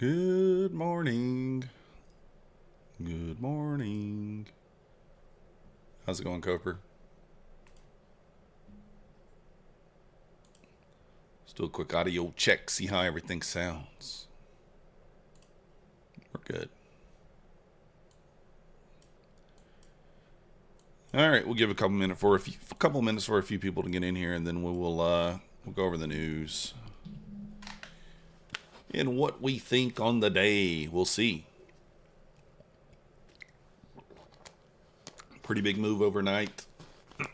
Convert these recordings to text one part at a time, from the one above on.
Good morning. Good morning. How's it going, Coper? Let's do a quick audio check, see how everything sounds. We're good. All right, we'll give a couple minutes for a few people to get in here, and then we'll go over the news and what we think on the day. We'll see. Pretty big move overnight.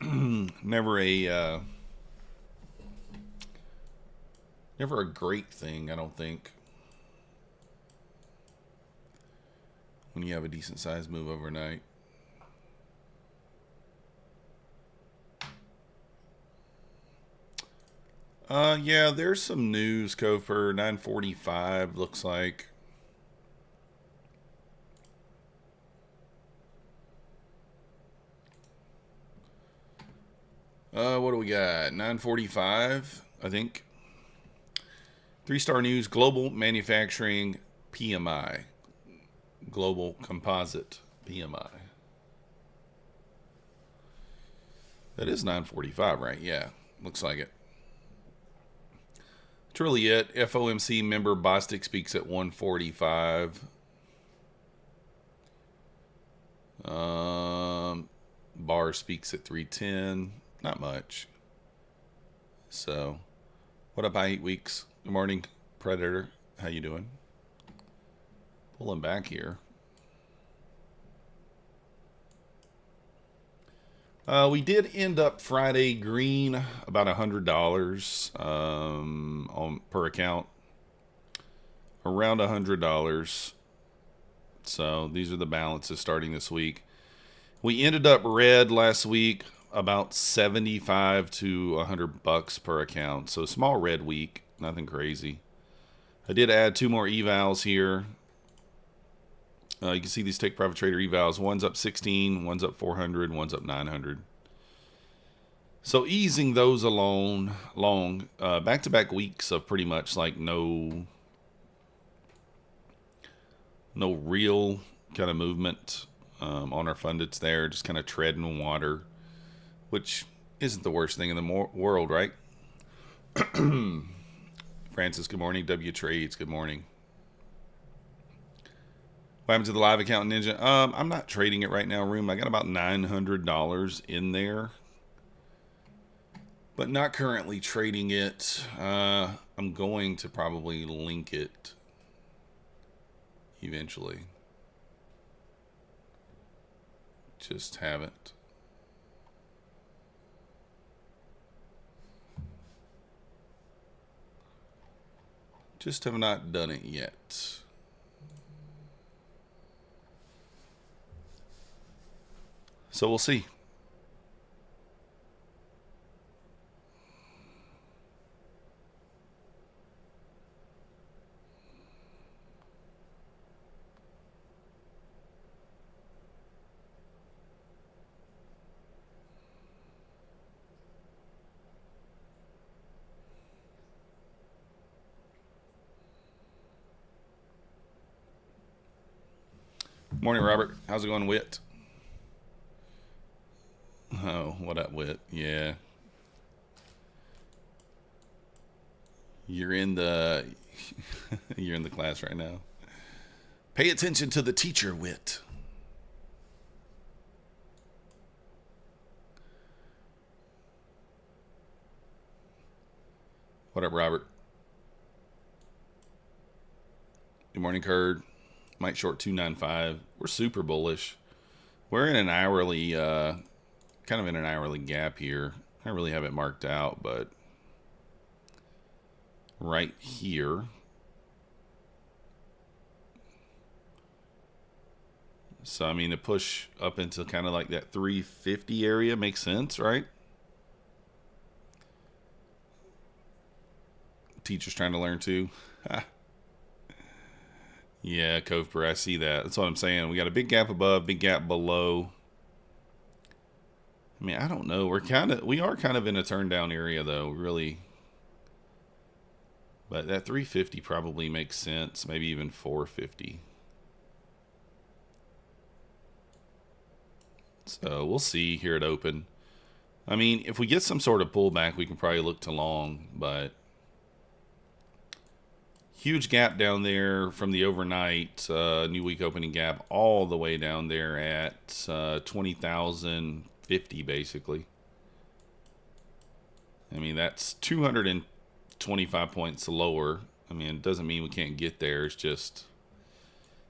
Never a great thing, I don't think, when you have a decent sized move overnight. Yeah, there's some news, Kofer. 9:45 looks like. What do we got? 9:45, I think. 3-star news, global manufacturing PMI. Global composite PMI. That is 9:45, right? Yeah, looks like it. That's really it. FOMC member Bostic speaks at 1:45. Barr speaks at 3:10. Not much. So, what up, 8 weeks? Good morning, Predator. How you doing? Pulling back here. We did end up Friday green about $100 on per account, around $100. So these are the balances starting this week. We ended up red last week, about 75 to $100 per account. So small red week, nothing crazy. I did add 2 more evals here. You can see these take profit trader evals. One's up 16, one's up 400, one's up 900. So easing those along, back-to-back weeks of pretty much like no real kind of movement on our fundeds there, just kind of treading water, which isn't the worst thing in the world, right? Francis, good morning. W Trades, good morning. What happened to the live account, Ninja? I'm not trading it right now, Room. I got about $900 in there, but not currently trading it. I'm going to probably link it eventually. Just haven't. Just have not done it yet. So we'll see. Morning, Robert. How's it going, Wit? Oh, what up, Wit? Yeah. You're in the you're in the class right now. Pay attention to the teacher, Wit. What up, Robert? Good morning, Curd. Might short 295. We're super bullish. We're in an hourly, kind of in an hourly gap here. I really have it marked out, but right here. So, I mean, to push up into kind of like that 350 area makes sense, right? Teachers trying to learn too. Yeah, Kofer, I see that. That's what I'm saying. We got a big gap above, big gap below. I mean, I don't know. We are kind of in a turn down area though. Really, But that 350 probably makes sense. Maybe even 450. So we'll see here at open. I mean, if we get some sort of pullback, we can probably look to long, but huge gap down there from the overnight new week opening gap all the way down there at 20,050 basically. I mean, that's 225 points lower. I mean, it doesn't mean we can't get there. It's just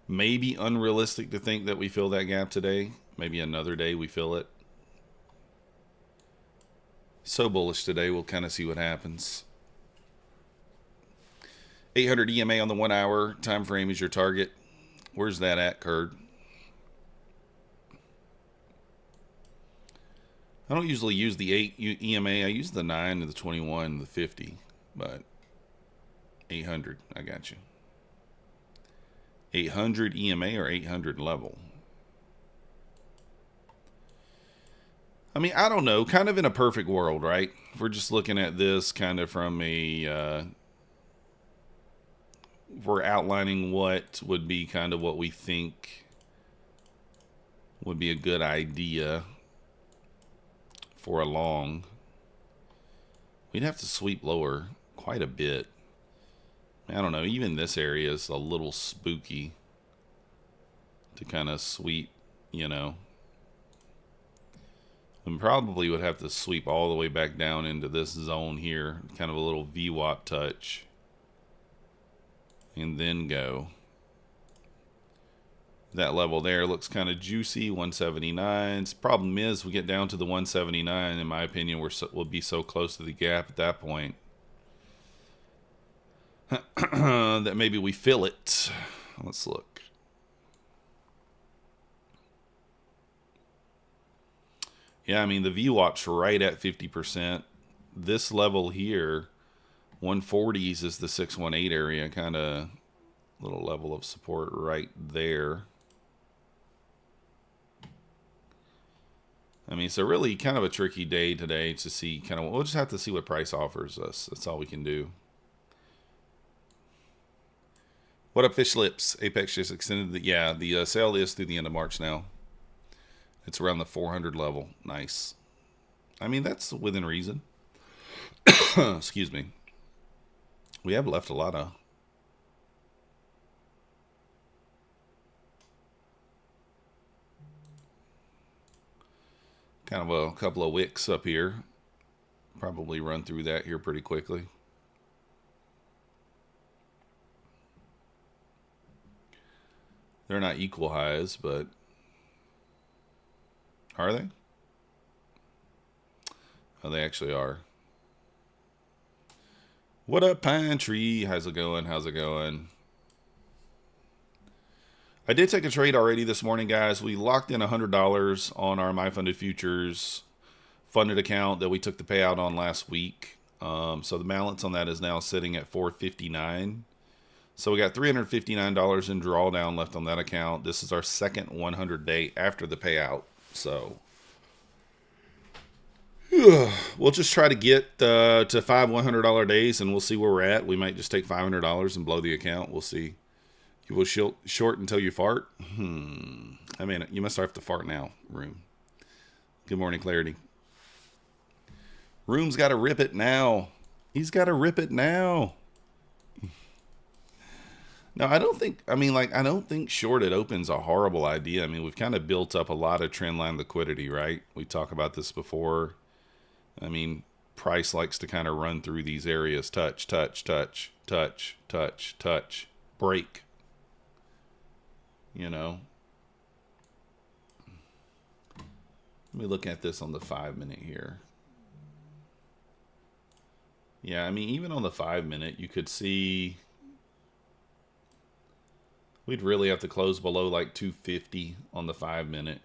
maybe unrealistic to think that we fill that gap today. Maybe another day we fill it. So bullish today, we'll kind of see what happens. 800 EMA on the 1 hour time frame is your target. Where's that at, Kurd? I don't usually use the 8 EMA. I use the 9 and the 21 and the 50, but 800, I got you. 800 EMA or 800 level? I mean, I don't know. Kind of in a perfect world, right? If we're just looking at this kind of from a... we're outlining what would be kind of what we think would be a good idea for a long. We'd have to sweep lower quite a bit. I don't know. Even this area is a little spooky to kind of sweep, you know. We probably would have to sweep all the way back down into this zone here. Kind of a little VWAP touch. And then go. That level there looks kind of juicy. 179. Problem is, we get down to the 179. In my opinion, we'll be so close to the gap at that point that maybe we fill it. Let's look. Yeah, I mean, the VWAP's right at 50%. This level here, 140s is the 618 area, kind of little level of support right there. I mean, so really kind of a tricky day today to see kind of, we'll just have to see what price offers us. That's all we can do. What up, Fish Lips? Apex just extended the sale is through the end of March now. It's around the 400 level. Nice. I mean, that's within reason. Excuse me. We have left a lot of kind of a couple of wicks up here. Probably run through that here pretty quickly. They're not equal highs, but are they? Oh, they actually are. What up, Pine Tree? How's it going? How's it going? I did take a trade already this morning, guys. We locked in $100 on our MyFunded Futures funded account that we took the payout on last week. So the balance on that is now sitting at $459. So we got $359 in drawdown left on that account. This is our second 100-day after the payout. So we'll just try to get to 5 $100 days, and we'll see where we're at. We might just take $500 and blow the account. We'll see. You will short until you fart? I mean, you must have to fart now, Room. Good morning, Clarity. Room's got to rip it now. He's got to rip it now. No, I don't think, I don't think short at open's a horrible idea. I mean, we've kind of built up a lot of trendline liquidity, right? We talked about this before. I mean, price likes to kind of run through these areas. Touch, touch, touch, touch, touch, touch, break. You know? Let me look at this on the 5-minute here. Yeah, I mean, even on the 5-minute, you could see we'd really have to close below like 250 on the 5-minute.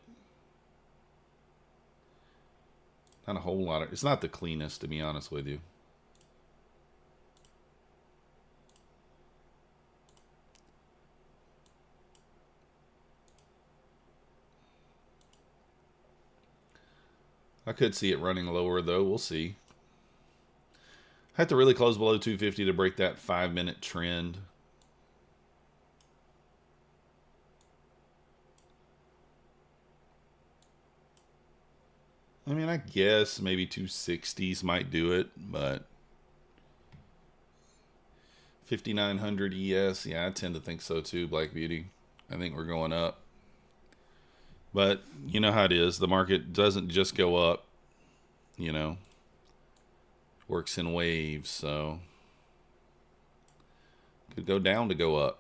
Not a whole lot of, it's not the cleanest, to be honest with you. I could see it running lower though, we'll see. Had to really close below 250 to break that 5-minute trend. I mean, I guess maybe 260s might do it, but 5900 ES, yeah, I tend to think so too, Black Beauty. I think we're going up. But you know how it is. The market doesn't just go up, you know. It works in waves, so could go down to go up.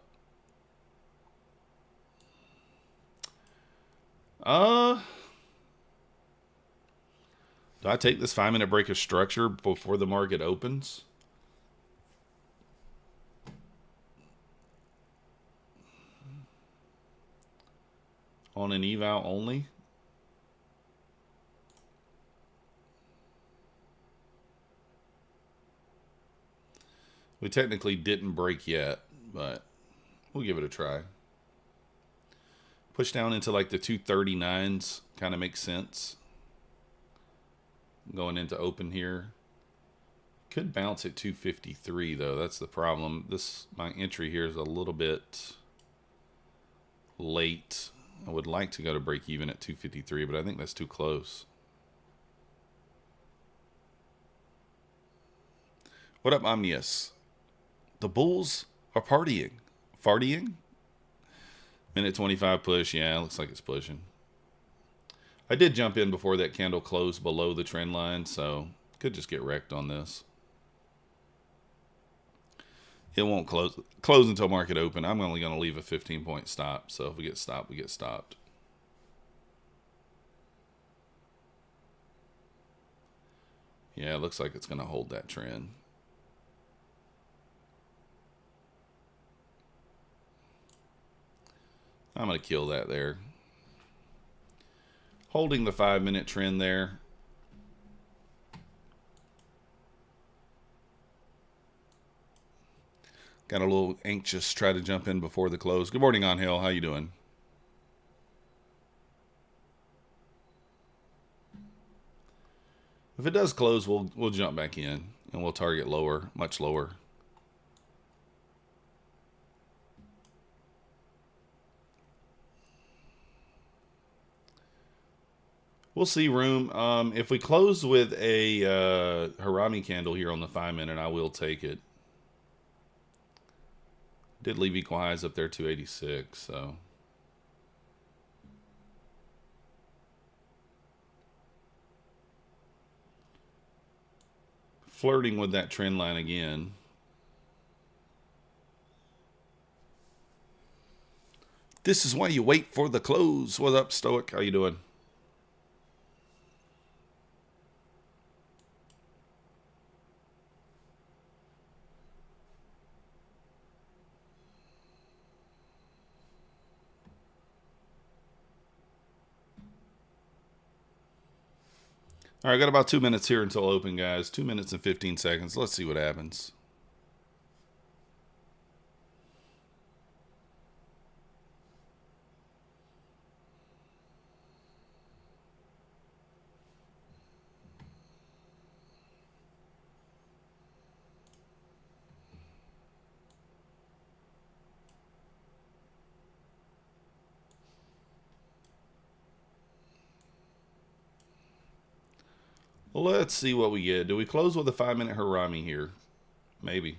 Do I take this 5-minute break of structure before the market opens? On an eval only? We technically didn't break yet, but we'll give it a try. Push down into like the 239s kind of makes sense. Going into open here. Could bounce at 253 though. That's the problem. My entry here is a little bit late. I would like to go to break even at 253, but I think that's too close. What up, Omnius? The bulls are partying. Fartying? Minute 25 push. Yeah, looks like it's pushing. I did jump in before that candle closed below the trend line, so could just get wrecked on this. It won't close until market open. I'm only going to leave a 15-point stop, so if we get stopped, we get stopped. Yeah, it looks like it's going to hold that trend. I'm going to kill that there. Holding the 5-minute trend there. Got a little anxious, try to jump in before the close. Good morning, Angel. How you doing? If it does close, we'll jump back in and we'll target lower, much lower. We'll see room. If we close with a Harami candle here on the 5-minute, I will take it. Did leave equal highs up there, 286, so. Flirting with that trend line again. This is why you wait for the close. What's up, Stoic? How you doing? All right, got about 2 minutes here until open, guys. 2 minutes and 15 seconds. Let's see what happens. Let's see what we get. Do we close with a 5-minute Harami here? Maybe.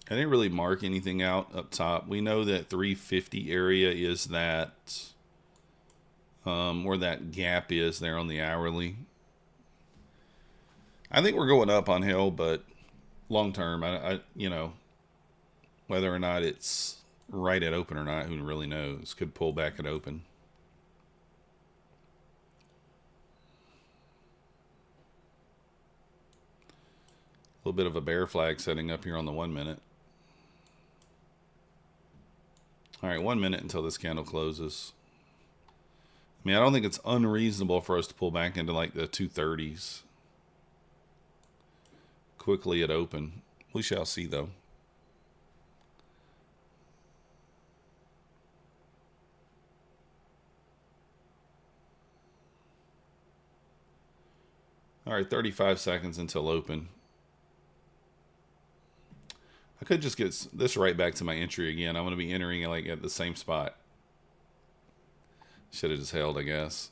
I didn't really mark anything out up top. We know that 350 area is that where that gap is there on the hourly. I think we're going up on Hill, but long term, I you know, whether or not it's right at open or not, who really knows? Could pull back at open. A little bit of a bear flag setting up here on the 1-minute. All right, 1 minute until this candle closes. I mean, I don't think it's unreasonable for us to pull back into like the 230s quickly at open. We shall see, though. All right, 35 seconds until open. I could just get this right back to my entry again. I'm going to be entering like at the same spot. Should have just held, I guess.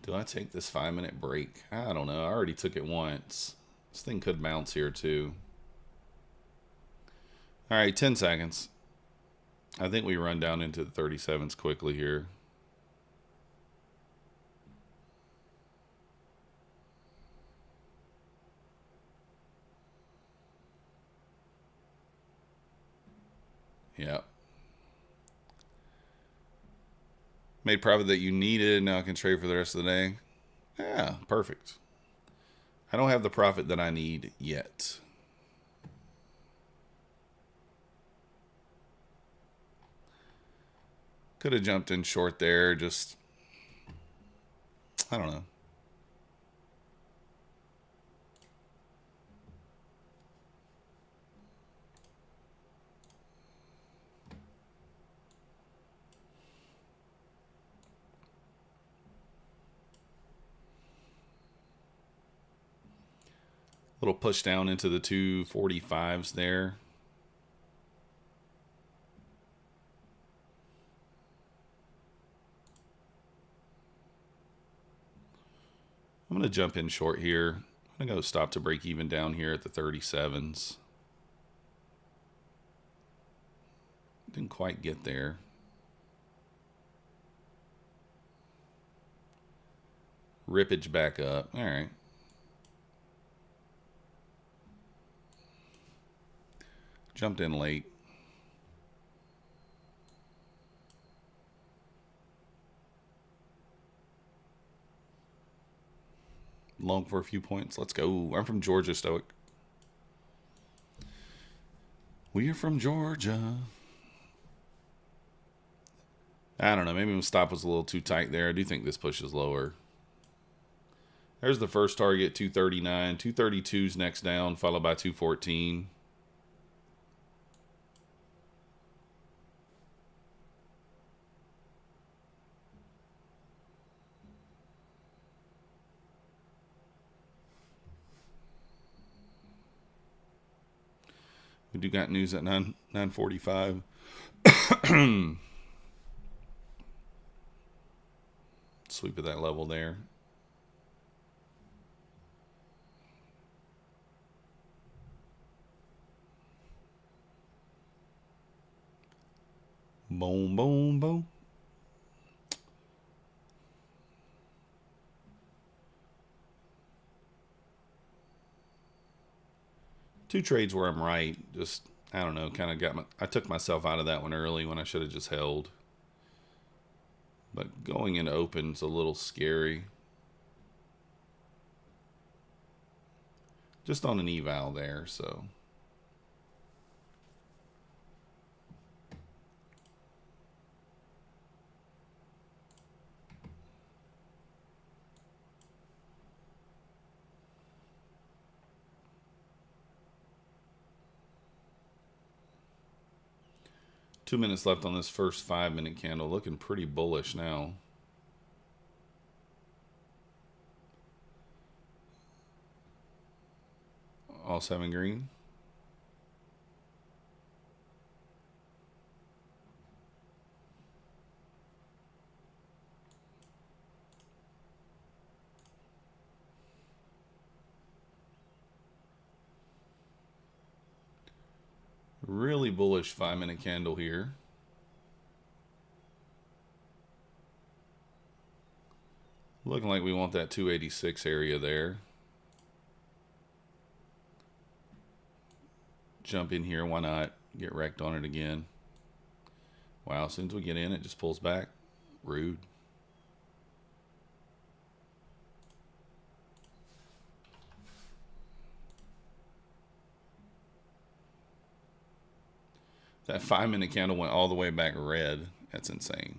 Do I take this 5-minute break? I don't know. I already took it once. This thing could bounce here too. All right, 10 seconds. I think we run down into the 37s quickly here. Yeah. Made profit that you needed. Now I can trade for the rest of the day. Yeah, perfect. I don't have the profit that I need yet. Could have jumped in short there. Just, I don't know. Little push down into the 245s there. I'm going to jump in short here. I'm going to go stop to break even down here at the 37s. Didn't quite get there. Rippage back up. All right. Jumped in late. Long for a few points. Let's go. I'm from Georgia, Stoic. We are from Georgia. I don't know. Maybe my stop was a little too tight there. I do think this pushes lower. There's the first target, 239. 232's next down, followed by 214. We do got news at 9:45. Sweep at that level there. Boom, boom, boom. Two trades where I'm right. Just, I don't know, kind of I took myself out of that one early when I should have just held. But going into open's a little scary. Just on an eval there, so. Two minutes left on this first 5-minute candle. Looking pretty bullish now. All 7 green. Really bullish 5-minute candle here. Looking like we want that 286 area there. Jump in here, why not? Get wrecked on it again. Wow, as soon as we get in, it just pulls back. Rude. That 5-minute candle went all the way back red. That's insane.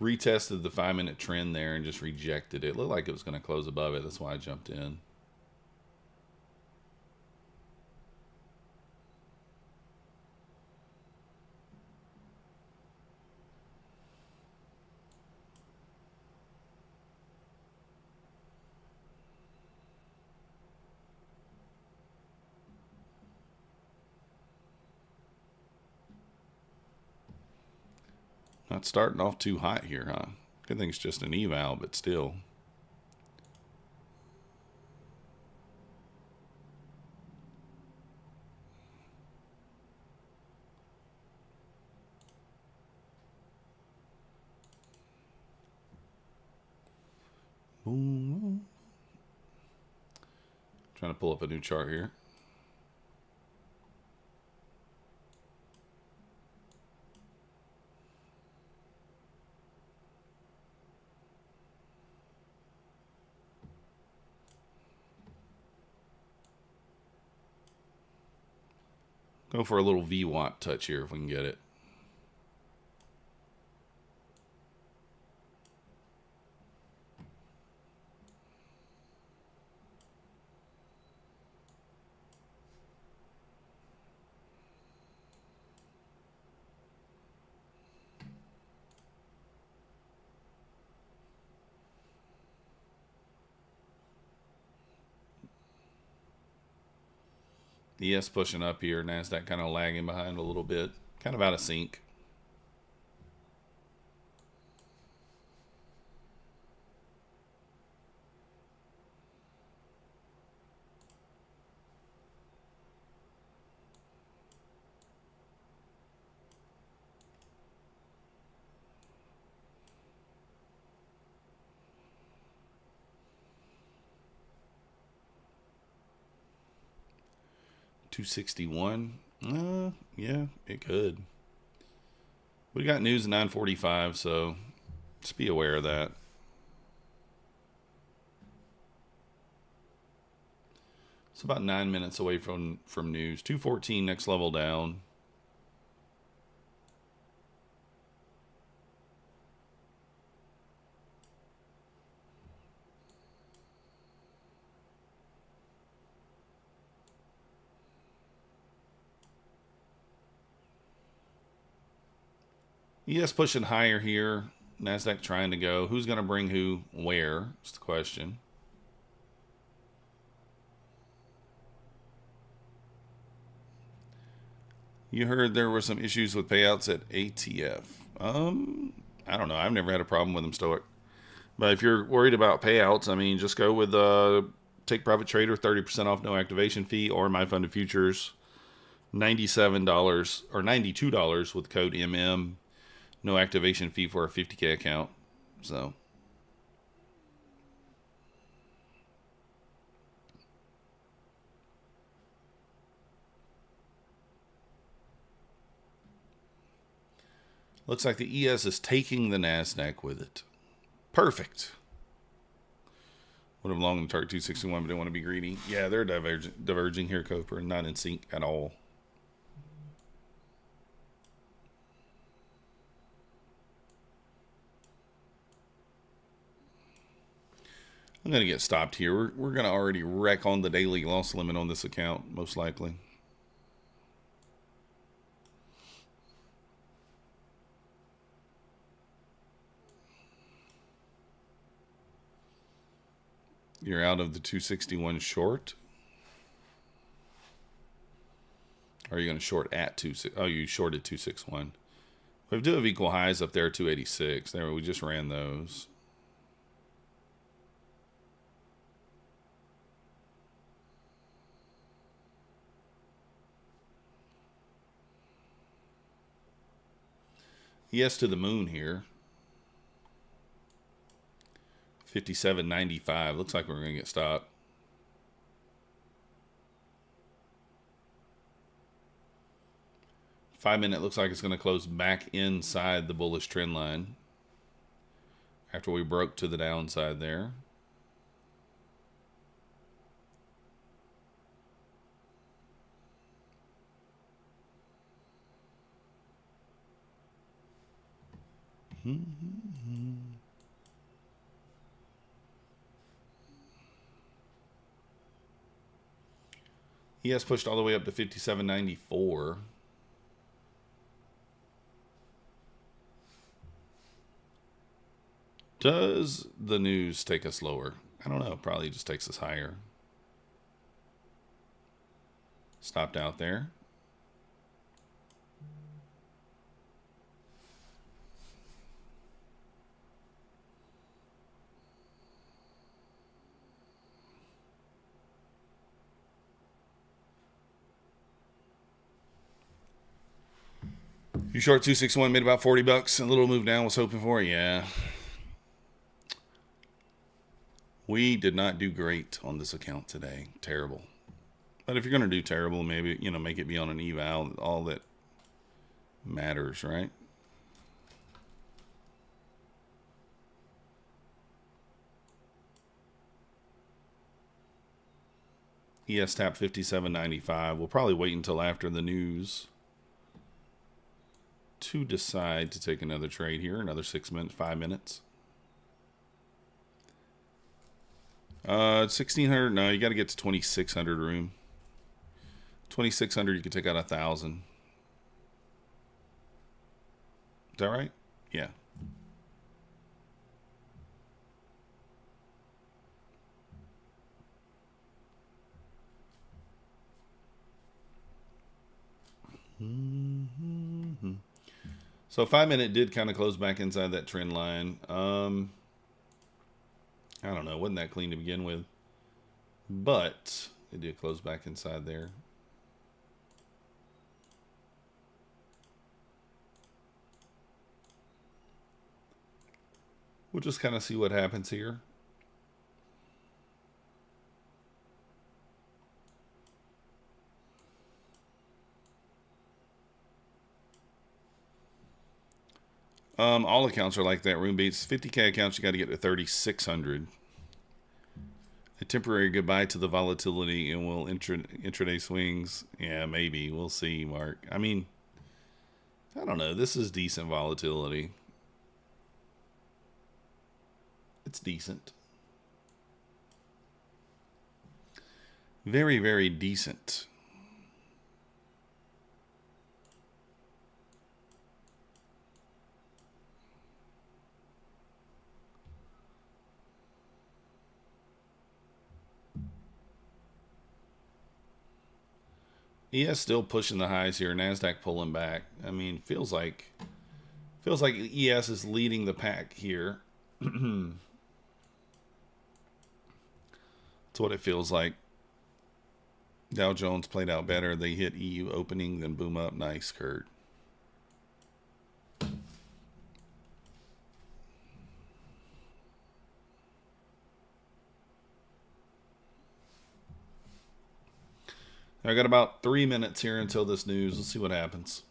Retested the 5-minute trend there and just rejected it. It looked like it was going to close above it. That's why I jumped in. Not starting off too hot here, huh? Good thing it's just an eval, but still. Boom. Trying to pull up a new chart here. Go for a little VWAP touch here if we can get it. ES pushing up here. Nasdaq kind of lagging behind a little bit. Kind of out of sync. $261. Yeah, it could. We got news at 9:45, so just be aware of that. It's about 9 minutes away from news. 214 next level down. ES pushing higher here. Nasdaq trying to go. Who's going to bring who where is the question. You heard there were some issues with payouts at ATF. I don't know. I've never had a problem with them, Stoic. But if you're worried about payouts, I mean, just go with Take Profit Trader, 30% off, no activation fee, or My Funded Futures, $97 or $92 with code MM, no activation fee for a 50K account. So looks like the ES is taking the Nasdaq with it. Perfect. Would have longed to target 261, but didn't want to be greedy. Yeah, they're diverging here, Cooper, not in sync at all. I'm going to get stopped here. We're going to already wreck on the daily loss limit on this account, most likely. You're out of the 261 short. Or are you going to short at 26? Oh, you shorted 261. We do have equal highs up there, 286. There, we just ran those. Yes to the moon here. 57.95. Looks like we're going to get stopped. Five-minute looks like it's going to close back inside the bullish trend line after we broke to the downside there. He has pushed all the way up to 57.94. Does the news take us lower? I don't know. Probably just takes us higher. Stopped out there. You short 261, made about 40 bucks. A little move down was hoping for. Yeah. We did not do great on this account today. Terrible. But if you're going to do terrible, maybe, you know, make it be on an eval. All that matters, right? ES tap 57.95. We'll probably wait until after the news to decide to take another trade here. Another 6 minutes, 5 minutes. 1600. No, you got to get to 2600 room. 2600. You could take out 1,000. Is that right? Yeah. So 5 minute did kind of close back inside that trend line. I don't know, wasn't that clean to begin with, but it did close back inside there. We'll just kind of see what happens here. All accounts are like that. Room beats 50K accounts. You got to get to 3,600. A temporary goodbye to the volatility, and we'll intraday swings. Yeah, maybe we'll see, Mark. I mean, I don't know. This is decent volatility. It's decent. Very, very decent. ES still pushing the highs here. Nasdaq pulling back. I mean, feels like ES is leading the pack here. That's what it feels like. Dow Jones played out better. They hit EU opening, then boom up. Nice, Kurt. I got about 3 minutes here until this news. Let's see what happens.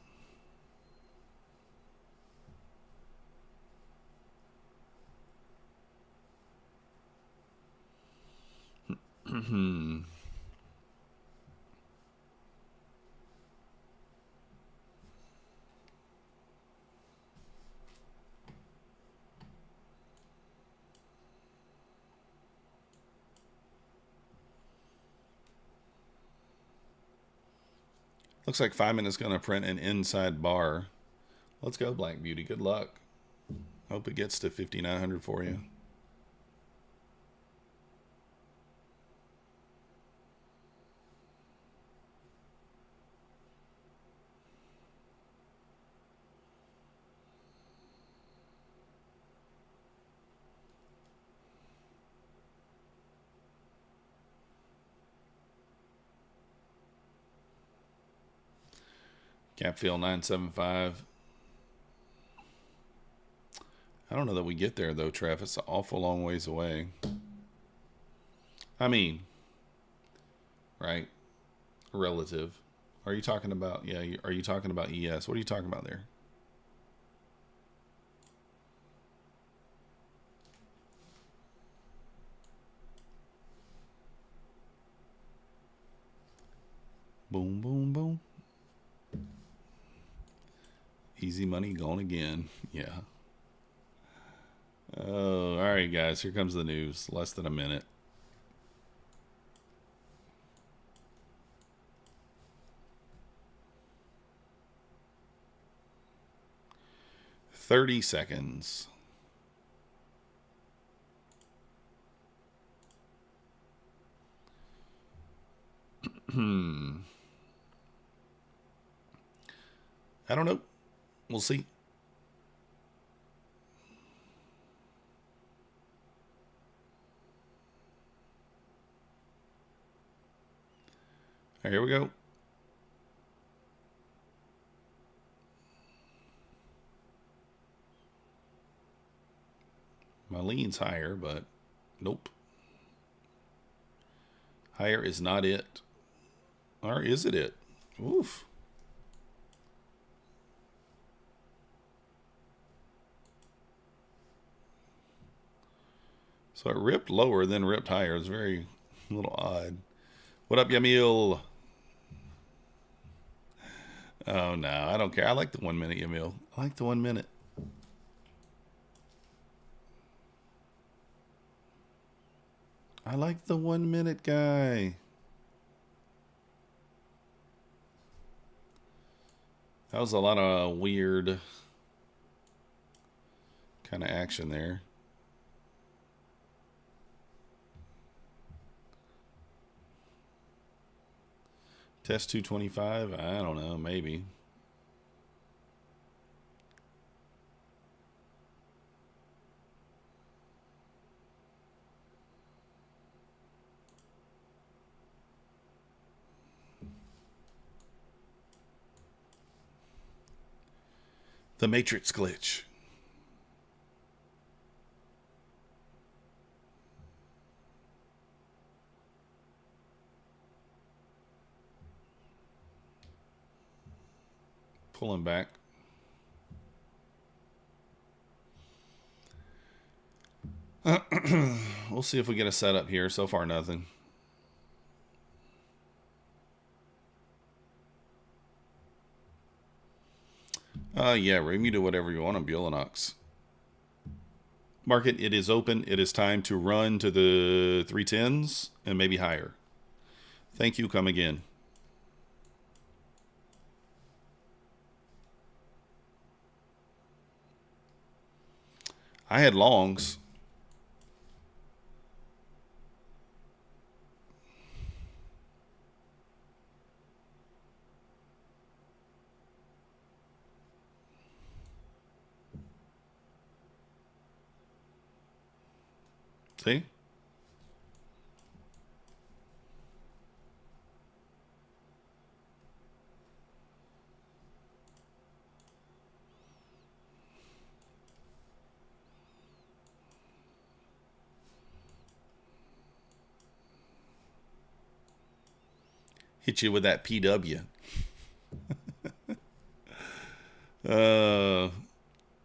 Looks like 5 minutes going to print an inside bar. Let's go, Black Beauty. Good luck. Hope it gets to 5,900 for you. Cap fill 975. I don't know that we get there though, Trev. It's an awful long ways away. I mean, right? Relative. Are you talking about, yeah, are you talking about ES? What are you talking about there? Boom, boom, boom. Easy money gone again. Yeah. Oh, all right, guys. Here comes the news. Less than a minute. "30 seconds. I don't know. We'll see. All right, here we go. My lean's higher, but nope. Higher is not it. Or is it it? Oof. So it ripped lower, then ripped higher. It's very a little odd. What up, Yamil? Oh, no, I don't care. I like the 1 minute, Yamil. I like the 1 minute. I like the 1 minute guy. That was a lot of weird kind of action there. Test 225? I don't know, maybe. The Matrix glitch. Pulling back. We'll see if we get a setup here. So far, nothing. Yeah, Ram, you do whatever you want on Bulenox. Market, it is open. It is time to run to the 310s and maybe higher. Thank you. Come again. I had longs. See? Hit you with that PW.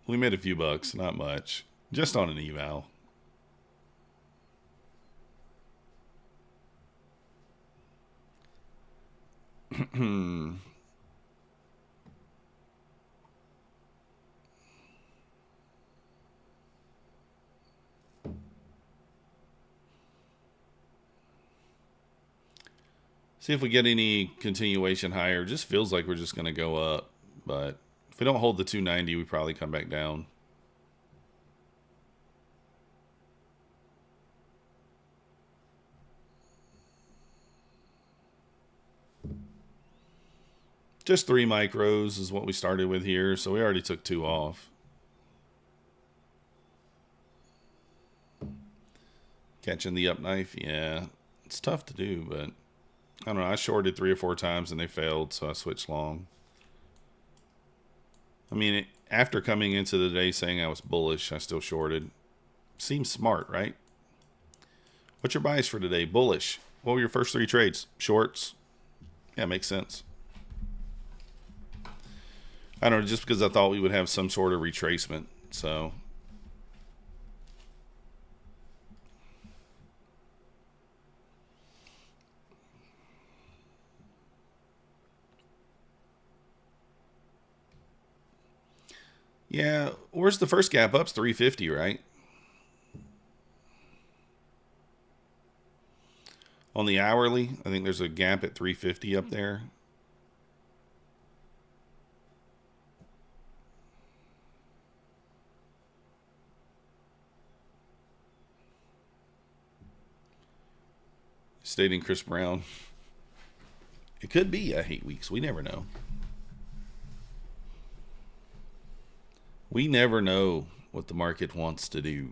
We made a few bucks, not much. Just on an eval. See if we get any continuation higher. Just feels like we're just going to go up. But if we don't hold the 290, we probably come back down. Just 3 micros is what we started with here. So we already took 2 off. Catching the up knife. Yeah, it's tough to do, but I don't know. I shorted 3 or 4 times and they failed, so I switched long. I mean, after coming into the day saying I was bullish, I still shorted. Seems smart, right? What's your bias for today? Bullish. What were your first 3 trades? Shorts? Yeah, makes sense. I don't know, just because I thought we would have some sort of retracement, so... Yeah, where's the first gap up? It's 350, right? On the hourly, I think there's a gap at 350 up there. Stating Chris Brown. It could be a hate weeks. We never know. We never know what the market wants to do.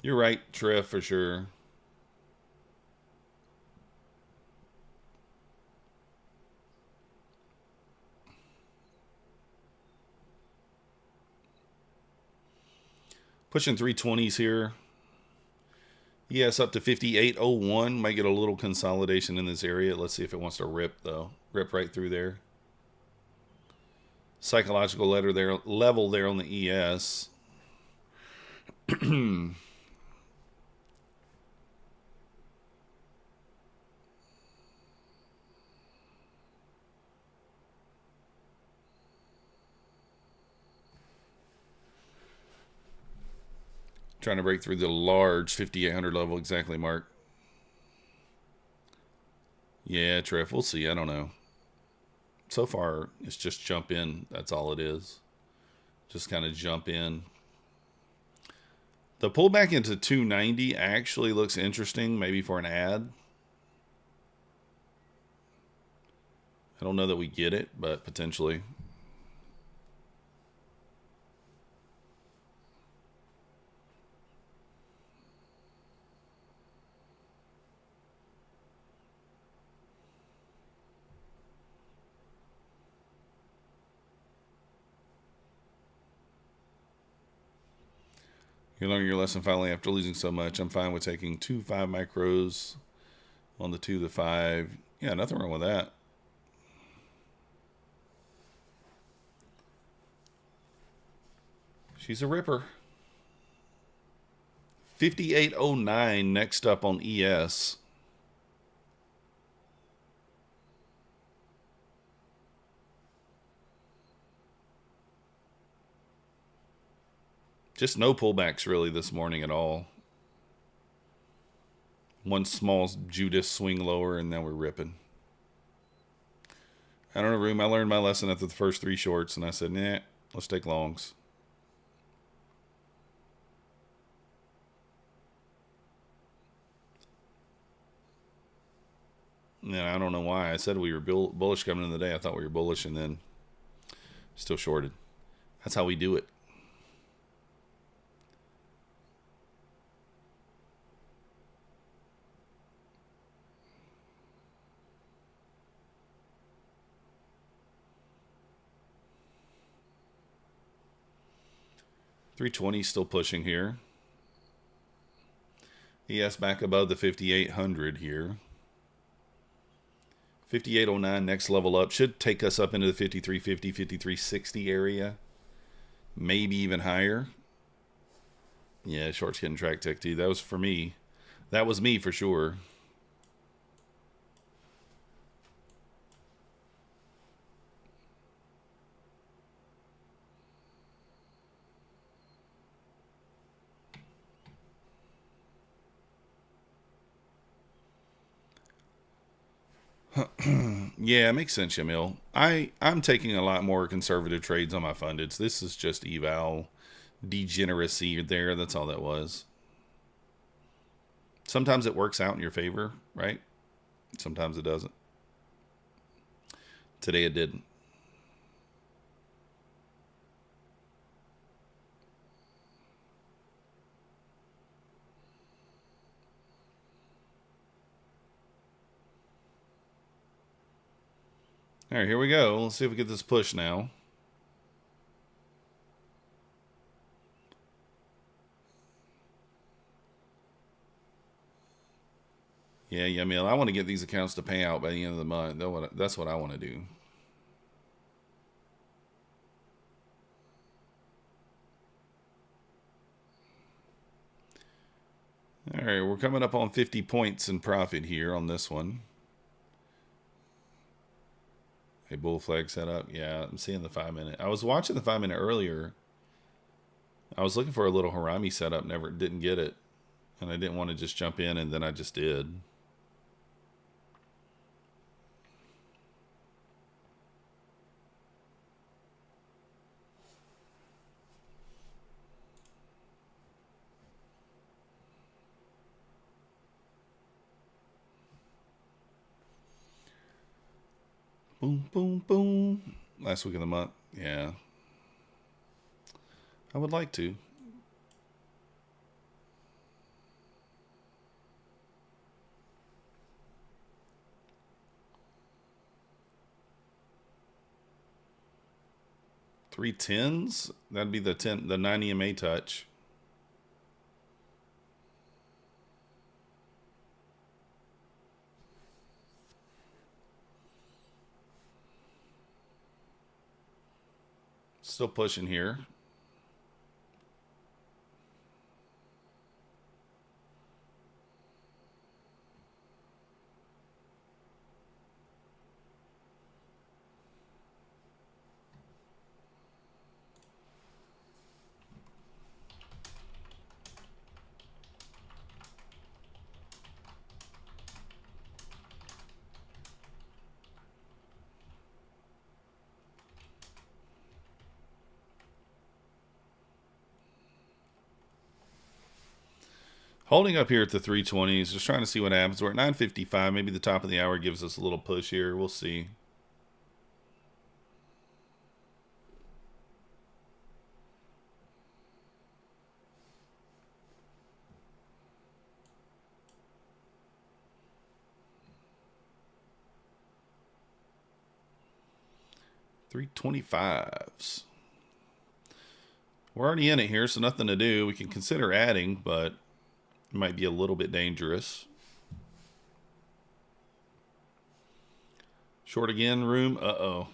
You're right, Trev, for sure. Pushing 320s here. Yes, up to 58.01. Might get a little consolidation in this area. Let's see if it wants to rip, though. Rip right through there. Psychological level there on the ES. Trying to break through the large 5,800 level. Exactly, Mark. Yeah, Trev, we'll see. I don't know. So far, it's just jump in. That's all it is. Just kind of jump in. The pullback into 290 actually looks interesting, maybe for an ad. I don't know that we get it, but potentially. You're learning your lesson finally after losing so much. I'm fine with taking 2 5 micros on the 2 to 5. Yeah, nothing wrong with that. She's a ripper. 58.09 next up on ES. Just no pullbacks really this morning at all. One small Judas swing lower, and now we're ripping. I don't know, Room. I learned my lesson after the first 3 shorts, and I said, nah, let's take longs. Yeah, I don't know why. I said we were bullish coming in the day. I thought we were bullish, and then still shorted. That's how we do it. $320 still pushing here. ES back above the 5,800 here. 58.09 next level up. Should take us up into the 53.50, 53.60 area. Maybe even higher. Yeah, short's getting track tick too. That was for me. That was me for sure. Yeah, it makes sense, Yamil. I'm taking a lot more conservative trades on my fundeds. This is just eval degeneracy there. That's all that was. Sometimes it works out in your favor, right? Sometimes it doesn't. Today it didn't. All right, here we go. Let's see if we get this push now. Yeah, Yamil, I want to get these accounts to pay out by the end of the month. That's what I want to do. All right, we're coming up on 50 points in profit here on this one. A bull flag set up. Yeah, I'm seeing the 5-minute. I was watching the 5-minute earlier. I was looking for a little Harami setup. Didn't get it. And I didn't want to just jump in, and then I just did. Boom, boom, boom. Last week of the month. Yeah. I would like to. Three tens? That'd be the 90 MA touch. Still pushing here. Holding up here at the 320s, just trying to see what happens. We're at 9:55. Maybe the top of the hour gives us a little push here. We'll see. $325s. We're already in it here, so nothing to do. We can consider adding, but it might be a little bit dangerous. Short again, room. Uh-oh.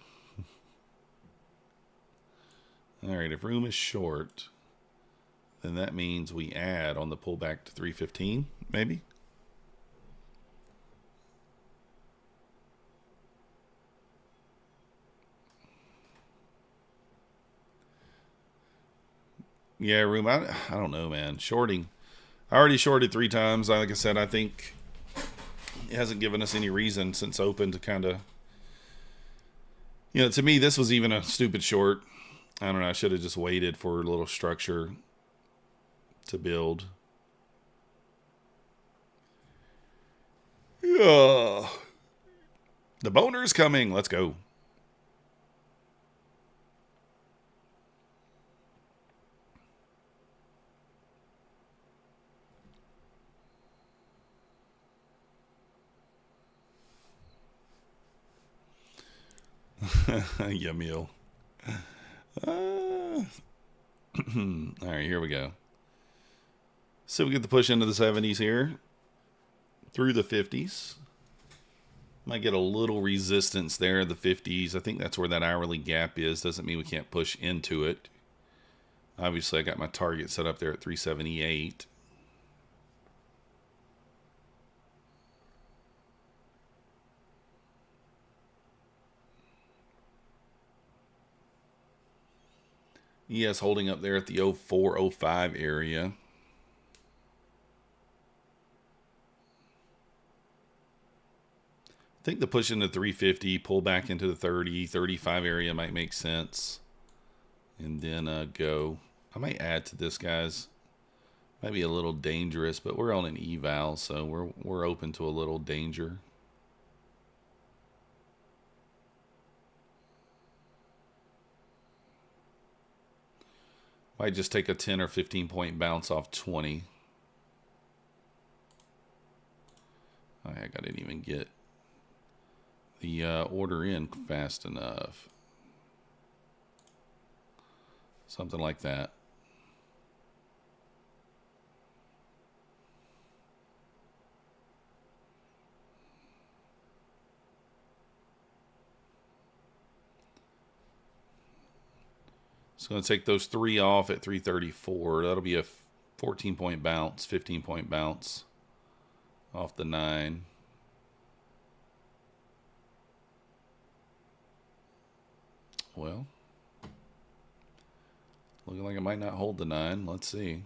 All right, if room is short, then that means we add on the pullback to 315, maybe? Yeah, room. I don't know, man. Shorting. I already shorted 3 times. Like I said, I think it hasn't given us any reason since open to kind of... You know, to me, this was even a stupid short. I don't know. I should have just waited for a little structure to build. Yeah. The boner's coming. Let's go. Yummy. All right, here we go. So we get the push into the 70s here. Through the 50s. Might get a little resistance there, the 50s. I think that's where that hourly gap is. Doesn't mean we can't push into it. Obviously, I got my target set up there at 378. ES holding up there at the 0405 area. I think the push into 350, pull back into the 30, 35 area might make sense. And then go. I might add to this, guys. Might be a little dangerous, but we're on an eval, so we're open to a little danger. Might just take a 10 or 15 point bounce off 20. Oh, heck, I didn't even get the order in fast enough. Something like that. It's going to take those 3 off at 334. That'll be a 14 point bounce, 15 point bounce off the 9. Well, looking like it might not hold the 9. Let's see.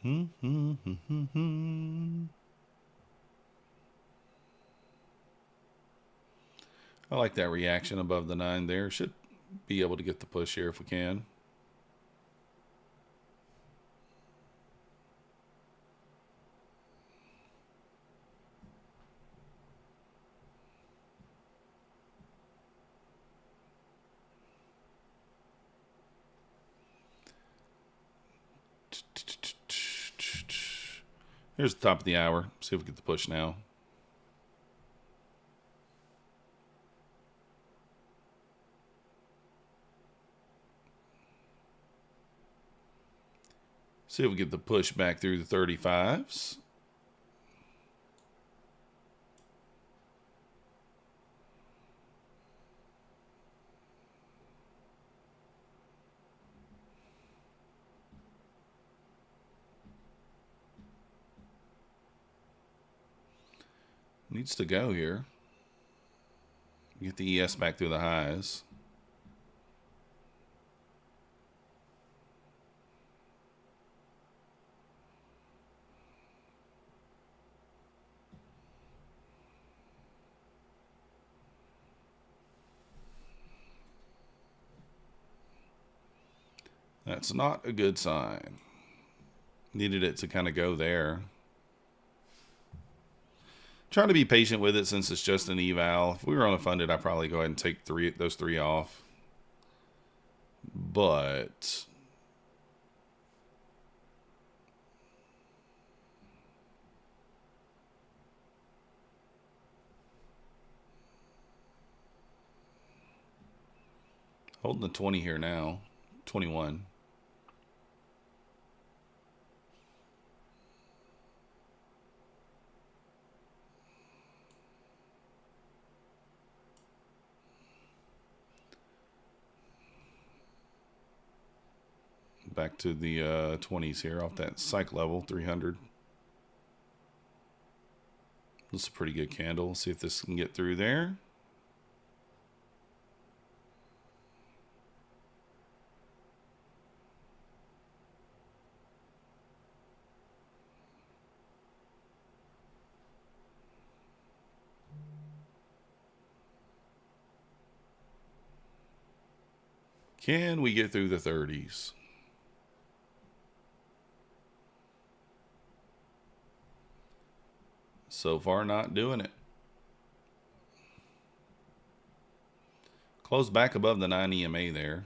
I like that reaction above the 9 there. Should be able to get the push here if we can. Here's the top of the hour. See if we get the push now. See if we get the push back through the 35s. Needs to go here. Get the ES back through the highs. That's not a good sign. Needed it to kind of go there. Trying to be patient with it since it's just an eval. If we were on a funded, I'd probably go ahead and take those three off. But holding the 20 here now. 21. Back to the 20s here off that psych level, 300. This is a pretty good candle. Let's see if this can get through there. Can we get through the 30s? So far, not doing it. Close back above the 9 EMA there.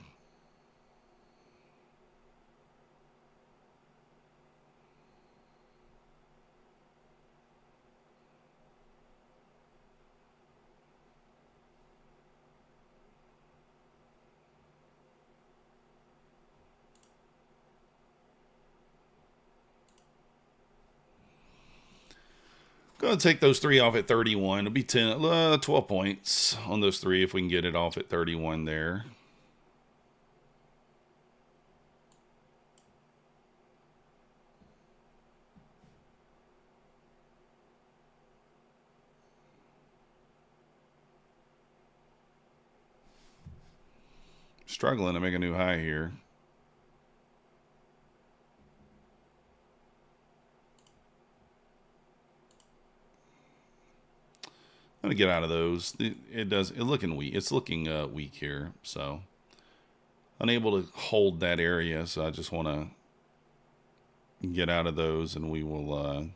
Going to take those three off at 31. It'll be 12 points on those three if we can get it off at 31 there. Struggling to make a new high here. I'm gonna get out of those. It's looking weak. It's looking weak here, so unable to hold that area. So I just want to get out of those, and we will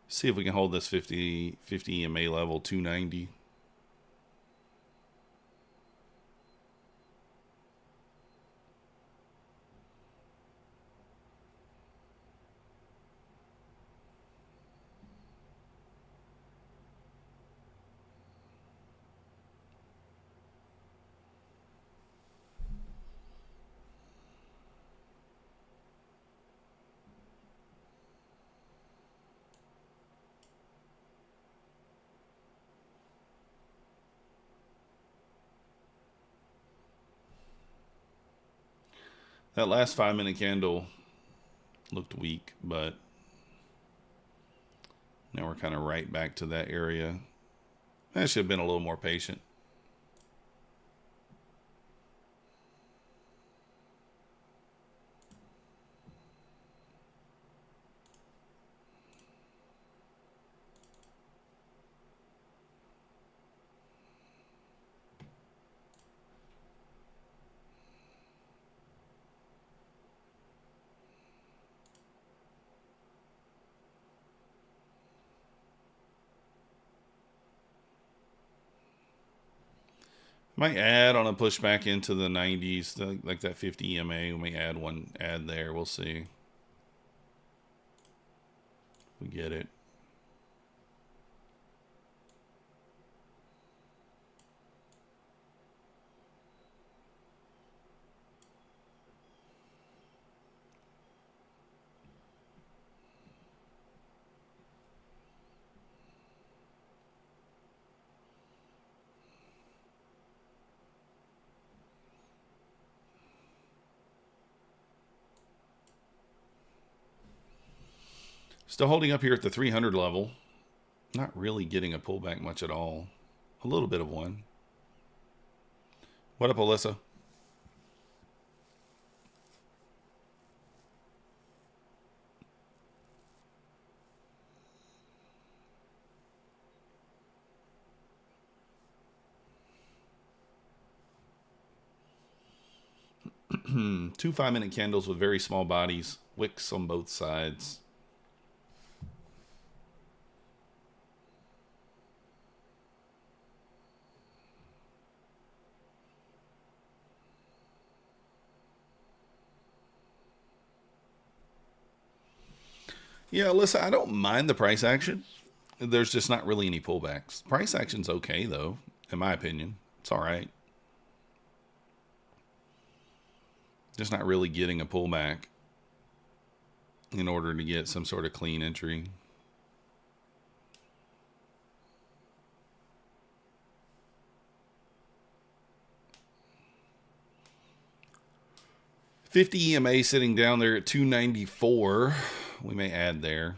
see if we can hold this 50 EMA level 290. That last 5-minute candle looked weak, but now we're kind of right back to that area. I should have been a little more patient. Might add on a pushback into the 90s, like that 50 EMA. We may add one add there. We'll see. We get it. Still holding up here at the 300 level. Not really getting a pullback much at all. A little bit of one. What up, Alyssa? Two 5-minute candles with very small bodies. Wicks on both sides. Yeah, Alyssa, I don't mind the price action. There's just not really any pullbacks. Price action's okay, though, in my opinion. It's all right. Just not really getting a pullback in order to get some sort of clean entry. $50 EMA sitting down there at 294. We may add there.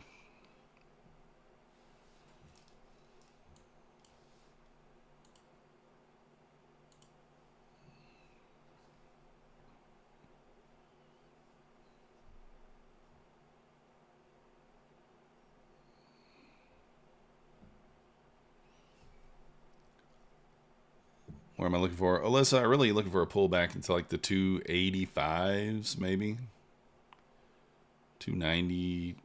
What am I looking for? Alyssa, I'm really looking for a pullback into like the 285s, maybe. 290.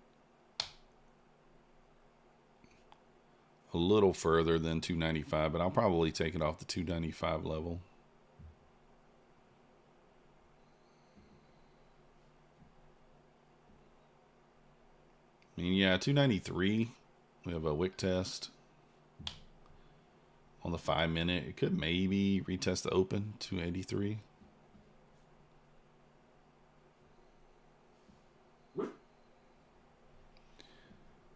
A little further than 295, but I'll probably take it off the 295 level. I mean, yeah, 293. We have a wick test on the 5-minute. It could maybe retest the open, 283.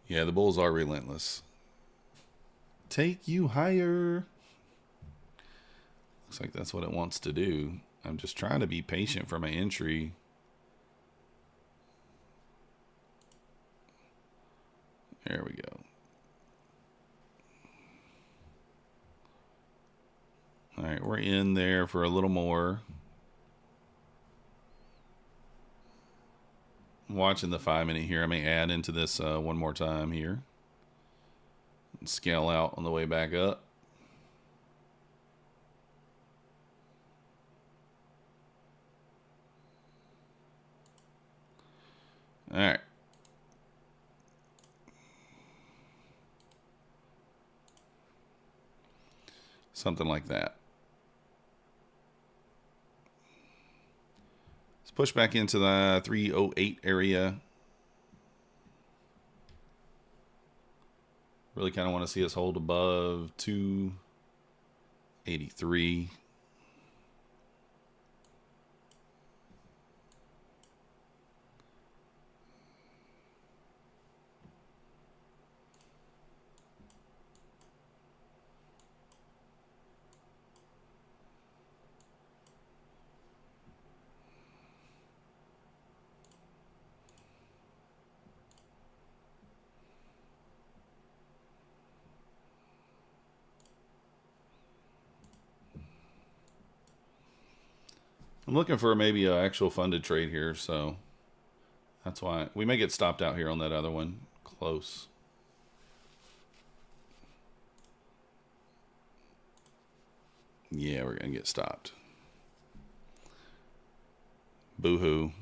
Yeah, the bulls are relentless. Take you higher. Looks like that's what it wants to do. I'm just trying to be patient for my entry. There we go. All right, we're in there for a little more. I'm watching the 5-minute here. I may add into this one more time here. And scale out on the way back up. All right. Something like that. Let's push back into the 308 area. Really kind of want to see us hold above 283. I'm looking for maybe an actual funded trade here, so that's why we may get stopped out here on that other one. Close. Yeah, we're going to get stopped. Boo-hoo.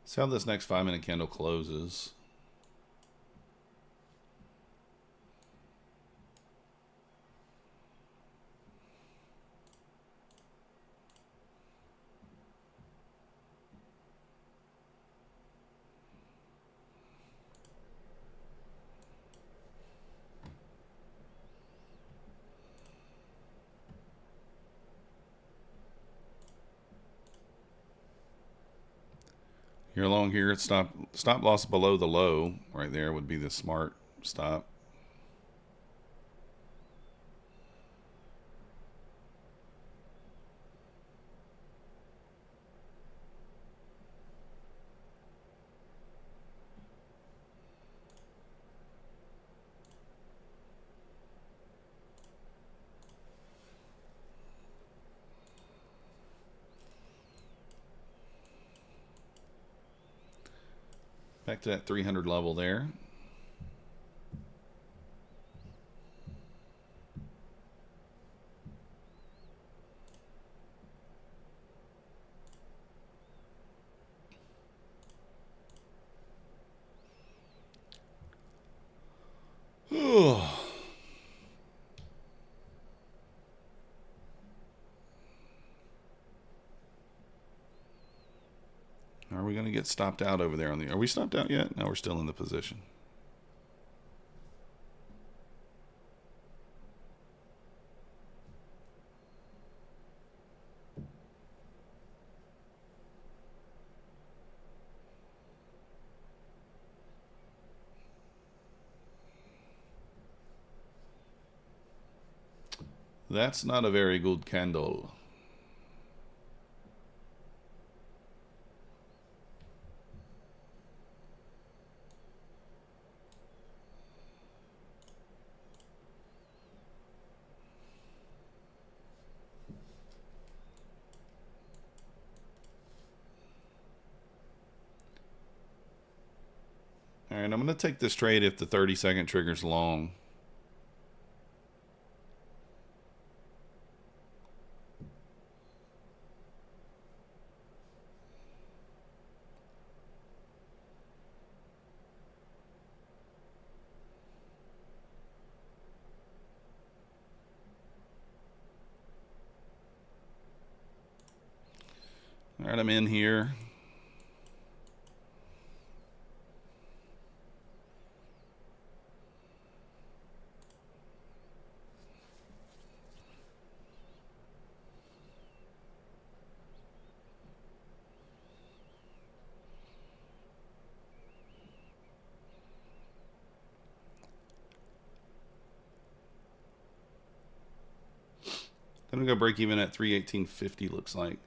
See how this next 5-minute candle closes. You're along here at stop loss below the low right there would be the smart stop. Back to that 300 level there. Are we going to get stopped out over there on the... Are we stopped out yet? No, we're still in the position. That's not a very good candle. All right, I'm going to take this trade if the 30-second trigger's long. All right, I'm in here. Then we're going to break even at 318.50, looks like.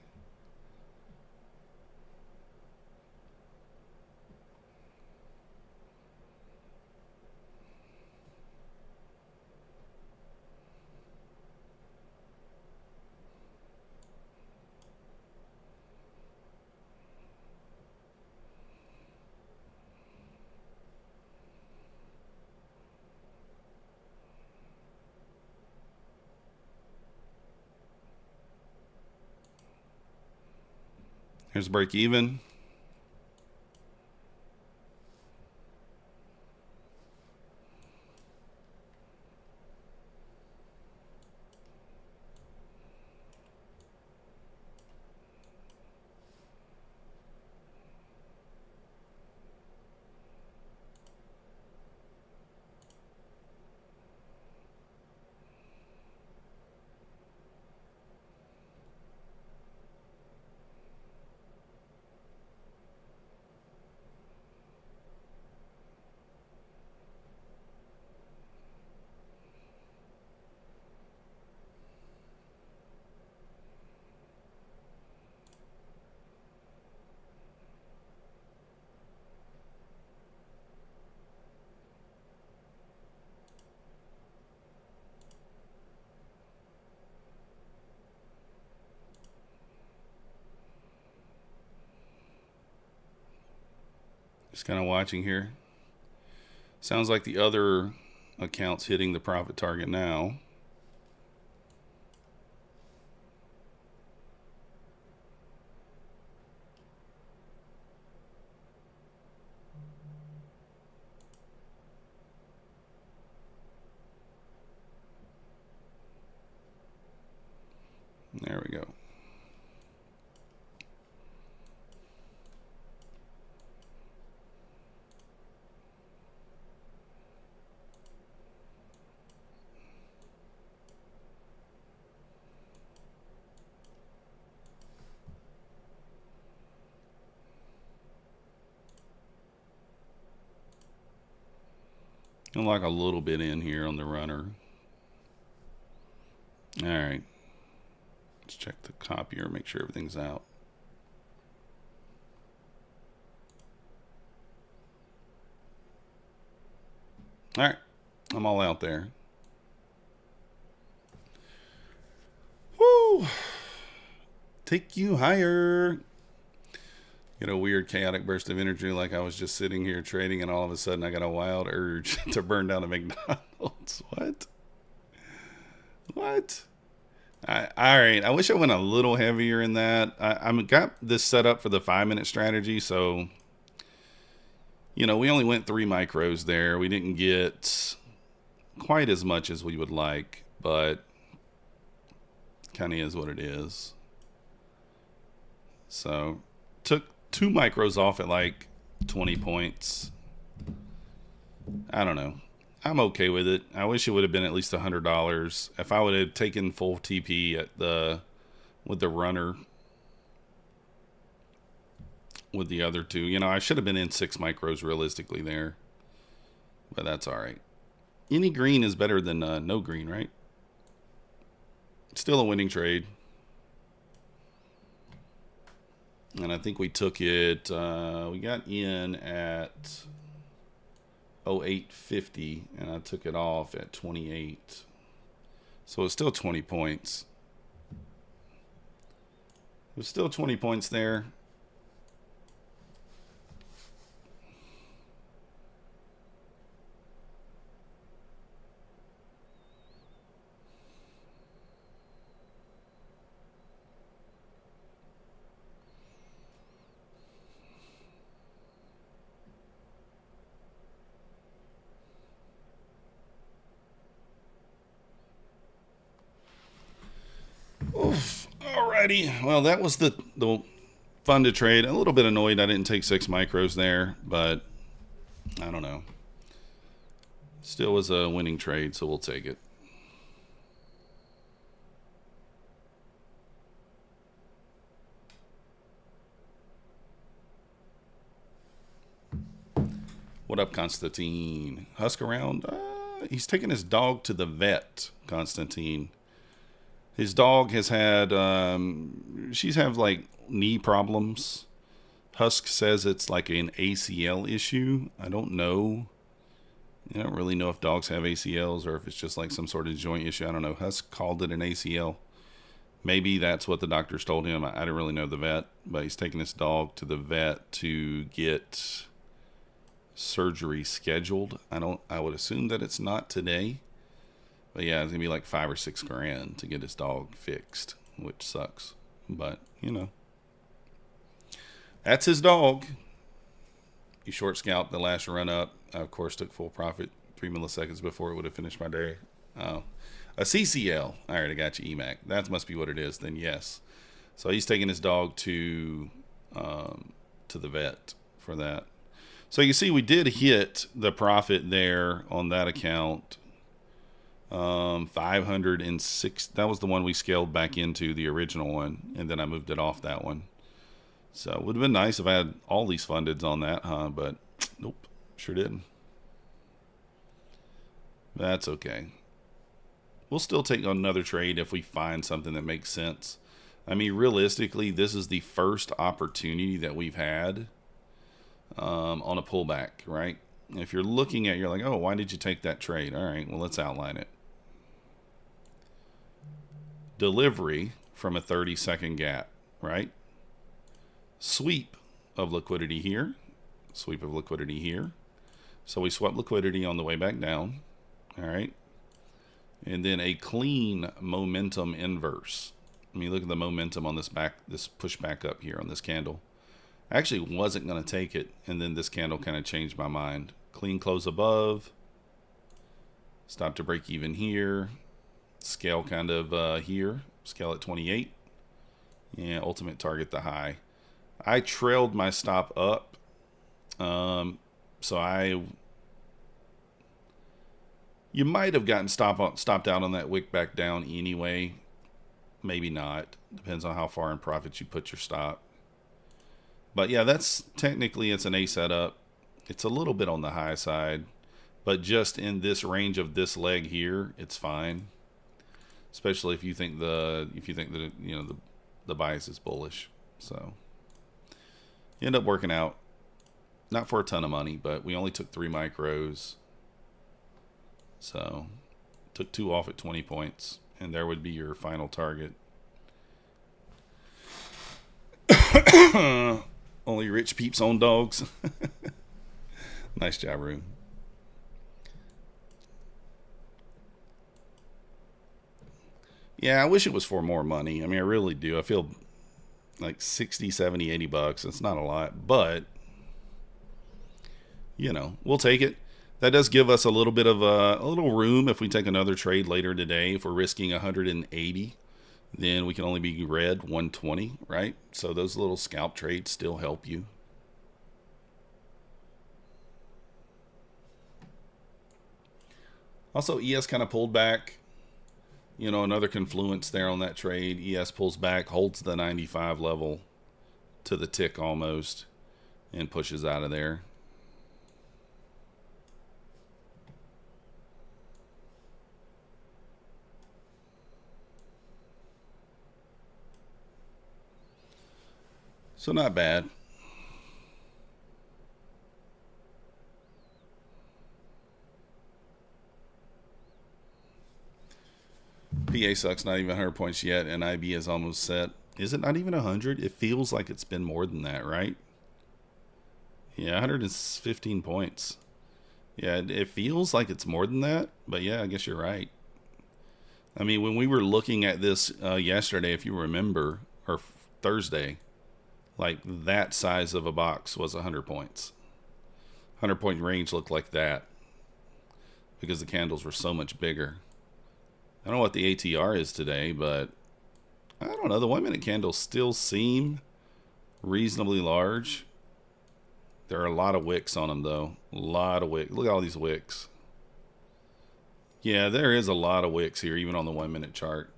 Here's break even. Just kind of watching here. Sounds like the other account's hitting the profit target now. There we go. I'm like a little bit in here on the runner. All right. Let's check the copier, make sure everything's out. All right. I'm all out there. Woo! Take you higher. Get a weird chaotic burst of energy like I was just sitting here trading and all of a sudden I got a wild urge to burn down a McDonald's. What? What? All right. I wish I went a little heavier in that. I got this set up for the 5-minute strategy, so we only went 3 micros there. We didn't get quite as much as we would like, but kind of is what it is. So took 2 micros off at like 20 points. I don't know. I'm okay with it. I wish it would have been at least $100. If I would have taken full TP with the runner with the other 2, I should have been in 6 micros realistically there, but that's all right. Any green is better than no green, right? Still a winning trade. And I think we took it, we got in at 0850 and I took it off at 28. So it's still 20 points. There's still 20 points there. Oof. Alrighty. Well, that was the fun to trade. A little bit annoyed I didn't take 6 micros there, but I don't know. Still was a winning trade, so we'll take it. What up, Constantine? Husk around? He's taking his dog to the vet, Constantine. His dog has had, she's have like knee problems. Husk says it's like an ACL issue. I don't know. I don't really know if dogs have ACLs or if it's just like some sort of joint issue. I don't know. Husk called it an ACL. Maybe that's what the doctors told him. I didn't really know the vet, but he's taking his dog to the vet to get surgery scheduled. I would assume that it's not today. But yeah, it's going to be like $5 or $6 grand to get his dog fixed, which sucks. But, that's his dog. He short scalped the last run up. I, of course, took full profit 3 milliseconds before it would have finished my day. Oh, a CCL. All right, I got you, EMAC. That must be what it is. Then yes. So he's taking his dog to the vet for that. So you see, we did hit the profit there on that account. 506. That was the one we scaled back into, the original one, and then I moved it off that one. So it would have been nice if I had all these fundeds on that, huh? But nope, sure didn't. That's okay. We'll still take another trade if we find something that makes sense. I mean, realistically, this is the first opportunity that we've had on a pullback, right? If you're looking at, you're like, oh, why did you take that trade? All right, well, let's outline it. Delivery from a 30-second gap, right? Sweep of liquidity here. Sweep of liquidity here. So we swept liquidity on the way back down. All right. And then a clean momentum inverse. I mean, look at the momentum on this push back up here on this candle. I actually wasn't going to take it, and then this candle kind of changed my mind. Clean close above. Stop to break even here. Scale kind of here. Scale at 28. Yeah, ultimate target the high. I trailed my stop up. So you might have gotten stopped out on that wick back down anyway. Maybe not. Depends on how far in profit you put your stop. But yeah, that's technically it's an A setup. It's a little bit on the high side. But just in this range of this leg here, it's fine. Especially if you think that the bias is bullish. So you end up working out. Not for a ton of money, but we only took 3 micros. So took 2 off at 20 points, and there would be your final target. Only rich peeps own dogs. Nice job, Rune. Yeah, I wish it was for more money. I mean, I really do. I feel like 60, 70, 80 bucks. It's not a lot, but you know, we'll take it. That does give us a little bit of a little room if we take another trade later today. If we're risking 180, then we can only be red 120, right? So those little scalp trades still help you. Also, ES kind of pulled back. You know, another confluence there on that trade. ES pulls back, holds the 95 level to the tick almost, and pushes out of there. So not bad. PA sucks, not even 100 points yet, and IB is almost set. Is it not even 100? It feels like it's been more than that, right? Yeah, 115 points. Yeah, it feels like it's more than that, but yeah, I guess you're right. I mean, when we were looking at this yesterday, if you remember, or Thursday, like that size of a box was 100 points. 100-point range looked like that because the candles were so much bigger. I don't know what the ATR is today, but I don't know. The 1 minute candles still seem reasonably large. There are a lot of wicks on them, though. A lot of wicks. Look at all these wicks. Yeah, there is a lot of wicks here, even on the 1 minute chart.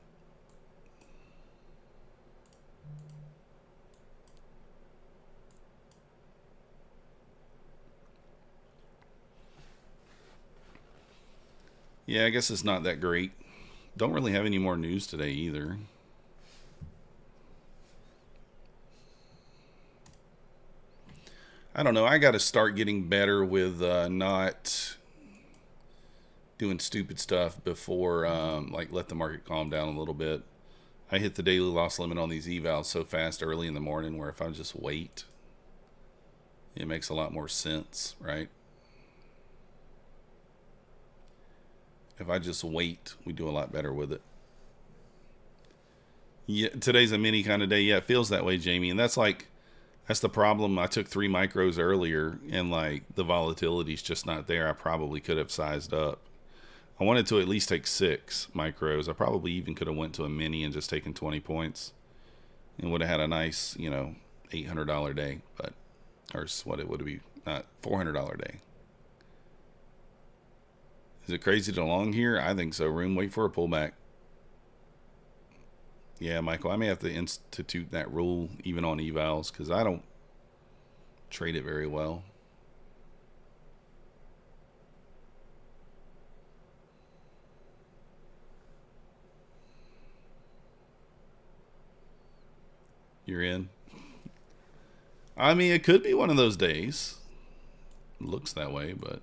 Yeah, I guess it's not that great. Don't really have any more news today either. I don't know. I got to start getting better with not doing stupid stuff before, like, let the market calm down a little bit. I hit the daily loss limit on these evals so fast early in the morning where if I just wait, it makes a lot more sense, right? If I just wait, we do a lot better with it. Yeah, today's a mini kind of day. Yeah, it feels that way, Jamie. And that's the problem. I took 3 micros earlier, and like the volatility's just not there. I probably could have sized up. I wanted to at least take 6 micros. I probably even could have went to a mini and just taken 20 points, and would have had a nice, you know, $800 day. But or what it would be, not $400 day. Is it crazy to long here? I think so. Room, wait for a pullback. Yeah, Michael, I may have to institute that rule even on evals because I don't trade it very well. You're in? I mean, it could be one of those days. It looks that way, but...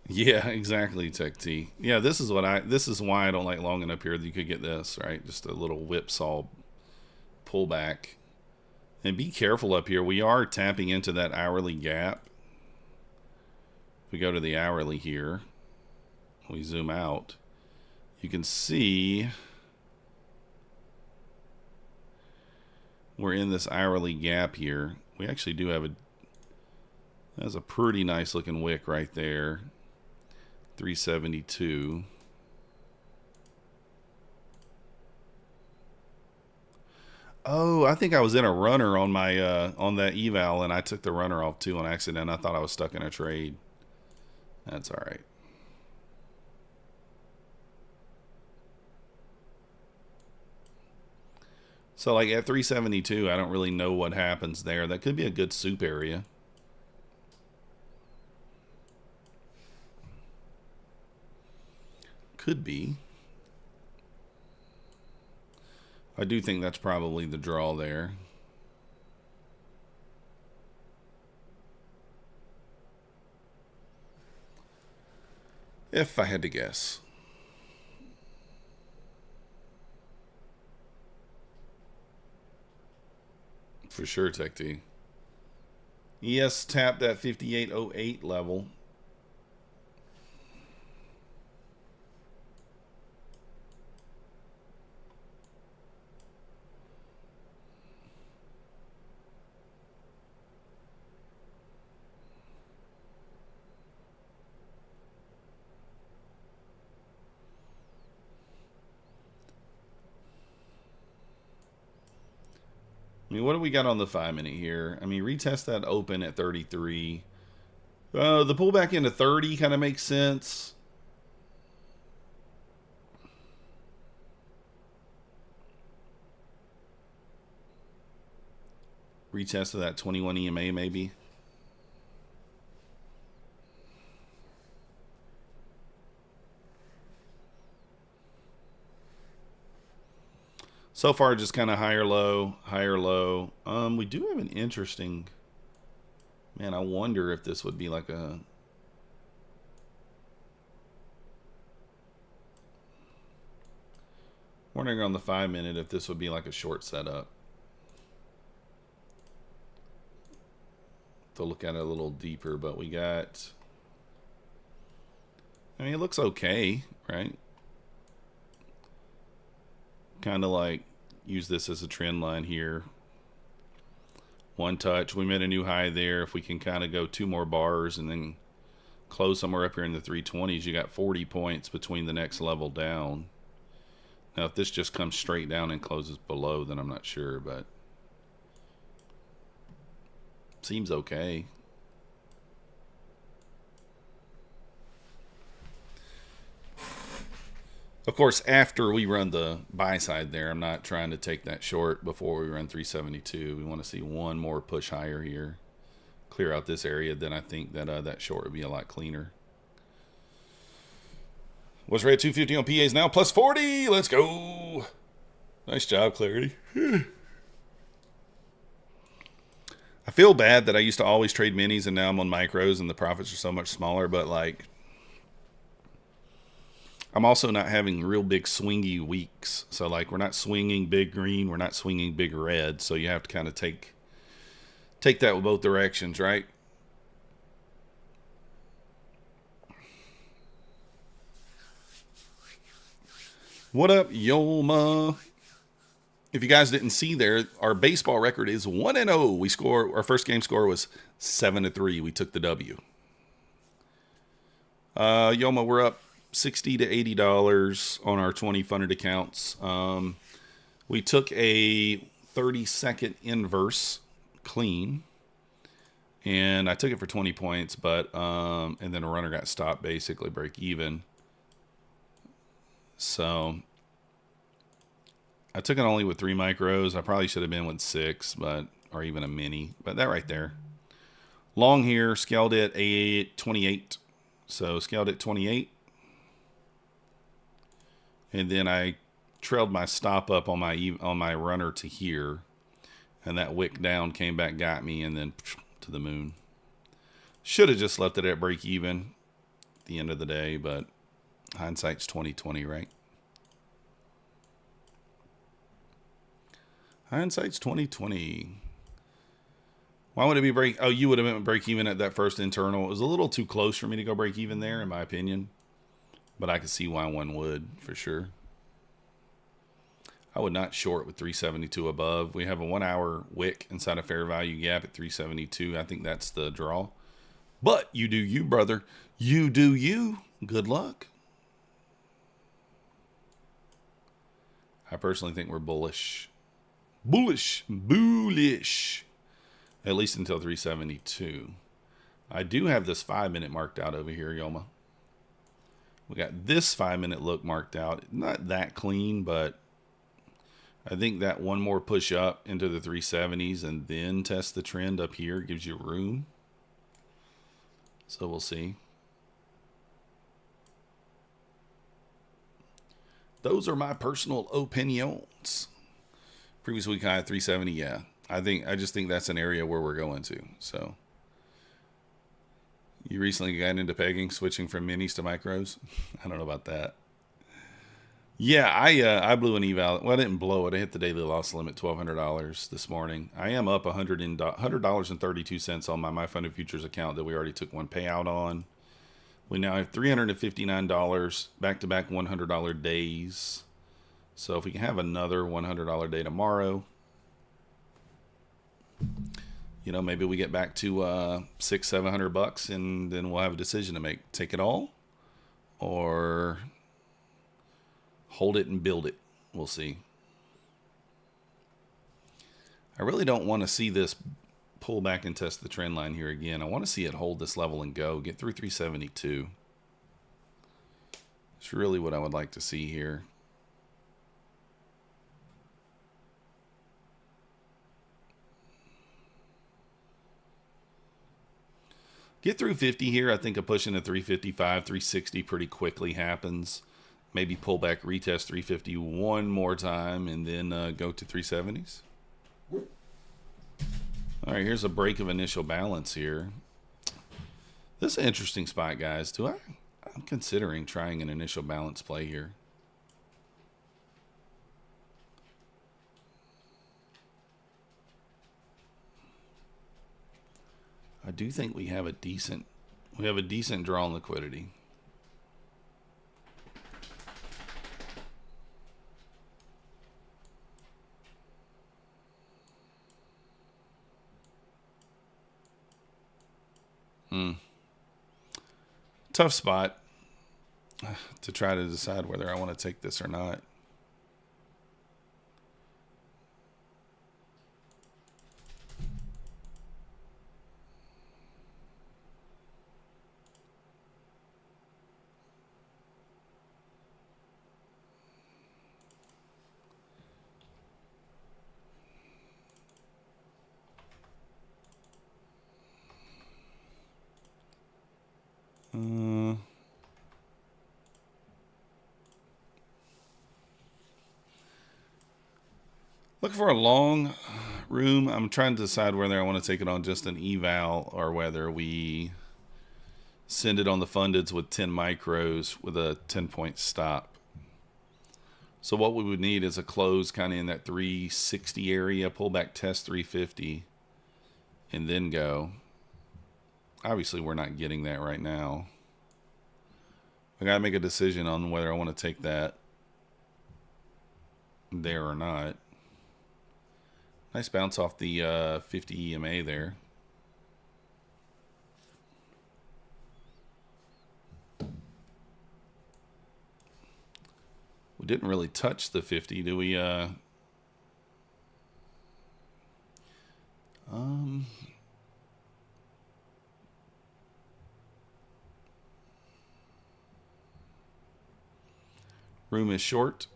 Yeah, exactly, Tech T. Yeah, this is why I don't like longing up here. You could get this, right? Just a little whipsaw pullback. And be careful up here. We are tapping into that hourly gap. If we go to the hourly here, we zoom out, you can see we're in this hourly gap here. We actually do have that's a pretty nice looking wick right there. 372. Oh, I think I was in a runner on my on that eval, and I took the runner off too on accident. I thought I was stuck in a trade. That's all right. So like at 372, I don't really know what happens there. That could be a good soup area. Could be. I do think that's probably the draw there. If I had to guess. For sure, Tech T. Yes, tap that 5808 level. I mean, what do we got on the 5-minute here? I mean, retest that open at 33. The pullback into 30 kind of makes sense. Retest of that 21 EMA maybe. So far, just kind of higher, low, higher, low. We do have an interesting... Man, I wonder if this would be like a... Wondering on the 5-minute if this would be like a short setup. To look at it a little deeper, but we got... I mean, it looks okay, right? Kind of like use this as a trend line here. One touch. We made a new high there. If we can kind of go 2 more bars and then close somewhere up here in the 320s, you got 40 points between the next level down. Now, if this just comes straight down and closes below, then I'm not sure, but seems okay. Of course, after we run the buy side there, I'm not trying to take that short before we run 372. We want to see one more push higher here. Clear out this area, then I think that that short would be a lot cleaner. What's right at 250 on PAs now? Plus 40. Let's go. Nice job, Clarity. I feel bad that I used to always trade minis and now I'm on micros and the profits are so much smaller, but like... I'm also not having real big swingy weeks. So like we're not swinging big green, we're not swinging big red. So you have to kind of take that with both directions, right? What up, Yoma? If you guys didn't see there, our baseball record is 1-0. We score, our first game score was 7-3. We took the W. Yoma, we're up $60 to $80 on our 20 funded accounts. We took a 30-second inverse clean, and I took it for 20 points, but and then a runner got stopped, basically break even. So I took it only with 3 micros. I probably should have been with 6, but or even a mini. But that right there. Long here, scaled it at 28. So scaled at 28. And then I trailed my stop up on my runner to here. And that wick down came back, got me, and then to the moon. Should have just left it at break even at the end of the day, but hindsight's 20/20, right? Hindsight's 20/20. Why would it be break? Oh, you would have been break even at that first internal. It was a little too close for me to go break even there, in my opinion. But I could see why one would, for sure. I would not short with 372 above. We have a 1-hour wick inside a fair value gap at 372. I think that's the draw. But you do you, brother. You do you. Good luck. I personally think we're bullish. Bullish. Bullish. At least until 372. I do have this 5-minute marked out over here, Yoma. We got this 5-minute look marked out. Not that clean, but I think that one more push up into the 370s and then test the trend up here gives you room. So we'll see. Those are my personal opinions. Previous week high at 370, yeah. I just think that's an area where we're going to. So you recently got into pegging, switching from minis to micros. I don't know about that. Yeah, I blew an eval. Well, I didn't blow it. I hit the daily loss limit, $1,200 this morning. I am up $100.32 on my funded futures account that we already took one payout on. We now have $359 back-to-back $100 days. So if we can have another $100 day tomorrow, you know, maybe we get back to $600-700, and then we'll have a decision to make: take it all, or hold it and build it. We'll see. I really don't want to see this pull back and test the trend line here again. I want to see it hold this level and go, get through 372. It's really what I would like to see here. Get through 50 here. I think a push into 355, 360 pretty quickly happens. Maybe pull back, retest 350 one more time, and then go to 370s. All right, here's a break of initial balance here. This is an interesting spot, guys. I'm considering trying an initial balance play here. I do think we have a decent draw on liquidity. Tough spot to try to decide whether I want to take this or not. Looking for a long room. I'm trying to decide whether I want to take it on just an eval or whether we send it on the fundeds with 10 micros with a 10-point stop. So what we would need is a close kind of in that 360 area, pull back, test 350, and then go. Obviously, we're not getting that right now. I got to make a decision on whether I want to take that there or not. Nice bounce off the 50 EMA there. We didn't really touch the 50, do we? Room is short.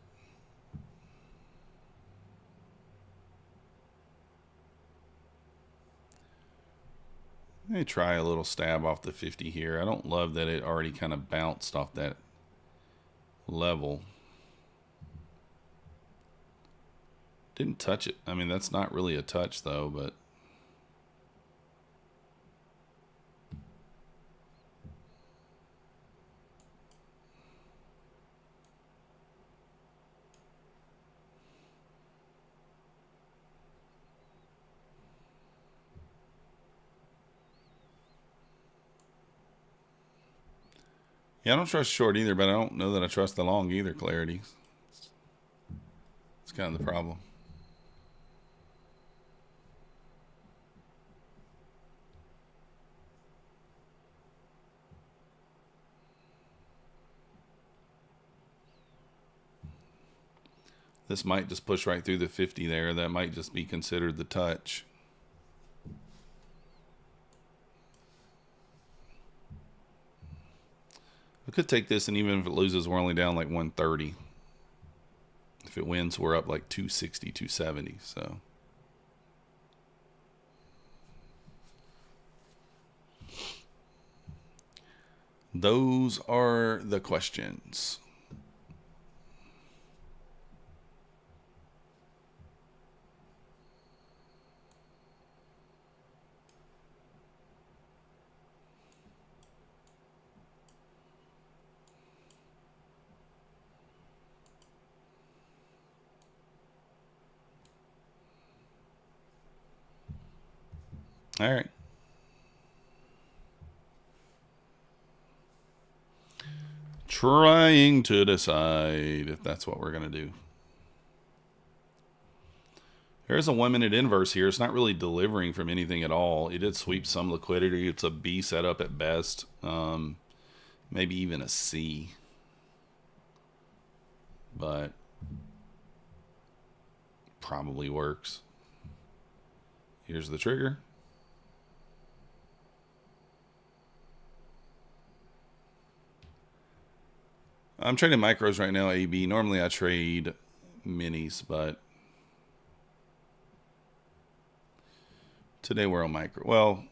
Let me try a little stab off the 50 here. I don't love that it already kind of bounced off that level. Didn't touch it. I mean, that's not really a touch though, but yeah, I don't trust short either, but I don't know that I trust the long either, Clarity. It's kind of the problem. This might just push right through the 50 there. That might just be considered the touch. I could take this, and even if it loses, we're only down like 130. If it wins, we're up like 260, 270. So those are the questions. All right. Trying to decide if that's what we're going to do. There's a 1 minute inverse here. It's not really delivering from anything at all. It did sweep some liquidity. It's a B setup at best. Maybe even a C. But probably works. Here's the trigger. I'm trading micros right now, AB. Normally I trade minis, but today we're on micro. Well,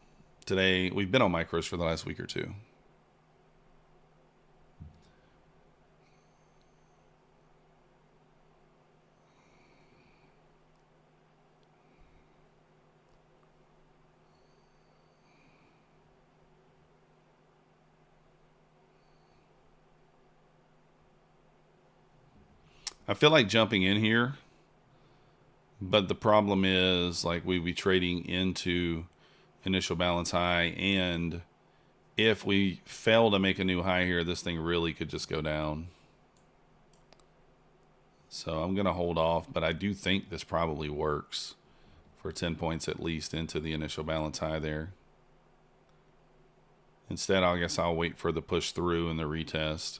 today we've been on micros for the last week or two. I feel like jumping in here, but the problem is like we'd be trading into initial balance high, and if we fail to make a new high here, this thing really could just go down. So I'm going to hold off, but I do think this probably works for 10 points at least into the initial balance high there. Instead, I guess I'll wait for the push through and the retest.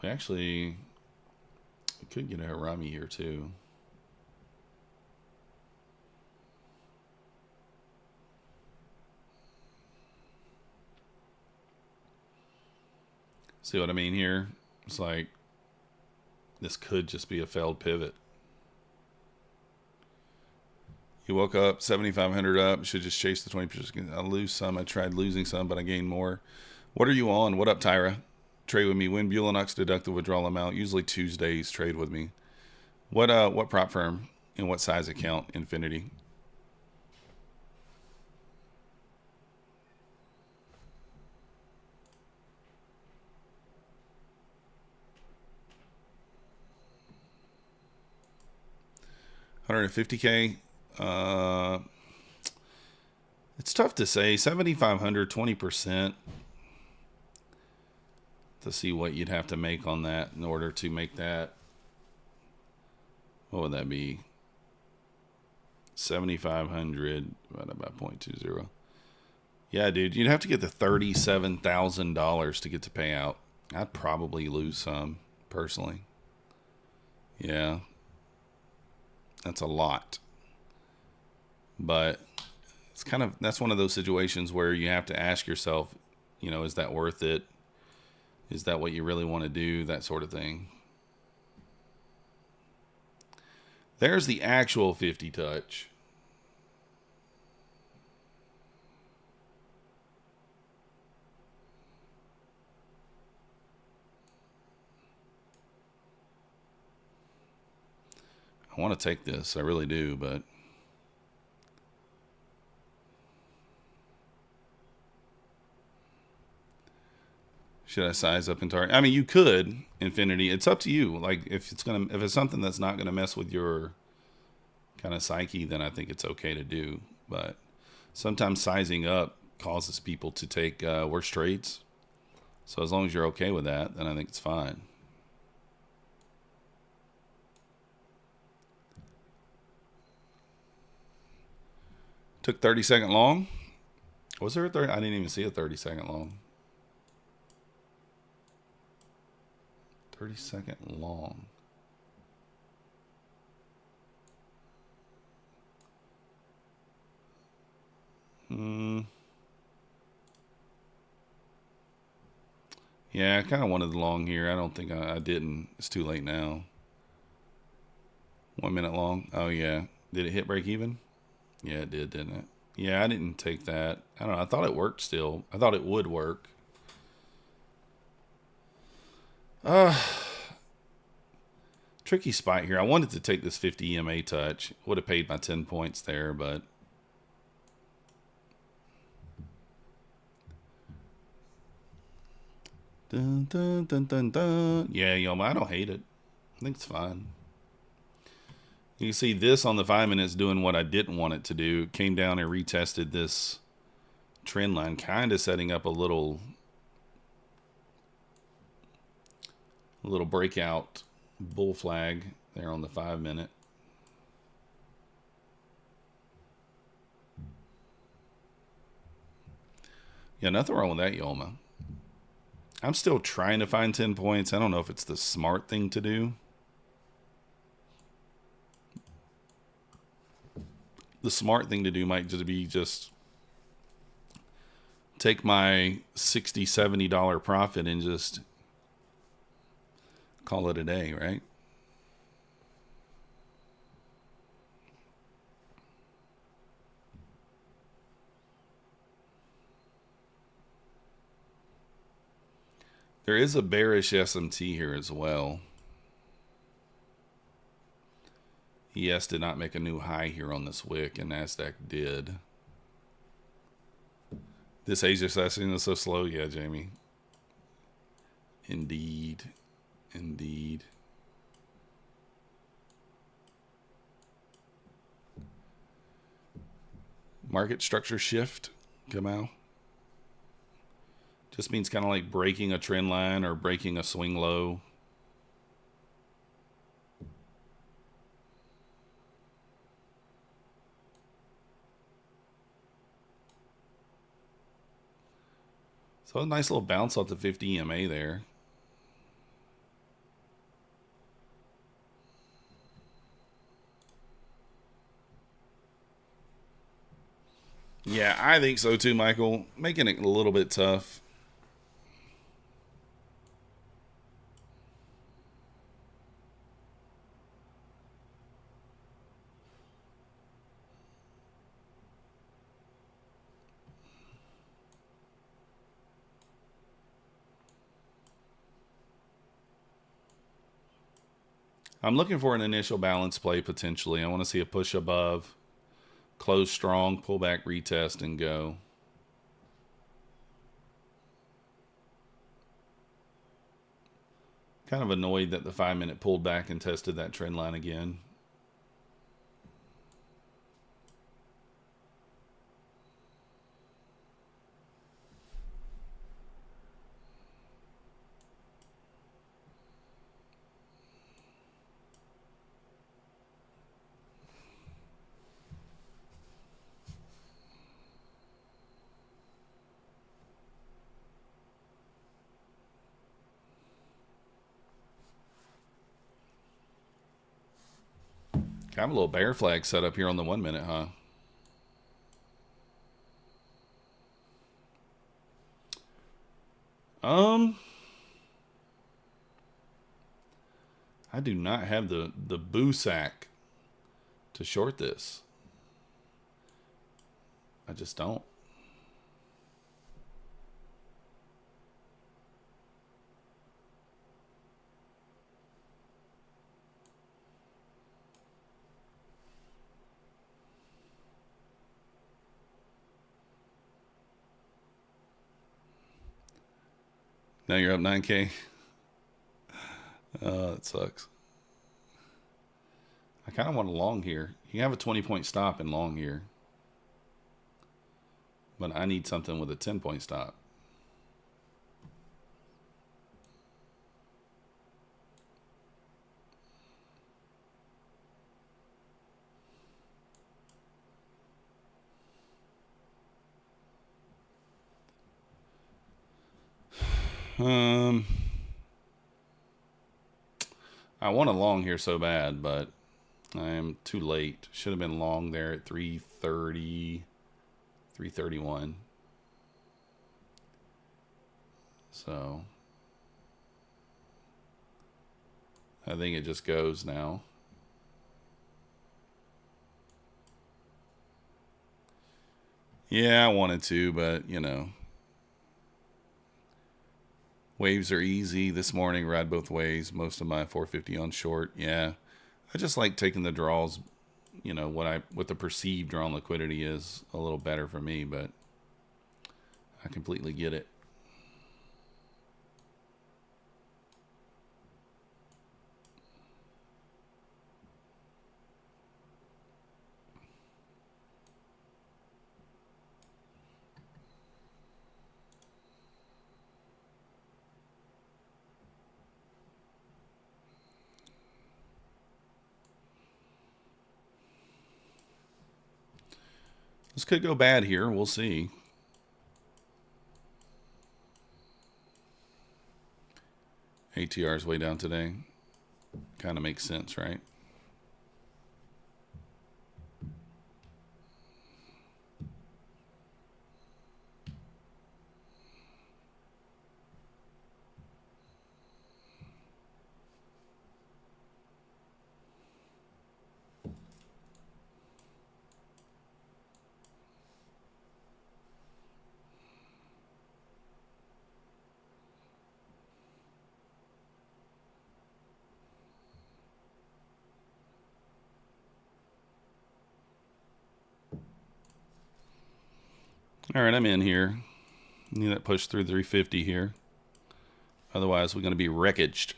We actually could get a Harami here too. See what I mean here? It's like this could just be a failed pivot. You woke up 7,500 up. Should just chase the 20%. I lose some. I tried losing some, but I gained more. What are you on? What up, Tyra? Trade with me. Win Bulenox deductive withdrawal amount. Usually Tuesdays. Trade with me. What prop firm and what size account? Infinity. $150K. It's tough to say. 7,500, 20%. To see what you'd have to make on that in order to make that. What would that be? 7,500 divided by 0.20. Yeah, dude, you'd have to get the $37,000 to get the payout. I'd probably lose some personally. Yeah, that's a lot. But it's kind of, that's one of those situations where you have to ask yourself, you know, is that worth it? Is that what you really want to do? That sort of thing. There's the actual 50 touch. I want to take this. I really do, but should I size up and target? I mean, you could, Infinity. It's up to you. Like if it's something that's not gonna mess with your kind of psyche, then I think it's okay to do. But sometimes sizing up causes people to take worse trades. So as long as you're okay with that, then I think it's fine. Took 30-second long. Was there a 30? I didn't even see a 30-second long. 30-second long. Yeah, I kind of wanted the long here. I don't think I didn't. It's too late now. 1 minute long. Oh, yeah. Did it hit break even? Yeah, it did, didn't it? Yeah, I didn't take that. I don't know. I thought it worked still. I thought it would work. Tricky spot here. I wanted to take this 50 EMA touch. Would have paid my 10 points there, but... Dun, dun, dun, dun, dun. Yeah, Yoma, I don't hate it. I think it's fine. You can see this on the 5 minutes doing what I didn't want it to do. It came down and retested this trend line, kind of setting up a little breakout bull flag there on the 5 minute. Yeah, nothing wrong with that, Yoma. I'm still trying to find 10 points. I don't know if it's the smart thing to do. The smart thing to do might just be take my $60, $70 profit and just call it a day, right? There is a bearish SMT here as well. ES did not make a new high here on this wick, and Nasdaq did. This Asia session is so slow. Yeah, Jamie. Indeed. Indeed. Market structure shift, Kamal. Just means kind of like breaking a trend line or breaking a swing low. So a nice little bounce off the 50 EMA there. Yeah, I think so too, Michael. Making it a little bit tough. I'm looking for an initial balance play potentially. I want to see a push above, close strong, pull back, retest, and go. Kind of annoyed that the 5 minute pulled back and tested that trend line again. Kind of a little bear flag set up here on the 1 minute, huh? I do not have the boo sack to short this. I just don't. Now you're up 9K. That sucks. I kind of want a long here. You can have a 20-point stop in long here. But I need something with a 10-point stop. I want a long here so bad, but I am too late. Should have been long there at 330, 331. So I think it just goes now. Yeah, I wanted to, but you know, waves are easy. This morning, ride both ways. Most of my 450 on short. Yeah, I just like taking the draws. You know what the perceived drawn liquidity is a little better for me, but I completely get it. This could go bad here. We'll see. ATR is way down today. Kind of makes sense, right? All right, I'm in here. Need that push through 350 here. Otherwise, we're going to be wreckaged.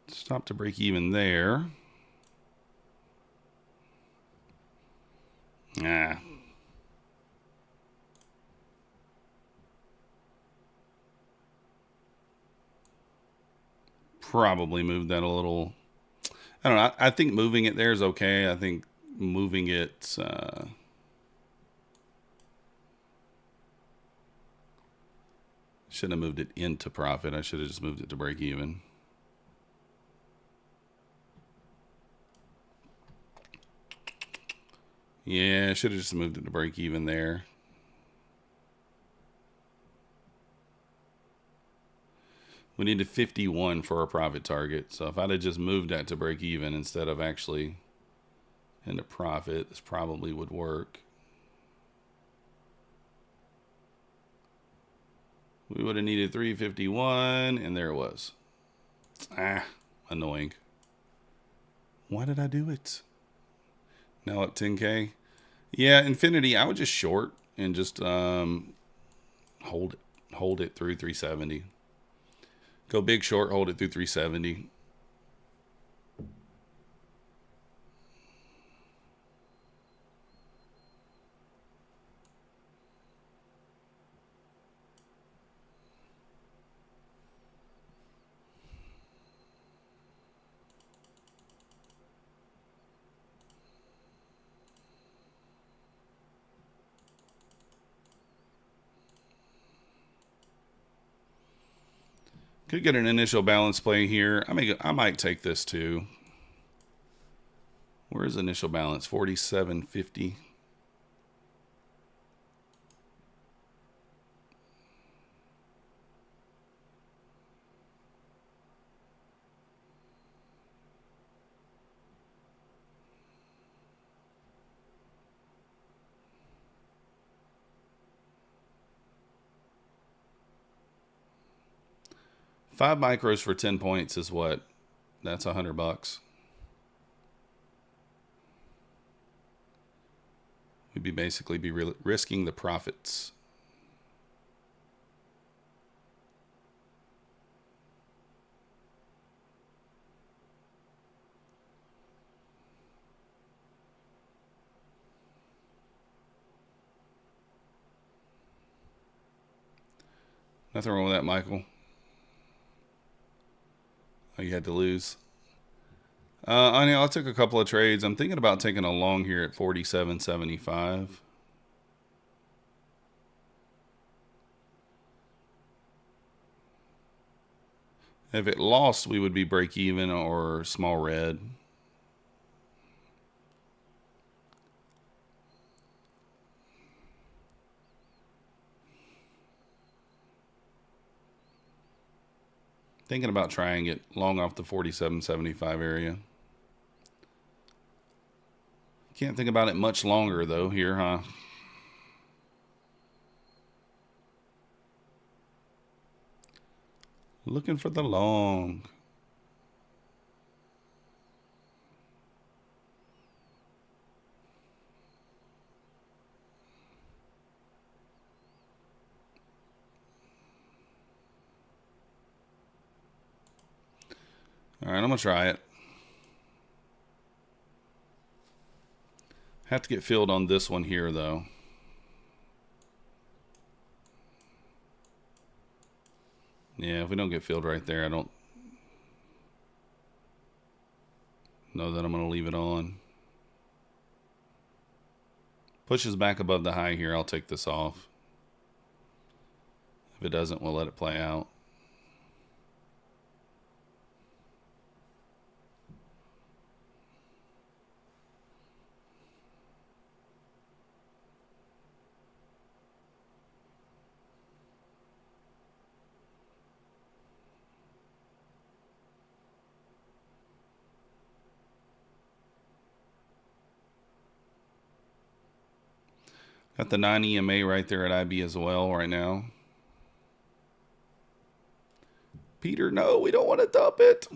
Stop to break even there. Ah. Probably move that a little. I don't know. I think moving it there is okay. I think moving it. Shouldn't have moved it into profit. I should have just moved it to break even. Yeah, I should have just moved it to break even there. We needed 51 for our profit target. So if I'd have just moved that to break even instead of actually into profit, this probably would work. We would have needed 351, and there it was. Ah, annoying. Why did I do it? Now at 10K. Yeah, Infinity, I would just short and just hold it through 370. Go big short, hold it through 370. Could get an initial balance play here. I might take this too. Where's initial balance? 47.50. Five micros for 10 points is what? That's $100. We'd be basically risking the profits. Nothing wrong with that, Michael. Oh, you had to lose. I know I took a couple of trades. I'm thinking about taking a long here at 47.75. If it lost, we would be break even or small red. Thinking about trying it long off the 47.75 area. Can't think about it much longer though here, huh? Looking for the long. All right, I'm going to try it. Have to get filled on this one here, though. Yeah, if we don't get filled right there, I don't know that I'm going to leave it on. Pushes back above the high here, I'll take this off. If it doesn't, we'll let it play out. Got the 9 EMA right there at IB as well right now. Peter, no, we don't want to dump it.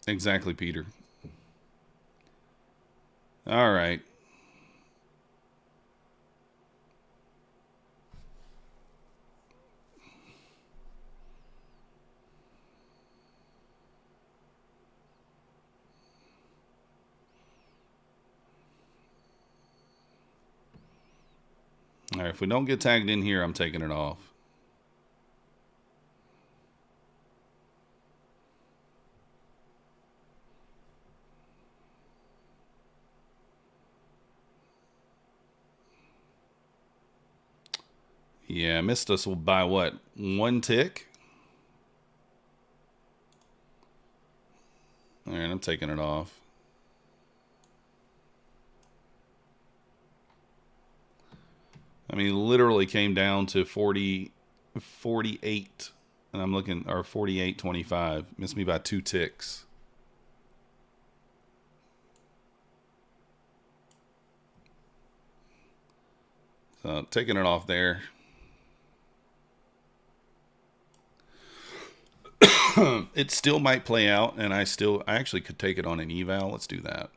Exactly, Peter. All right. All right, if we don't get tagged in here, I'm taking it off. Yeah, missed us by what? 1 tick? All right, I'm taking it off. I mean, literally came down to 48, and I'm looking, or 48.25. Missed me by 2 ticks. So taking it off there. It still might play out, and I actually could take it on an eval. Let's do that.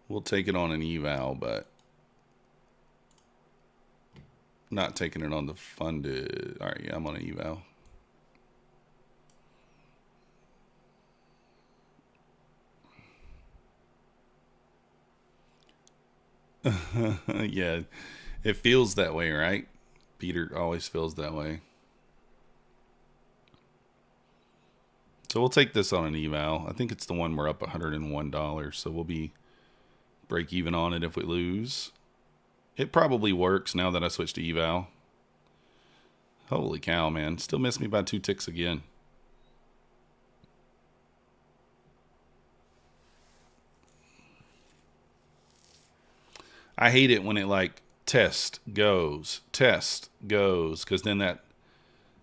We'll take it on an eval, but not taking it on the funded. All right, yeah, I'm on an eval. Yeah, it feels that way, right? Peter always feels that way. So we'll take this on an eval. I think it's the one we're up $101, so we'll be break even on it if we lose. It probably works now that I switched to eval. Holy cow, man. Still missed me by 2 ticks again. I hate it when it like test, goes, because then that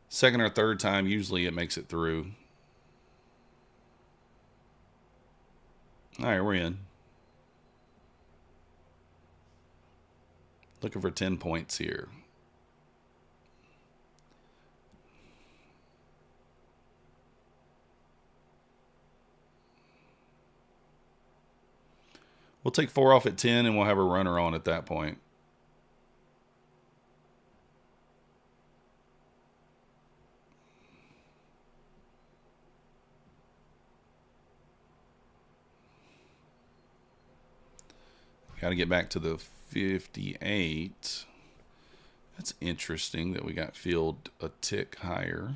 second or third time, usually it makes it through. All right, we're in. Looking for 10 points here. We'll take 4 off at 10, and we'll have a runner on at that point. Got to get back to the 58. That's interesting that we got filled a tick higher.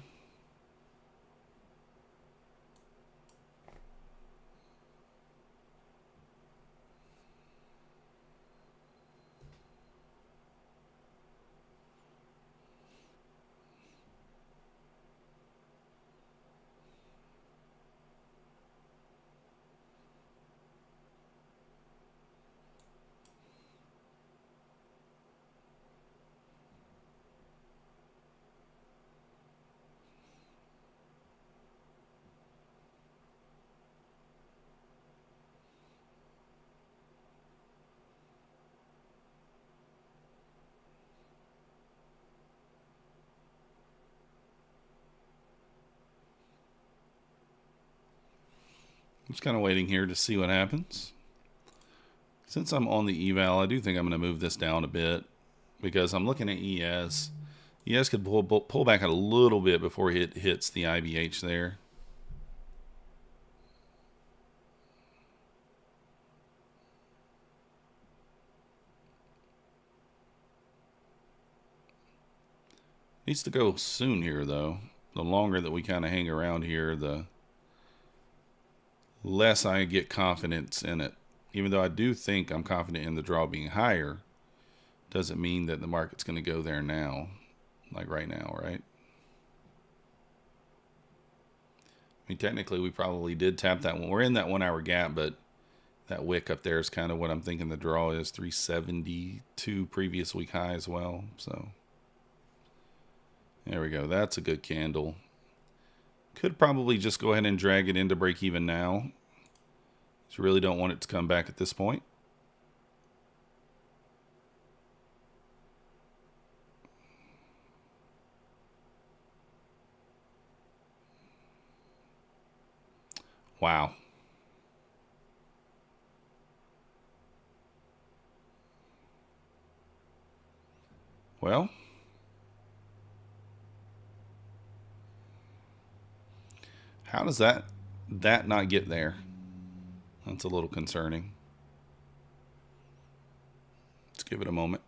Just kind of waiting here to see what happens. Since I'm on the eval, I do think I'm going to move this down a bit because I'm looking at ES. ES could pull back a little bit before it hits the IBH there. Needs to go soon here, though. The longer that we kind of hang around here, the less I get confidence in it. Even though I do think I'm confident in the draw being higher, doesn't mean that the market's going to go there now, like right now, right? I mean, technically, we probably did tap that one. We're in that 1 hour gap, but that wick up there is kind of what I'm thinking the draw is. 372 previous week high as well. So there we go. That's a good candle. Could probably just go ahead and drag it into break even now. You really don't want it to come back at this point. Wow. Well, how does that not get there? That's a little concerning. Let's give it a moment.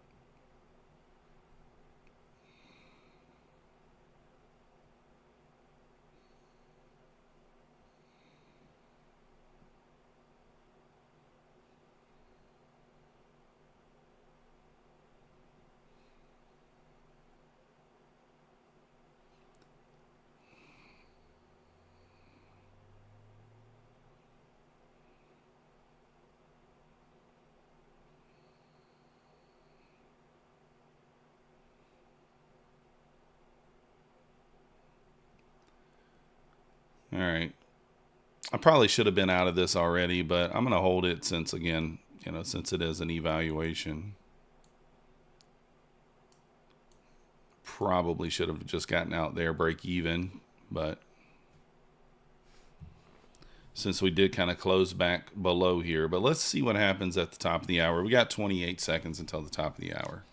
All right. I probably should have been out of this already, but I'm going to hold it since, again, since it is an evaluation. Probably should have just gotten out there, break even, but since we did kind of close back below here. But let's see what happens at the top of the hour. We got 28 seconds until the top of the hour.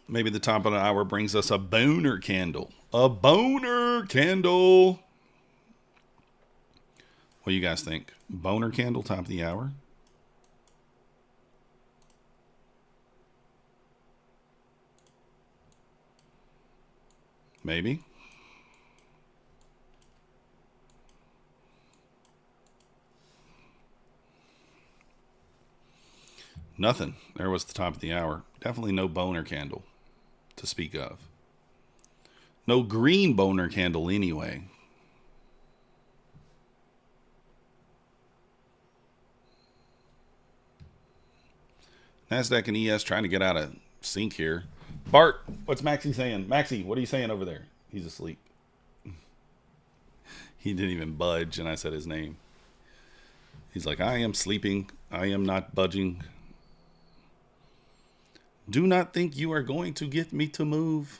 Maybe the top of the hour brings us a boner candle. A boner candle. What do you guys think? Boner candle, top of the hour? Maybe. Nothing. There was the top of the hour. Definitely no boner candle to speak of. No green boner candle anyway. Nasdaq and ES trying to get out of sync here. Bart, what's Maxie saying? Maxie, what are you saying over there? He's asleep. He didn't even budge, and I said his name. He's like, I am sleeping. I am not budging. Do not think you are going to get me to move.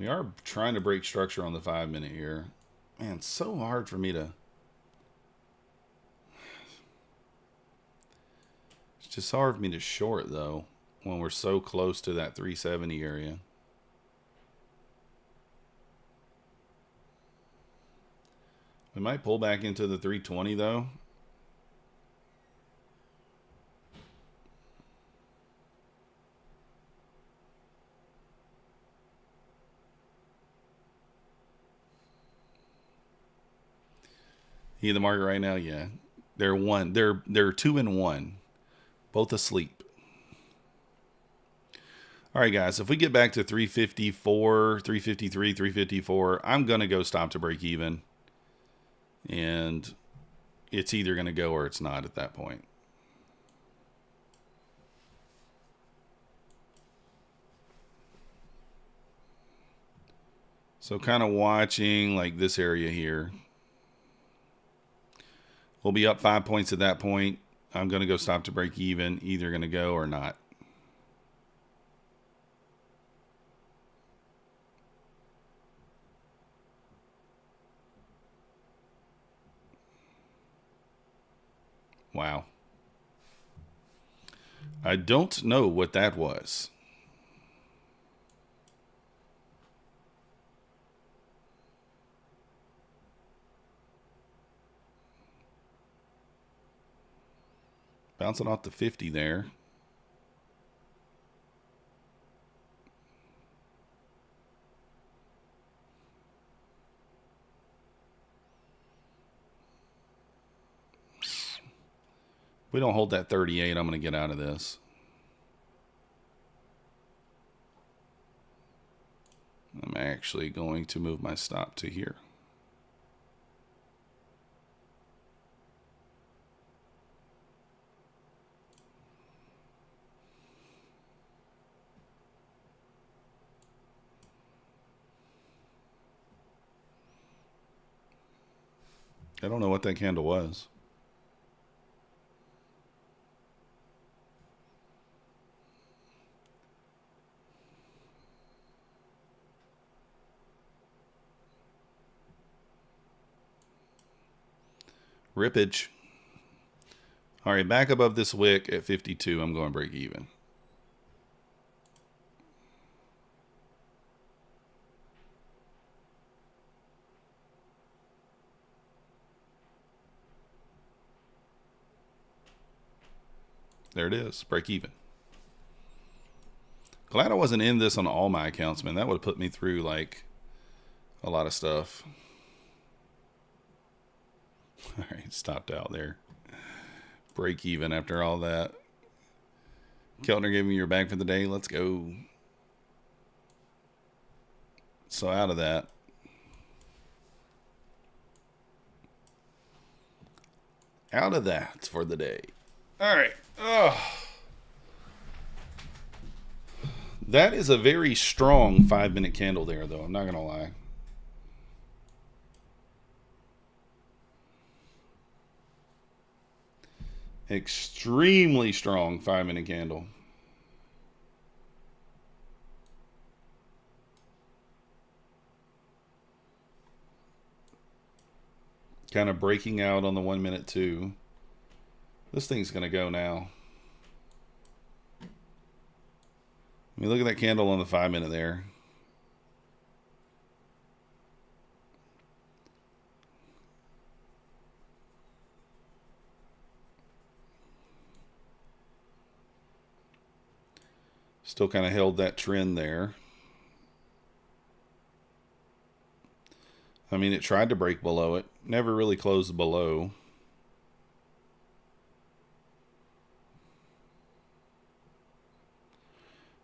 We are trying to break structure on the 5 minute here. Man, it's so hard for me to... It's just hard for me to short, though, when we're so close to that 370 area. We might pull back into the 320, though. The market right now, yeah. They're 2 and 1. Both asleep. All right, guys. If we get back to 354, 353, 354, I'm going to go stop to break even. And it's either going to go or it's not at that point. So kind of watching like this area here. We'll be up 5 points at that point. I'm going to go stop to break even. Either going to go or not. Wow. I don't know what that was. Bouncing off the 50 there. If we don't hold that 38, I'm going to get out of this. I'm actually going to move my stop to here. I don't know what that candle was. Rippage. All right, back above this wick at 52. I'm going to break even. There it is. Break even. Glad I wasn't in this on all my accounts, man. That would have put me through like a lot of stuff. All right, stopped out there. Break even after all that. Keltner gave me your bag for the day. Let's go. So out of that. Out of that for the day. All right. Oh. That is a very strong 5 minute candle there, though. I'm not going to lie. Extremely strong 5 minute candle. Kind of breaking out on the 1 minute too. This thing's going to go now. I mean, look at that candle on the 5 minute there. Still kind of held that trend there. I mean, it tried to break below it. Never really closed below.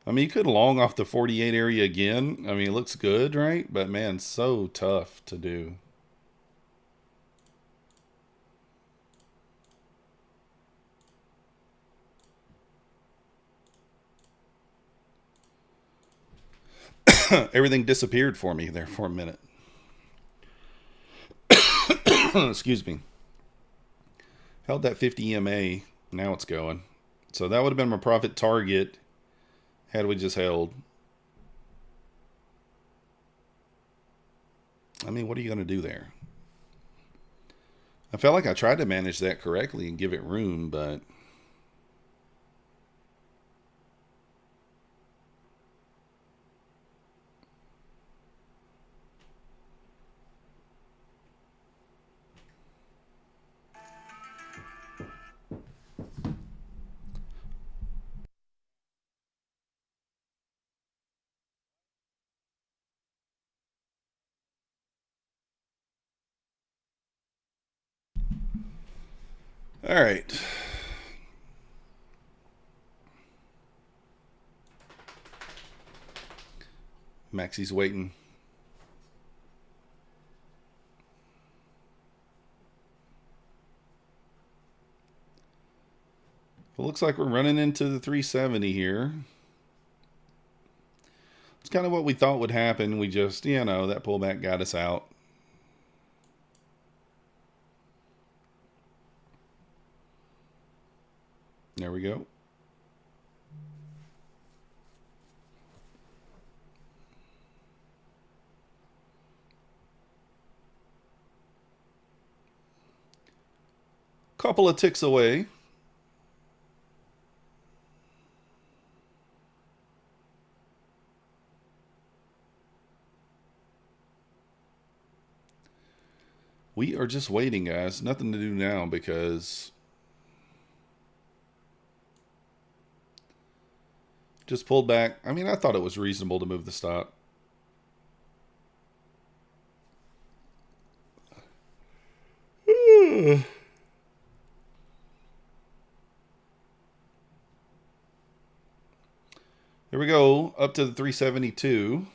I mean, you could long off the 48 area again. I mean, it looks good, right? But man, so tough to do. Everything disappeared for me there for a minute. Excuse me. Held that 50 EMA. Now it's going. So that would have been my profit target had we just held. I mean, what are you going to do there? I felt like I tried to manage that correctly and give it room, but all right. Maxie's waiting. It looks like we're running into the 370 here. It's kind of what we thought would happen. We just, that pullback got us out. There we go. Couple of ticks away. We are just waiting, guys. Nothing to do now because just pulled back. I mean, I thought it was reasonable to move the stop. Here we go, up to the 372.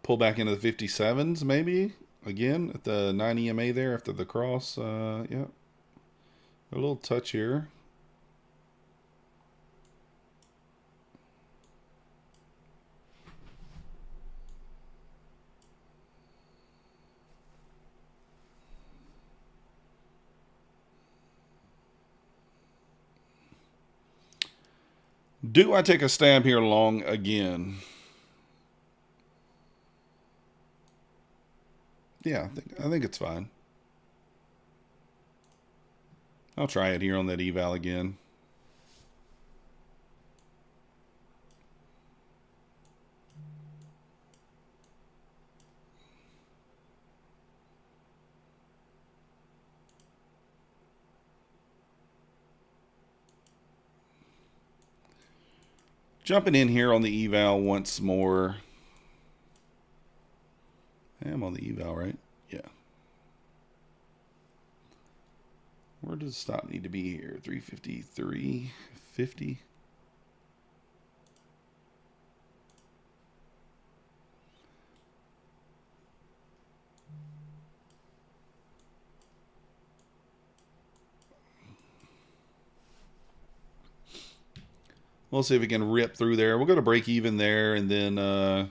Pull back into the 57s, maybe. Again, at the 9 EMA there after the cross. Yeah. A little touch here. Do I take a stab here long again? Yeah, I think it's fine. I'll try it here on that eval again. Jumping in here on the eval once more. I'm on the eval, right? Yeah. Where does the stop need to be here? 353.50. We'll see if we can rip through there. We'll go to break even there and then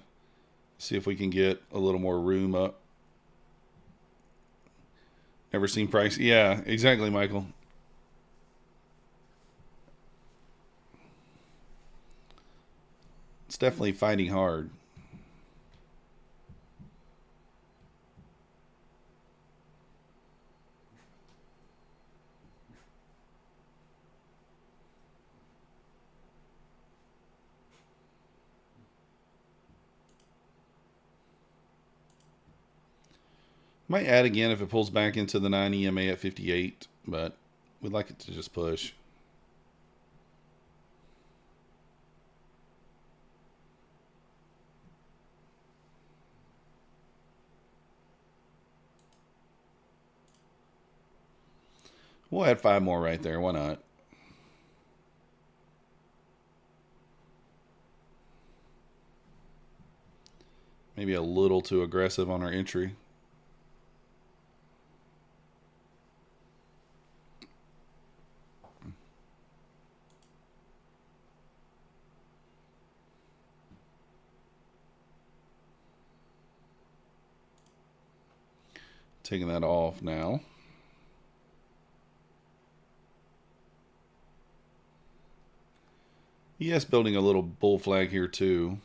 see if we can get a little more room up. Never seen price. Yeah, exactly, Michael. It's definitely fighting hard. Might add again if it pulls back into the 9 EMA at 58, but we'd like it to just push. We'll add 5 more right there. Why not? Maybe a little too aggressive on our entry. Taking that off now. ES building a little bull flag here too.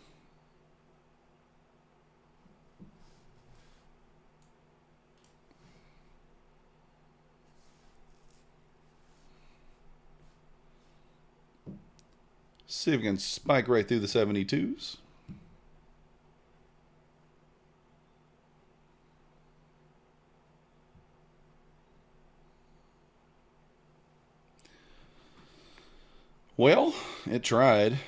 See if we can spike right through the 72s. Well, it tried.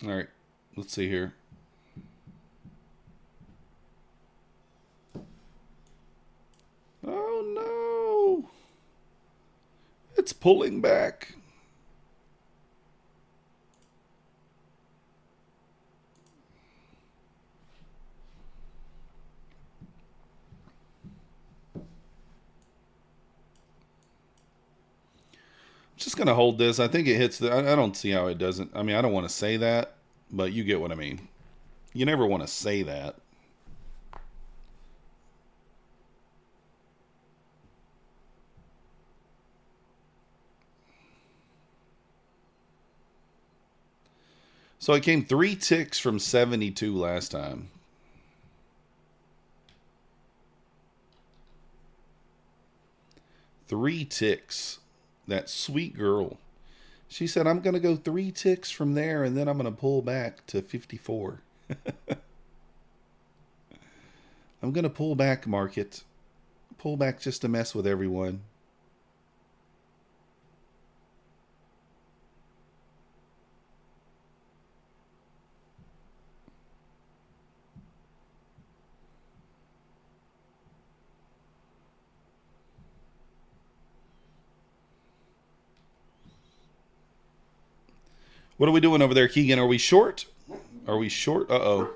All right, let's see here. Oh no! It's pulling back. Just going to hold this. I think it hits the... I don't see how it doesn't. I mean, I don't want to say that, but you get what I mean. You never want to say that. So it came 3 ticks from 72 last time. Three ticks. That sweet girl. She said, I'm going to go 3 ticks from there, and then I'm going to pull back to 54. I'm going to pull back, market. Pull back just to mess with everyone. What are we doing over there, Keegan? Are we short? Are we short? Uh-oh.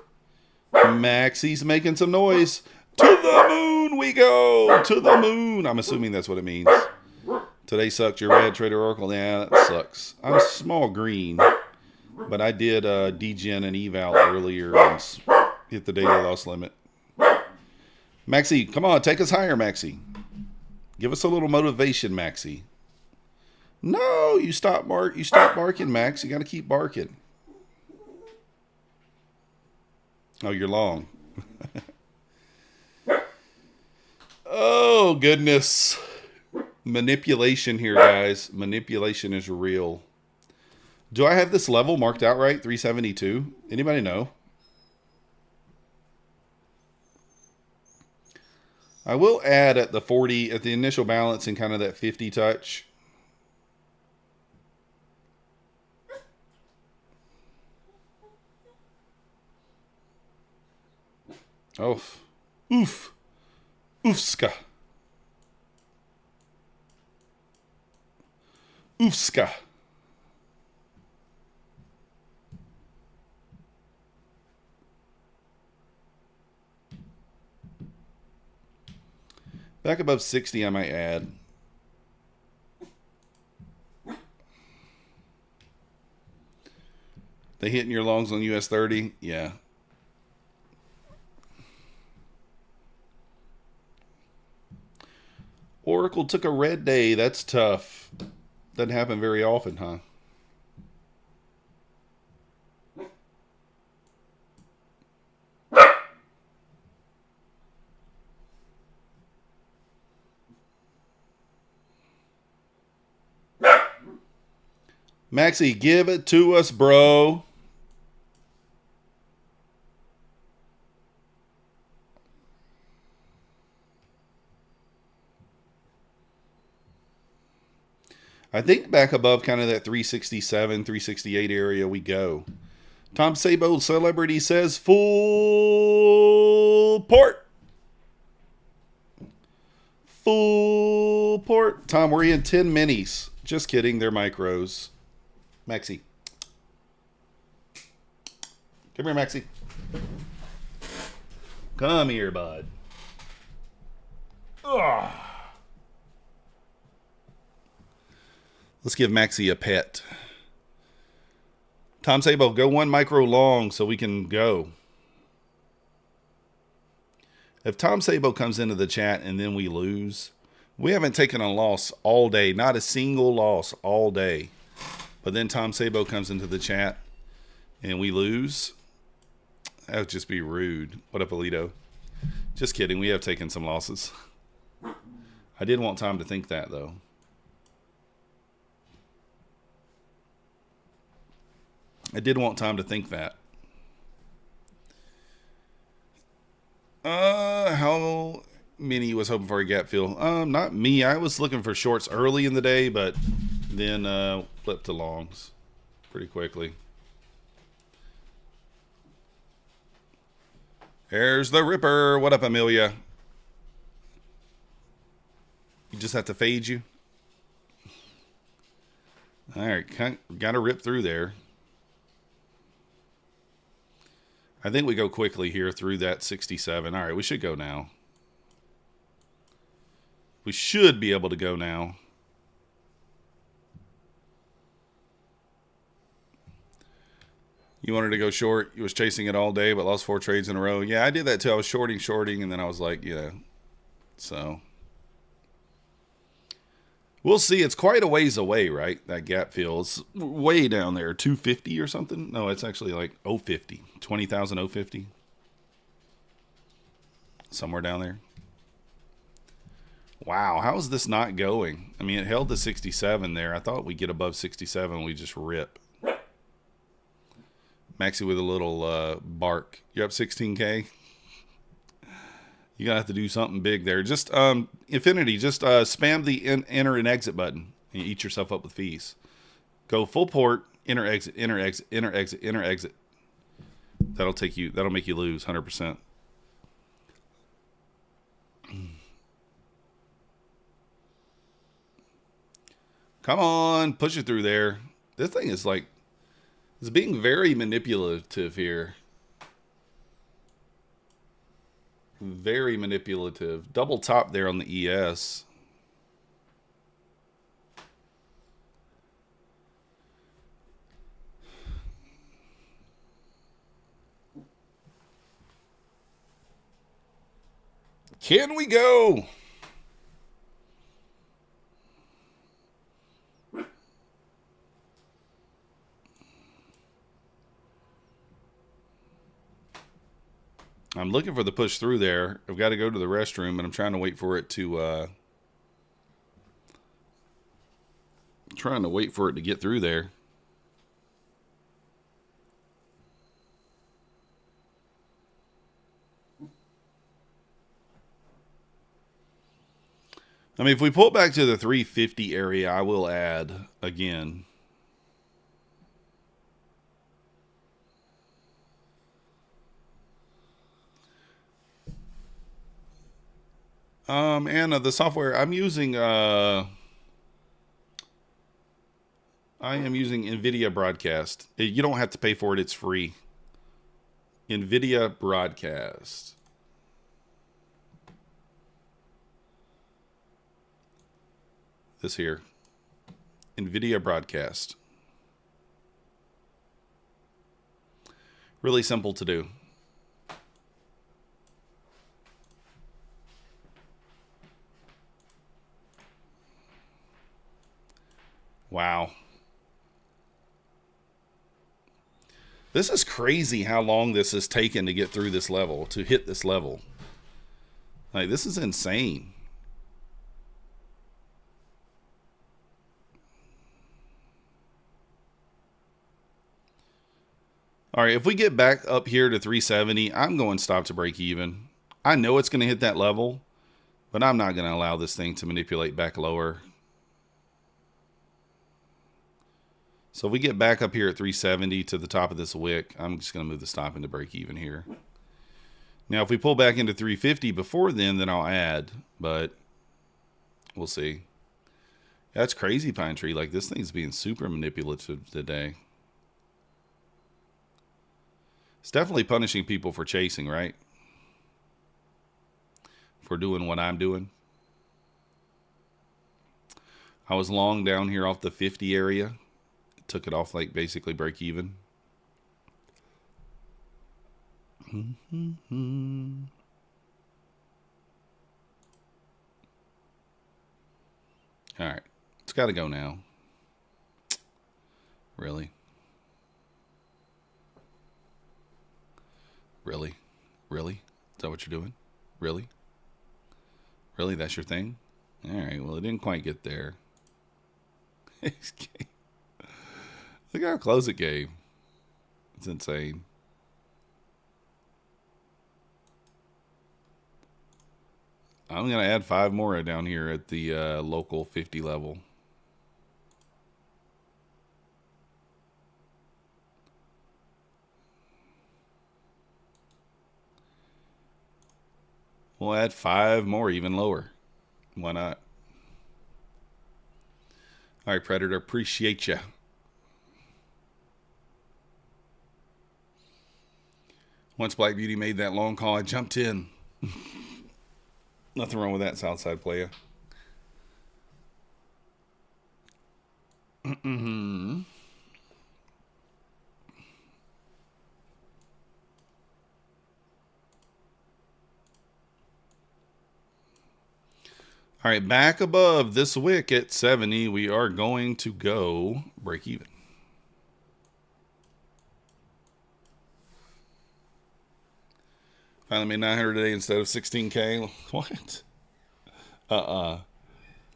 Maxie's making some noise. To the moon we go. To the moon. I'm assuming that's what it means. Today sucked. Your red Trader Oracle. Yeah, that sucks. I'm small green. But I did degen and eval earlier and hit the daily loss limit. Maxie, come on. Take us higher, Maxie. Give us a little motivation, Maxie. No, you stop barking, Max. You got to keep barking. Oh, you're long. Oh, goodness. Manipulation here, guys. Manipulation is real. Do I have this level marked out right? 372? Anybody know? I will add at the 40, at the initial balance and kind of that 50 touch. Oof. Oof. Oofska. Oofska. Back above 60, I might add. They hitting your longs on US 30? Yeah. Oracle took a red day. That's tough. Doesn't happen very often, huh? Maxie, give it to us, bro. I think back above kind of that 367, 368 area we go. Tom Sabo Celebrity says full port. Full port. Tom, we're in 10 minis. Just kidding. They're micros. Maxie. Come here, Maxie. Come here, bud. Ugh. Let's give Maxie a pet. Tom Sabo, go 1 micro long so we can go. If Tom Sabo comes into the chat and then we lose, we haven't taken a loss all day. Not a single loss all day. But then Tom Sabo comes into the chat and we lose. That would just be rude. What up, Alito? Just kidding. We have taken some losses. I did want Tom to think that, though. I did want Tom to think that. How many was hoping for a gap fill? Not me. I was looking for shorts early in the day, but then flipped to longs pretty quickly. There's the Ripper. What up, Amelia? You just have to fade you. All right, got to rip through there. I think we go quickly here through that 67. All right, we should go now. We should be able to go now. You wanted to go short. You was chasing it all day, but lost 4 trades in a row. Yeah, I did that too. I was shorting, and then I was like, yeah. So we'll see. It's quite a ways away, right? That gap fill. It's way down there, 250 or something. No, it's actually like 050, 20,000 050. Somewhere down there. Wow, how is this not going? I mean, it held the 67 there. I thought we'd get above 67. We just rip. Maxie with a little bark. You're up 16K. You're going to have to do something big there. Just, Infinity, just spam the enter and exit button and eat yourself up with fees. Go full port, enter, exit, enter, exit, enter, exit, enter, exit. That'll make you lose 100%. Come on, push it through there. This thing is like, it's being very manipulative here. Very manipulative. Double top there on the ES. Can we go? I'm looking for the push through there. I've got to go to the restroom, and I'm trying to wait for it to get through there. I mean, if we pull back to the 350 area, I will add again. Anna, the software I'm using, I am using NVIDIA Broadcast. You don't have to pay for it. It's free. NVIDIA Broadcast. This here. NVIDIA Broadcast. Really simple to do. Wow. This is crazy how long this has taken to get through this level, to hit this level. Like, this is insane. All right, if we get back up here to 370, I'm going stop to break even. I know it's going to hit that level, but I'm not going to allow this thing to manipulate back lower. So if we get back up here at 370 to the top of this wick, I'm just going to move the stop into break even here. Now, if we pull back into 350 before then I'll add, but we'll see. That's crazy, Pine Tree. Like, this thing's being super manipulative today. It's definitely punishing people for chasing, right? For doing what I'm doing. I was long down here off the 50 area. Took it off like basically break even. All right. It's got to go now. Really? Really? Really? Is that what you're doing? Really? Really? That's your thing? All right. Well, it didn't quite get there. Look how close it came. It's insane. I'm going to add 5 more down here at the local 50 level. We'll add 5 more, even lower. Why not? All right, Predator, appreciate you. Once Black Beauty made that long call, I jumped in. Nothing wrong with that, Southside player. All right, back above this wick at 70, we are going to go break even. Finally made 900 today instead of 16K. What?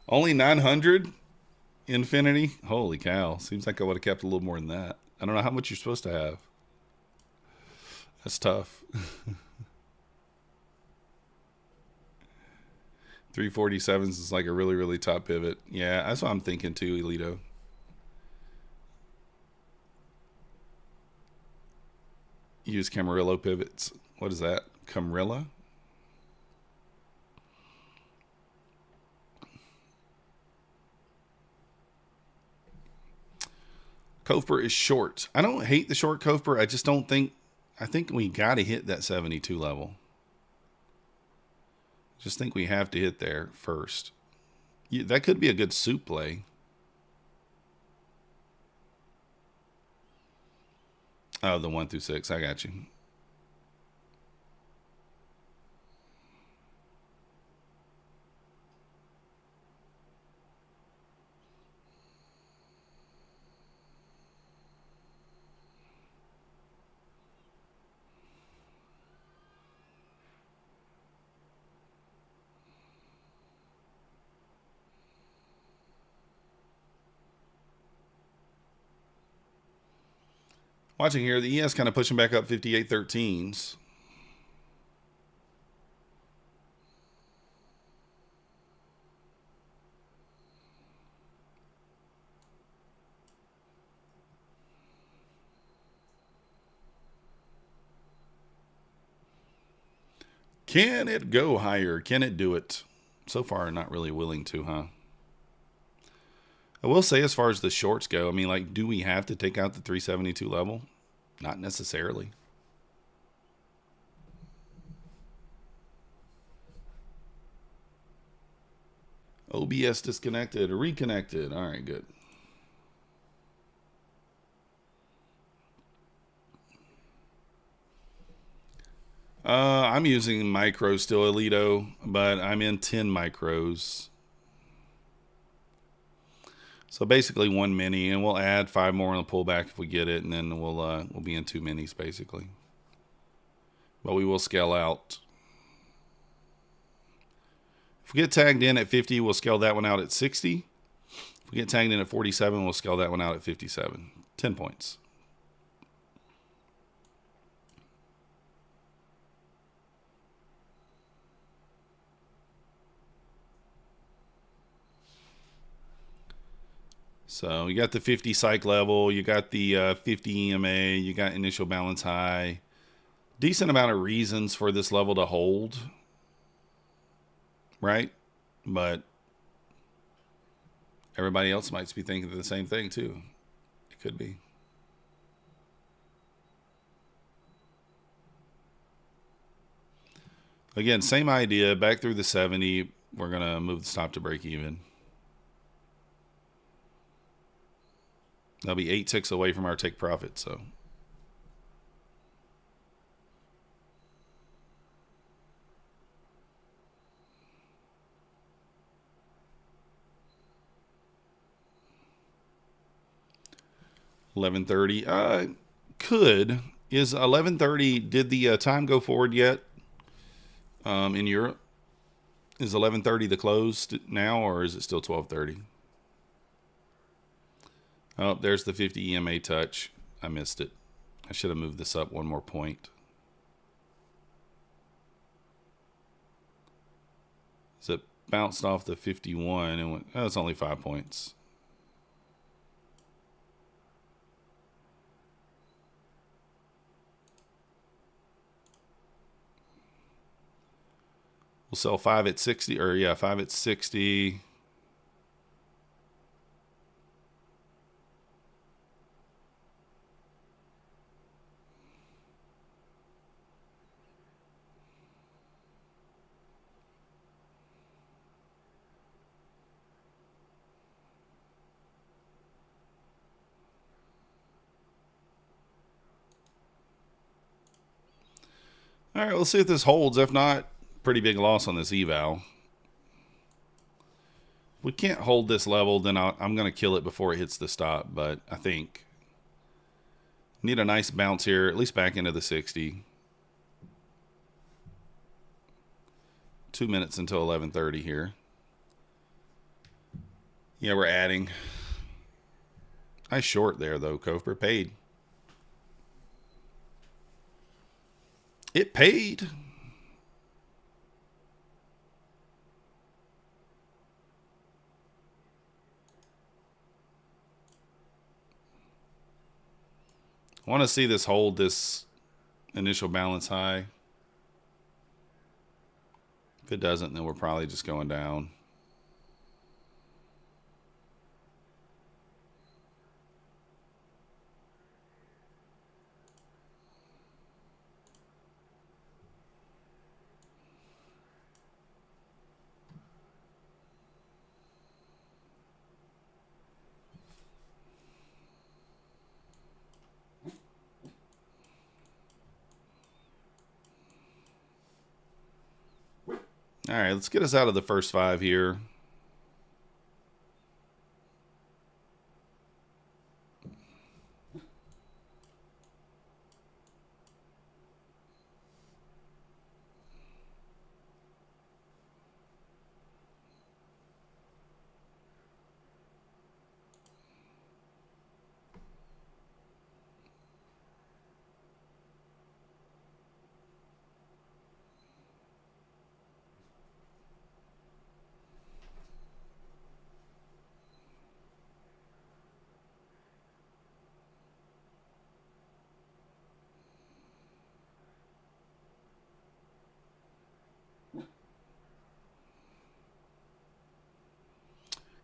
Only 900 Infinity? Holy cow. Seems like I would have kept a little more than that. I don't know how much you're supposed to have. That's tough. 347s is like a really, really top pivot. Yeah, that's what I'm thinking too, Elito. Use Camarillo pivots. What is that? Camarilla? Kofber is short. I don't hate the short Kofber. I just don't think... I think we got to hit that 72 level. Just think we have to hit there first. Yeah, that could be a good soup play. Oh, the 1 through 6. I got you. Watching here, the ES kind of pushing back up 58.13s. Can it go higher? Can it do it? So far, not really willing to, huh? I will say, as far as the shorts go, I mean, like, do we have to take out the 372 level? Not necessarily. OBS disconnected, reconnected. All right, good. I'm using micro still, Elito, but I'm in 10 micros. So basically 1 mini, and we'll add 5 more on the pullback if we get it, and then we'll be in 2 minis basically. But we will scale out. If we get tagged in at 50, we'll scale that one out at 60. If we get tagged in at 47, we'll scale that one out at 57. 10 points. So you got the 50 psych level, you got the 50 EMA, you got initial balance high. Decent amount of reasons for this level to hold, right? But everybody else might be thinking the same thing too. It could be. Again, same idea. Back through the 70. We're going to move the stop to break even. That'll be 8 ticks away from our take profit. So 11:30. Could. Is 11:30? Did the time go forward yet? In Europe, is 11:30 the close now, or is it still 12:30? Oh, there's the 50 EMA touch. I missed it. I should have moved this up one more point. So it bounced off the 51 and went, oh, it's only 5 points. We'll sell 5 at 60, or yeah, 5 at 60. All right, let's see if this holds. If not, pretty big loss on this eval. If we can't hold this level, then I'm going to kill it before it hits the stop. But I think need a nice bounce here, at least back into the 60. 2 minutes until 11:30 here. Yeah, we're adding. Nice short there, though, Koper. Paid. It paid. I want to see this hold this initial balance high. If it doesn't, then we're probably just going down. All right, let's get us out of the first 5 here.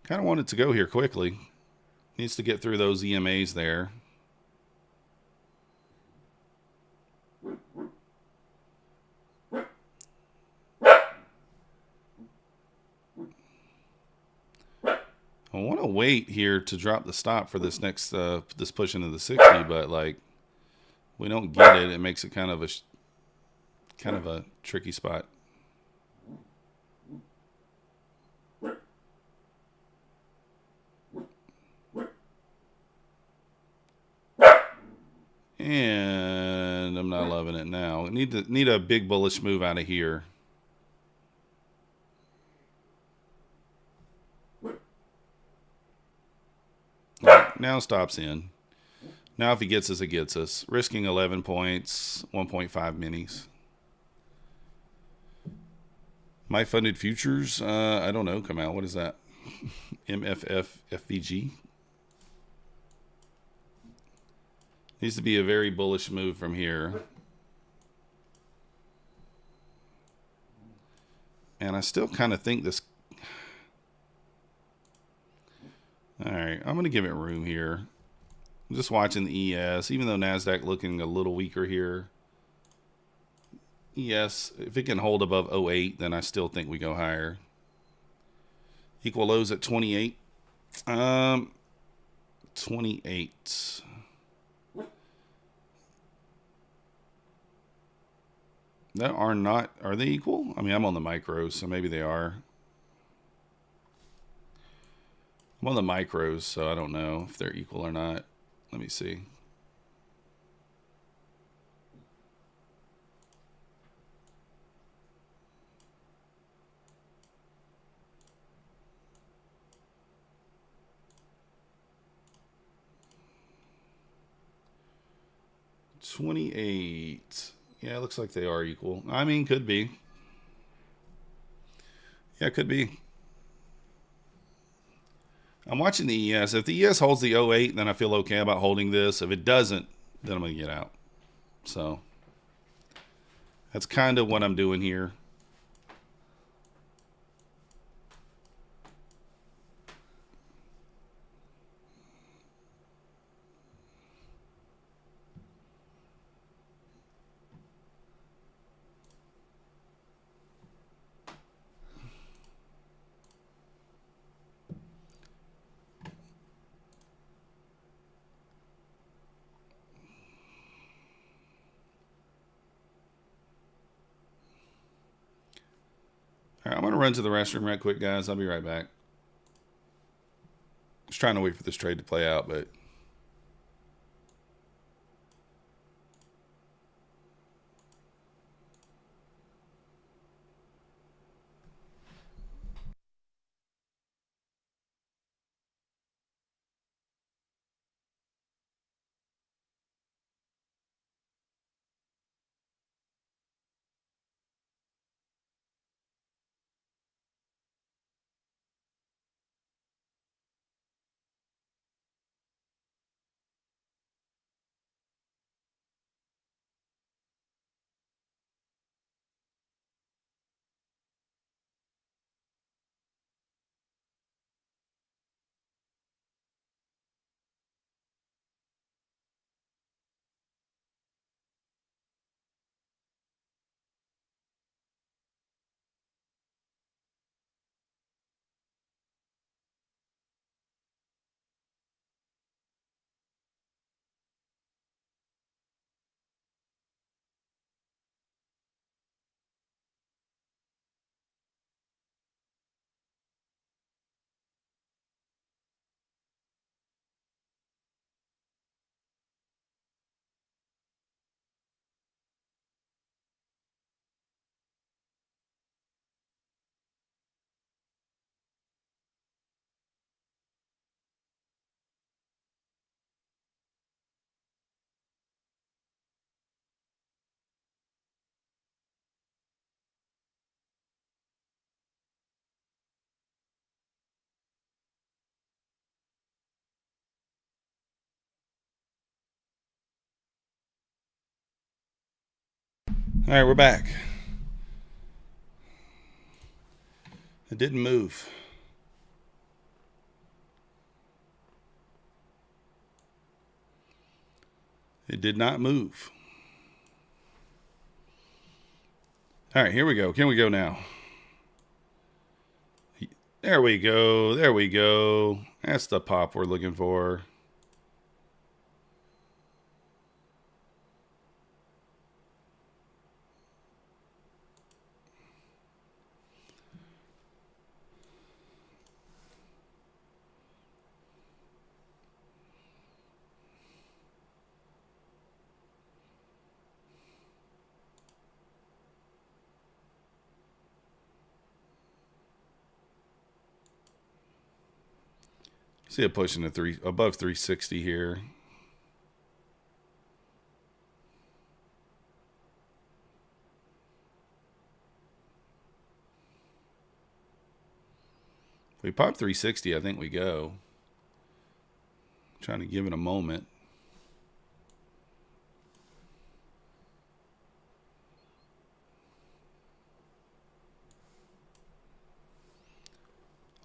Kind of want it to go here quickly. Needs to get through those EMAs there. I want to wait here to drop the stop for this next this push into the 60, but like we don't get it. It makes it kind of a tricky spot. And I'm not loving it now. Need a big bullish move out of here. Right, now stops in. Now if he gets us, it gets us. Risking 11 points, 1.5 minis. My funded futures, I don't know, come out. What is that? MFF FVG. Needs to be a very bullish move from here. And I still kind of think this... All right, I'm going to give it room here. I'm just watching the ES. Even though Nasdaq looking a little weaker here, ES, if it can hold above 08, then I still think we go higher. Equal lows at 28. 28. That are not, are they equal? I mean, I'm on the micros, so maybe they are. I'm on the micros, so I don't know if they're equal or not. Let me see. $28. Yeah, it looks like they are equal. I mean, could be. Yeah, could be. I'm watching the ES. If the ES holds the 08, then I feel okay about holding this. If it doesn't, then I'm going to get out. So that's kind of what I'm doing here. All right, I'm going to run to the restroom right quick, guys. I'll be right back. Just trying to wait for this trade to play out, but all right, we're back. It didn't move. It did not move. All right, here we go. Can we go now? There we go. There we go. That's the pop we're looking for. See it pushing to above 360 here. If we pop 360, I think we go. I'm trying to give it a moment.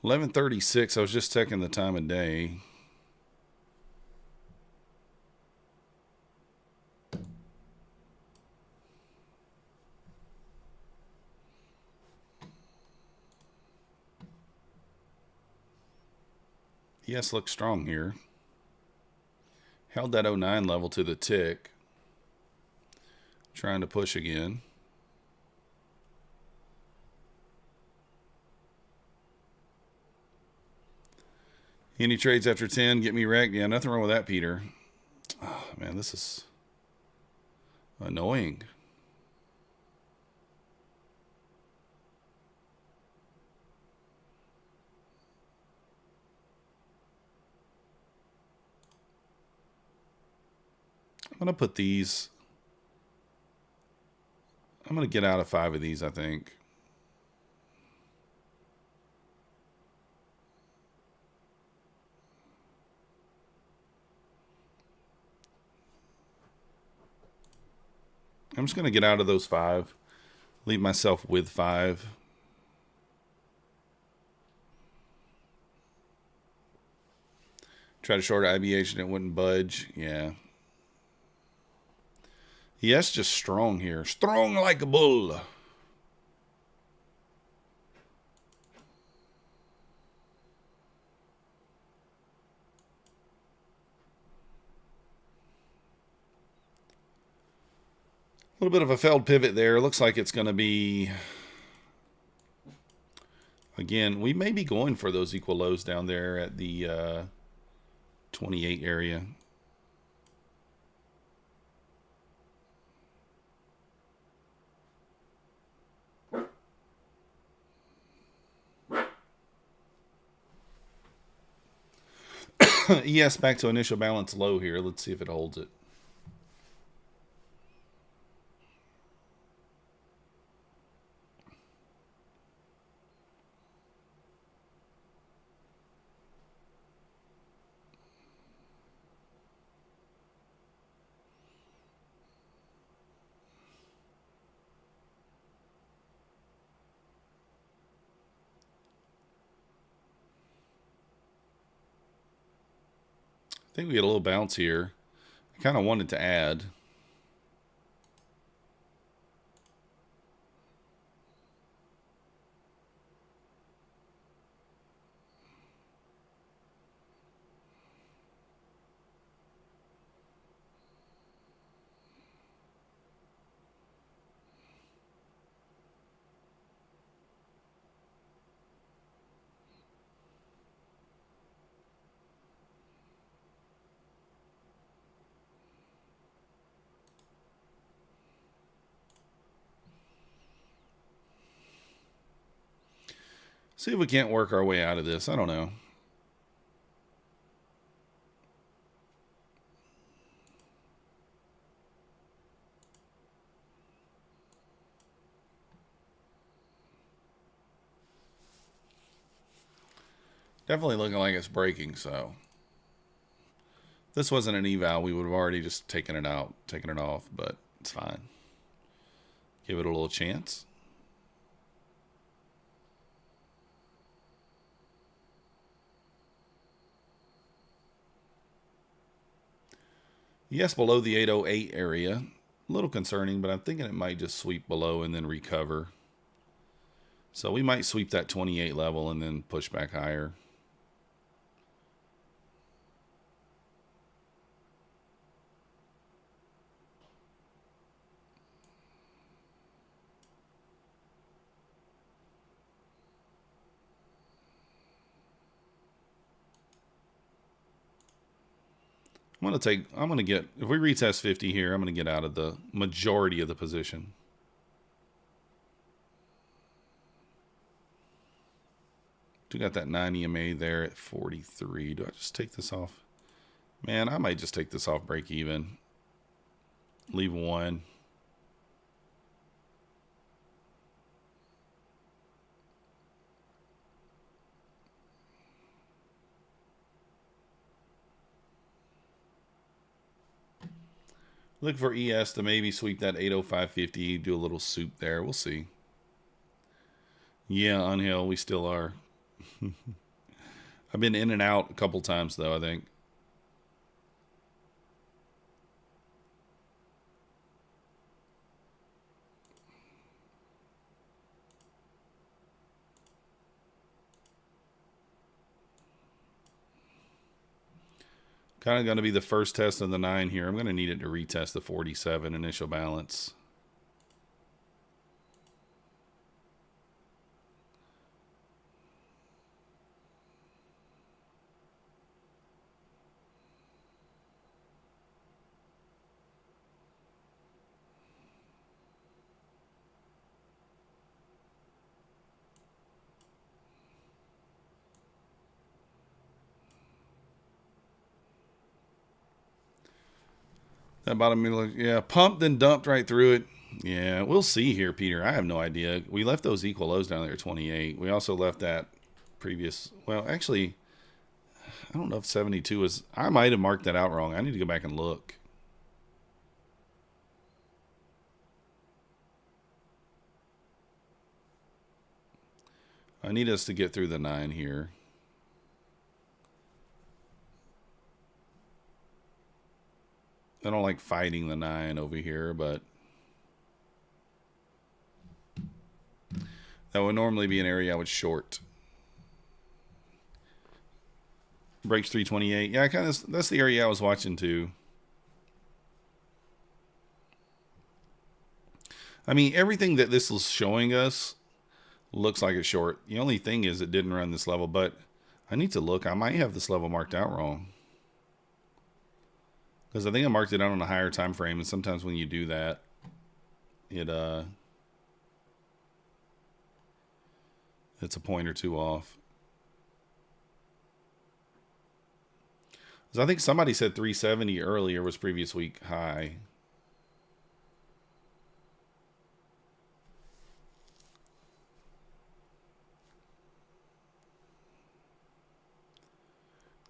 $11:36. I was just checking the time of day. ES looks strong here. Held that 09 level to the tick. Trying to push again. Any trades after 10 get me wrecked? Yeah, nothing wrong with that, Peter. Oh, man, this is annoying. I'm going to put these. I'm going to get out of 5 of these, I think. I'm just going to get out of those 5. Leave myself with 5. Try to short IBH and it wouldn't budge. Yeah. Yes, just strong here. Strong like a bull. A little bit of a failed pivot there. Looks like it's going to be... Again, we may be going for those equal lows down there at the 28 area. Yes, back to initial balance low here. Let's see if it holds it. I think we get a little bounce here. I kind of wanted to add. See if we can't work our way out of this. I don't know. Definitely looking like it's breaking, so. If this wasn't an eval, we would have already just taken it out, taken it off, but it's fine. Give it a little chance. Yes, below the 808 area. A little concerning, but I'm thinking it might just sweep below and then recover. So we might sweep that 28 level and then push back higher. I'm going to get, if we retest 50 here, I'm going to get out of the majority of the position. We got that 9 EMA there at 43. Do I just take this off? Man, I might just take this off break even. Leave 1. Look for ES to maybe sweep that 805.50, do a little soup there. We'll see. Yeah, on hill, we still are. I've been in and out a couple times, though, I think. Kind of going to be the first test of the 9 here. I'm going to need it to retest the 47 initial balance. That bottom middle, yeah, pumped and dumped right through it. Yeah, we'll see here, Peter. I have no idea. We left those equal lows down there at 28. We also left that previous, well, actually, I don't know if 72 was, I might have marked that out wrong. I need to go back and look. I need us to get through the 9 here. I don't like fighting the 9 over here, but that would normally be an area I would short. Breaks 328. Yeah, kind of. That's the area I was watching too. I mean, everything that this is showing us looks like a short. The only thing is it didn't run this level, but I need to look. I might have this level marked out wrong. Because I think I marked it out on a higher time frame, and sometimes when you do that, it's a point or two off. So I think somebody said 370 earlier was previous week high.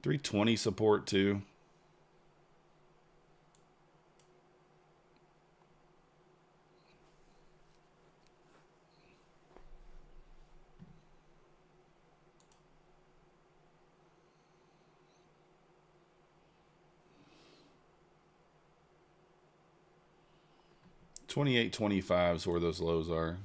$320 support too. $28.25 is where those lows are.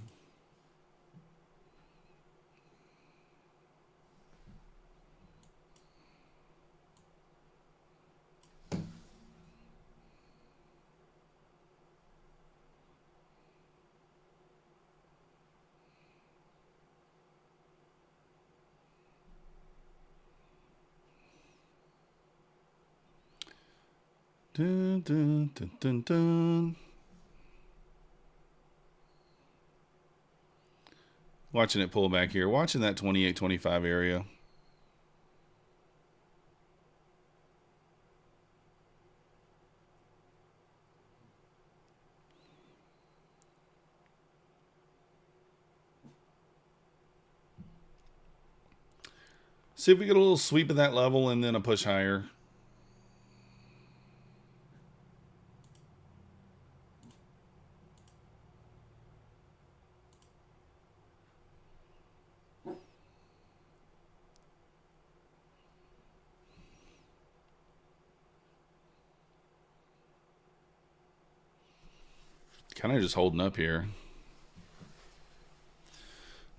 Dun, dun, dun, dun, dun. Watching it pull back here. Watching that 28.25 area. See if we get a little sweep of that level and then a push higher. Kind of just holding up here.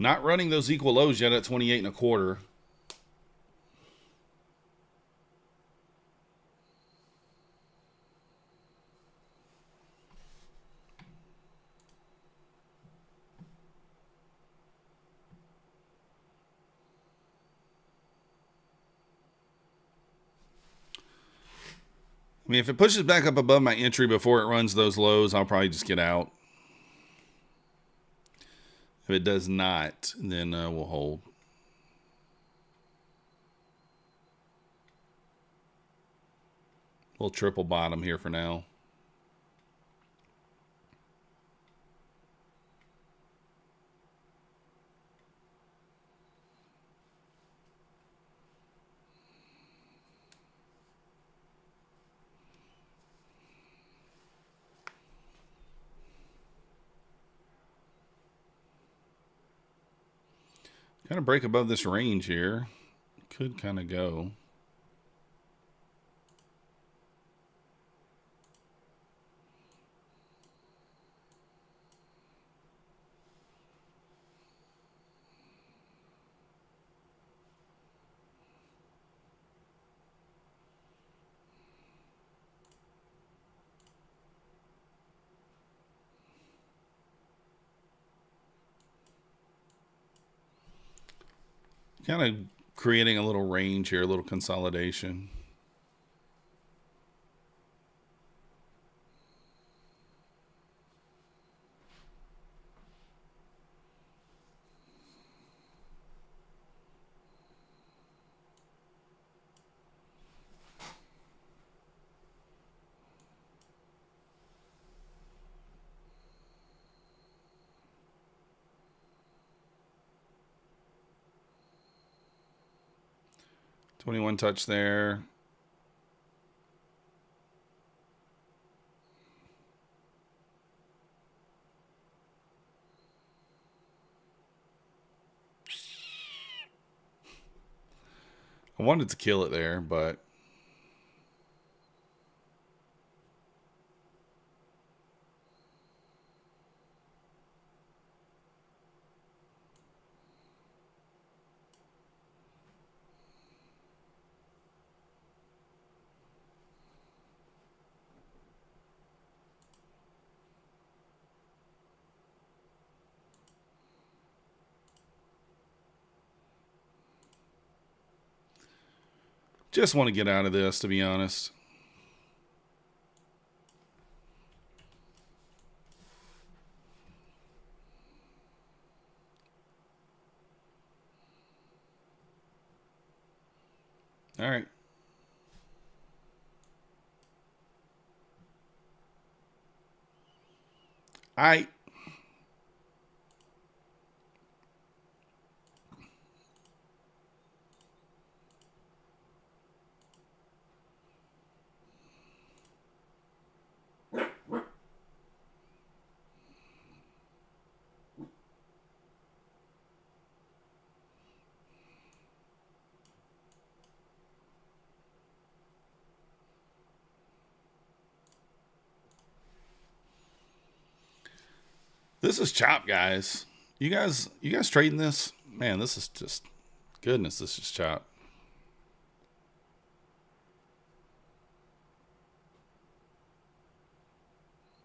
Not running those equal lows yet at 28.25. I mean, if it pushes back up above my entry before it runs those lows, I'll probably just get out. If it does not, then we'll hold. We'll triple bottom here for now. Kind of break above this range here. Could kind of go. Kind of creating a little range here, a little consolidation. $21 touch there. I wanted to kill it there, but just want to get out of this, to be honest. All right. This is chop, guys. You guys trading this? Man, this is just goodness. This is chop.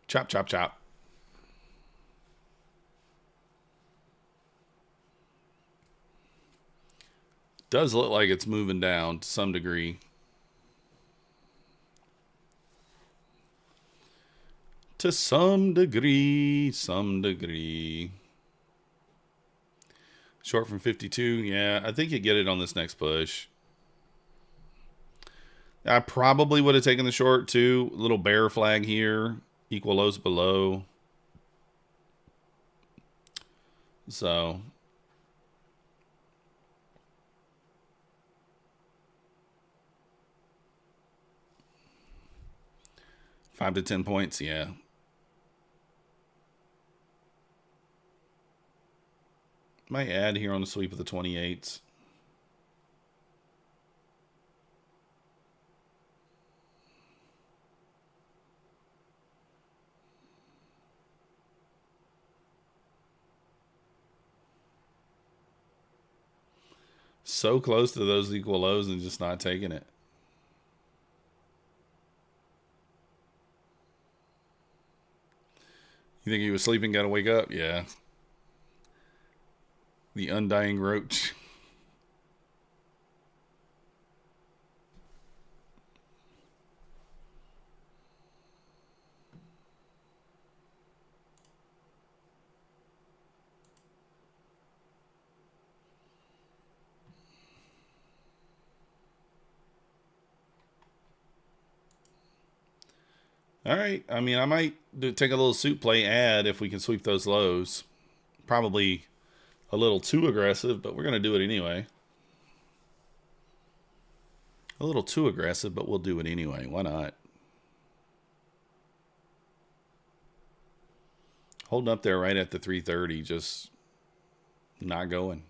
Chop, chop, chop. Does look like it's moving down to some degree. To some degree. Short from 52. Yeah, I think you get it on this next push. I probably would have taken the short too. Little bear flag here. Equal lows below. So $5 to 10 points, yeah. Might add here on the sweep of the 28s. So close to those equal lows and just not taking it. You think he was sleeping, got to wake up? Yeah. The undying roach. All right. I mean, I might take a little suit play add if we can sweep those lows. Probably a little too aggressive, but we're going to do it anyway. A little too aggressive, but we'll do it anyway. Why not? Holding up there right at the 330, just not going.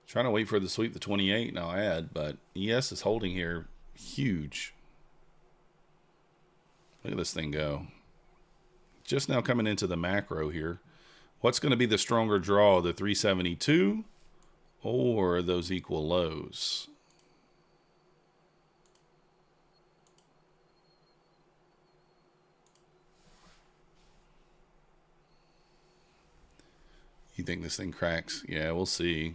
Trying to wait for the sweep the 28 and I'll add, but ES is holding here huge. Look at this thing go. Just now coming into the macro here. What's going to be the stronger draw, the 372 or those equal lows. You think this thing cracks? Yeah, we'll see.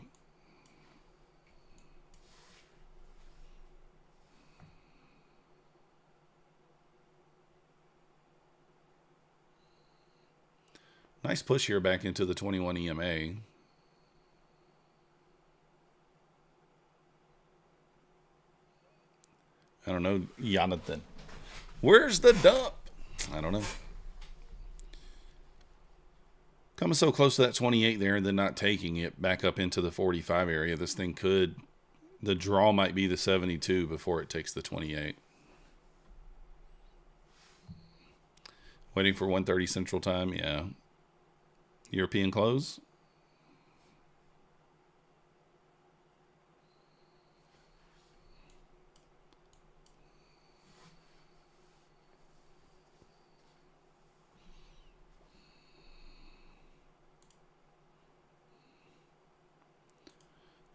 Nice push here back into the 21 EMA. I don't know, Jonathan. Where's the dump? I don't know. Coming so close to that 28 there and then not taking it back up into the 45 area. This thing could, the draw might be the 72 before it takes the 28. Waiting for 1:30 Central Time, yeah. European close.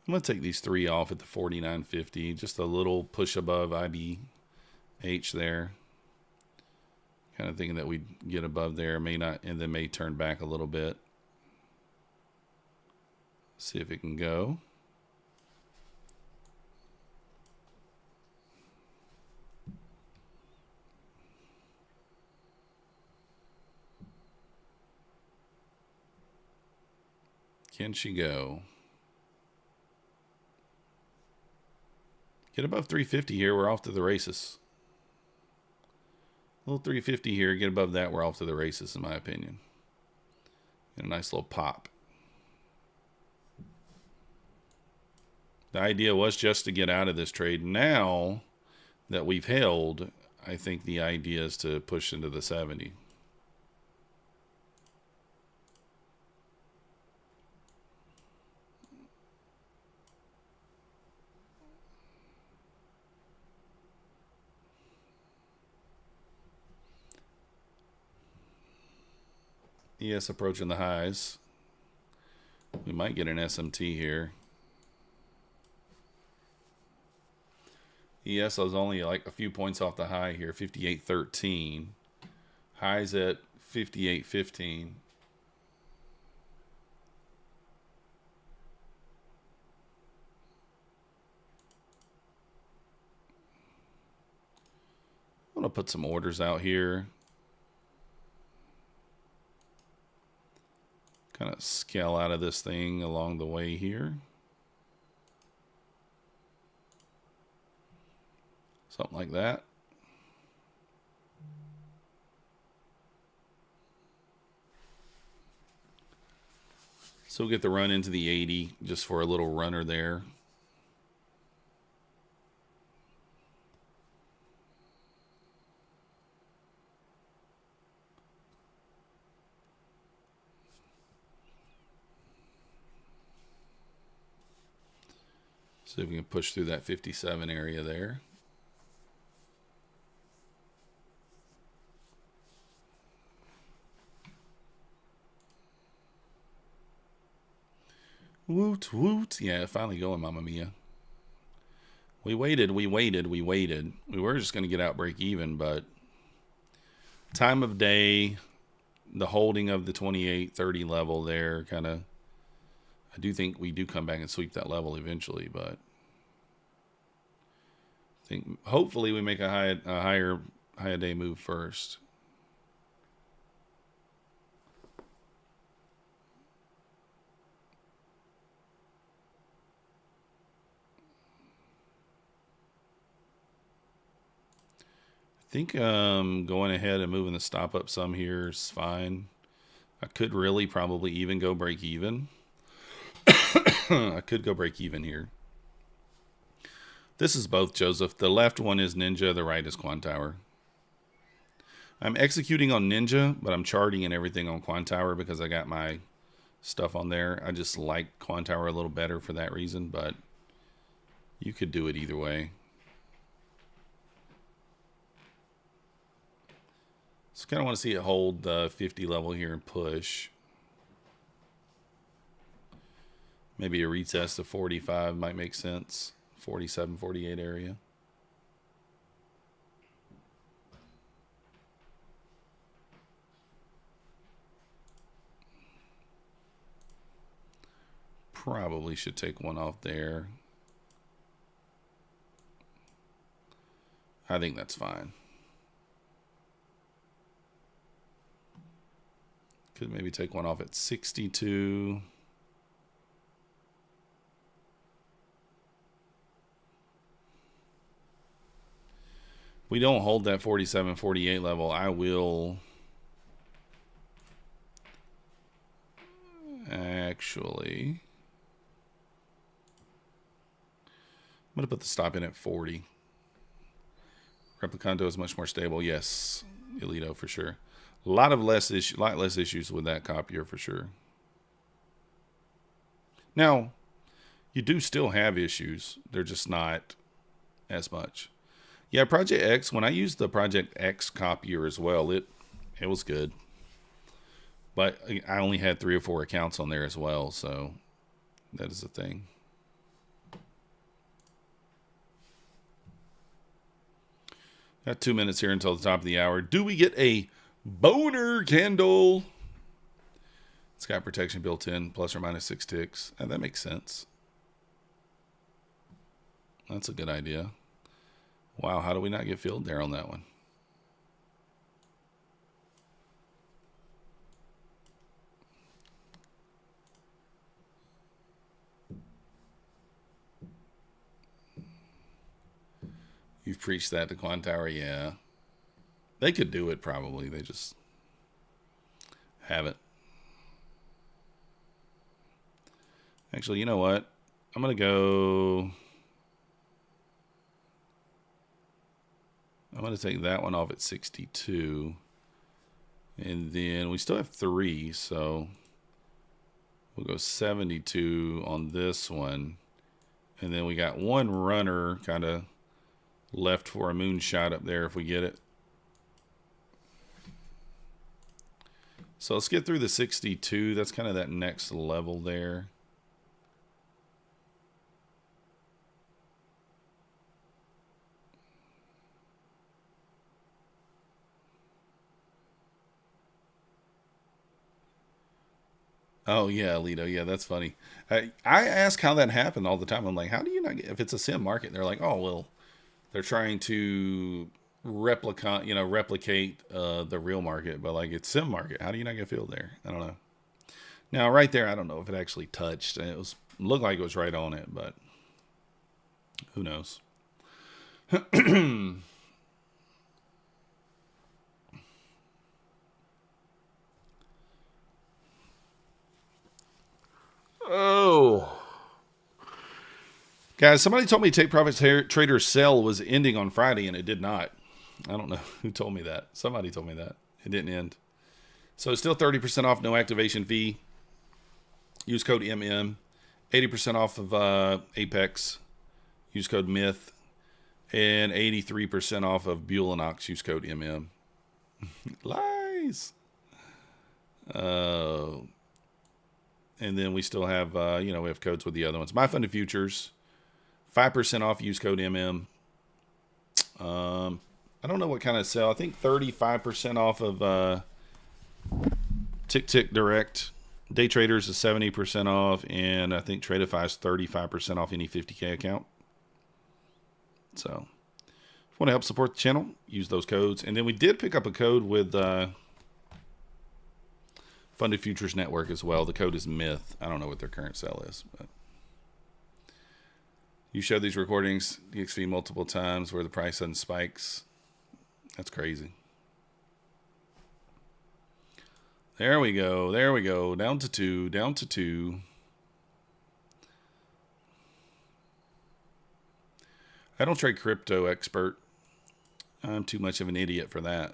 I'm going to take these three off at the 49.50. Just a little push above IBH there. Kind of thinking that we'd get above there. May not, and then may turn back a little bit. See if it can go. Can she go? Get above 350 here. We're off to the races. A little 350 here. Get above that. We're off to the races, in my opinion. Get a nice little pop. The idea was just to get out of this trade. Now that we've held, I think the idea is to push into the 70. ES approaching the highs. We might get an SMT here. ES was only like a few points off the high here, 58.13. Highs at 58.15. I'm going to put some orders out here. Kind of scale out of this thing along the way here. Something like that. So we'll get the run into the 80 just for a little runner there. See if we can push through that 57 area there. Woot, woot. Yeah, finally going, Mamma Mia. We waited, we waited, we waited. We were just going to get out break even, but time of day, the holding of the 28-30 level there kind of, I do think we do come back and sweep that level eventually, but I think hopefully we make a higher day move first. I think going ahead and moving the stop up some here is fine. I could really probably even go break even. I could go break even here. This is both, Joseph. The left one is Ninja. The right is Quantower. I'm executing on Ninja, but I'm charting and everything on Quantower because I got my stuff on there. I just like Quantower a little better for that reason, but you could do it either way. So kind of want to see it hold the 50 level here and push. Maybe a retest to 45 might make sense. 47, 48 area. Probably should take one off there. I think that's fine. Could maybe take one off at 62. We don't hold that 47, 48 level. I will actually, I'm going to put the stop in at 40. Replicanto is much more stable. Yes, Elito for sure. A lot less issues with that copier for sure. Now, you do still have issues. They're just not as much. Yeah, Project X, when I used the Project X copier as well, it was good. But I only had 3 or 4 accounts on there as well, so that is the thing. Got 2 minutes here until the top of the hour. Do we get a boner candle? It's got protection built in, plus or minus 6 ticks. And that makes sense. That's a good idea. Wow, how do we not get filled there on that one? You've preached that to Quan Tower, yeah. They could do it probably. They just haven't. Actually, you know what? I'm going to go... I'm going to take that one off at 62. And then we still have 3, so we'll go 72 on this one. And then we got one runner kind of left for a moonshot up there if we get it. So let's get through the 62. That's kind of that next level there. Oh yeah, Alito. Yeah, that's funny. I ask how that happened all the time. I'm like, how do you not get, if it's a sim market? And they're like, oh well, they're trying to replicate the real market, but like it's sim market. How do you not get filled there? I don't know. Now right there, I don't know if it actually touched. It looked like it was right on it, but who knows? Oh. Guys, somebody told me Take Profits Trader sell was ending on Friday, and it did not. I don't know who told me that. Somebody told me that. It didn't end. So it's still 30% off, no activation fee. Use code MM. 80% off of APEX. Use code MYTH. And 83% off of Bulenox. Use code MM. Lies. And then we still have, we have codes with the other ones. My Funded Futures, 5% off, use code MM. I don't know what kind of sell. I think 35% off of Tick Tick Direct. Day Traders is 70% off, and I think Tradeify is 35% off any 50K account. So, if you want to help support the channel, use those codes. And then we did pick up a code with Funded Futures Network as well. The code is MYTH. I don't know what their current sell is, but you show these recordings DXV multiple times where the price suddenly spikes. That's crazy. There we go. There we go. Down to 2. Down to 2. I don't trade crypto, expert. I'm too much of an idiot for that.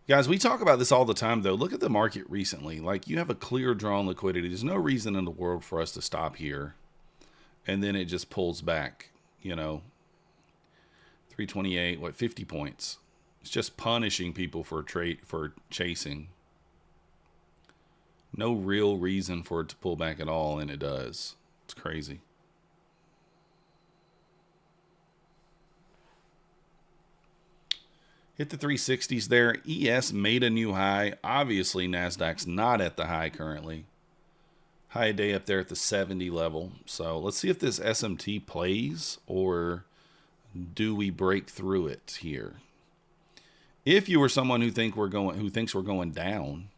Guys, we talk about this all the time, though. Look at the market recently. Like, you have a clear draw on liquidity. There's no reason in the world for us to stop here. And then it just pulls back, 328, 50 points. It's just punishing people for chasing. No real reason for it to pull back at all, and it does. It's crazy. Hit the 360s there. ES made a new high. Obviously, Nasdaq's not at the high currently. High day up there at the 70 level. So let's see if this SMT plays, or do we break through it here? If you were someone who thinks we're going down,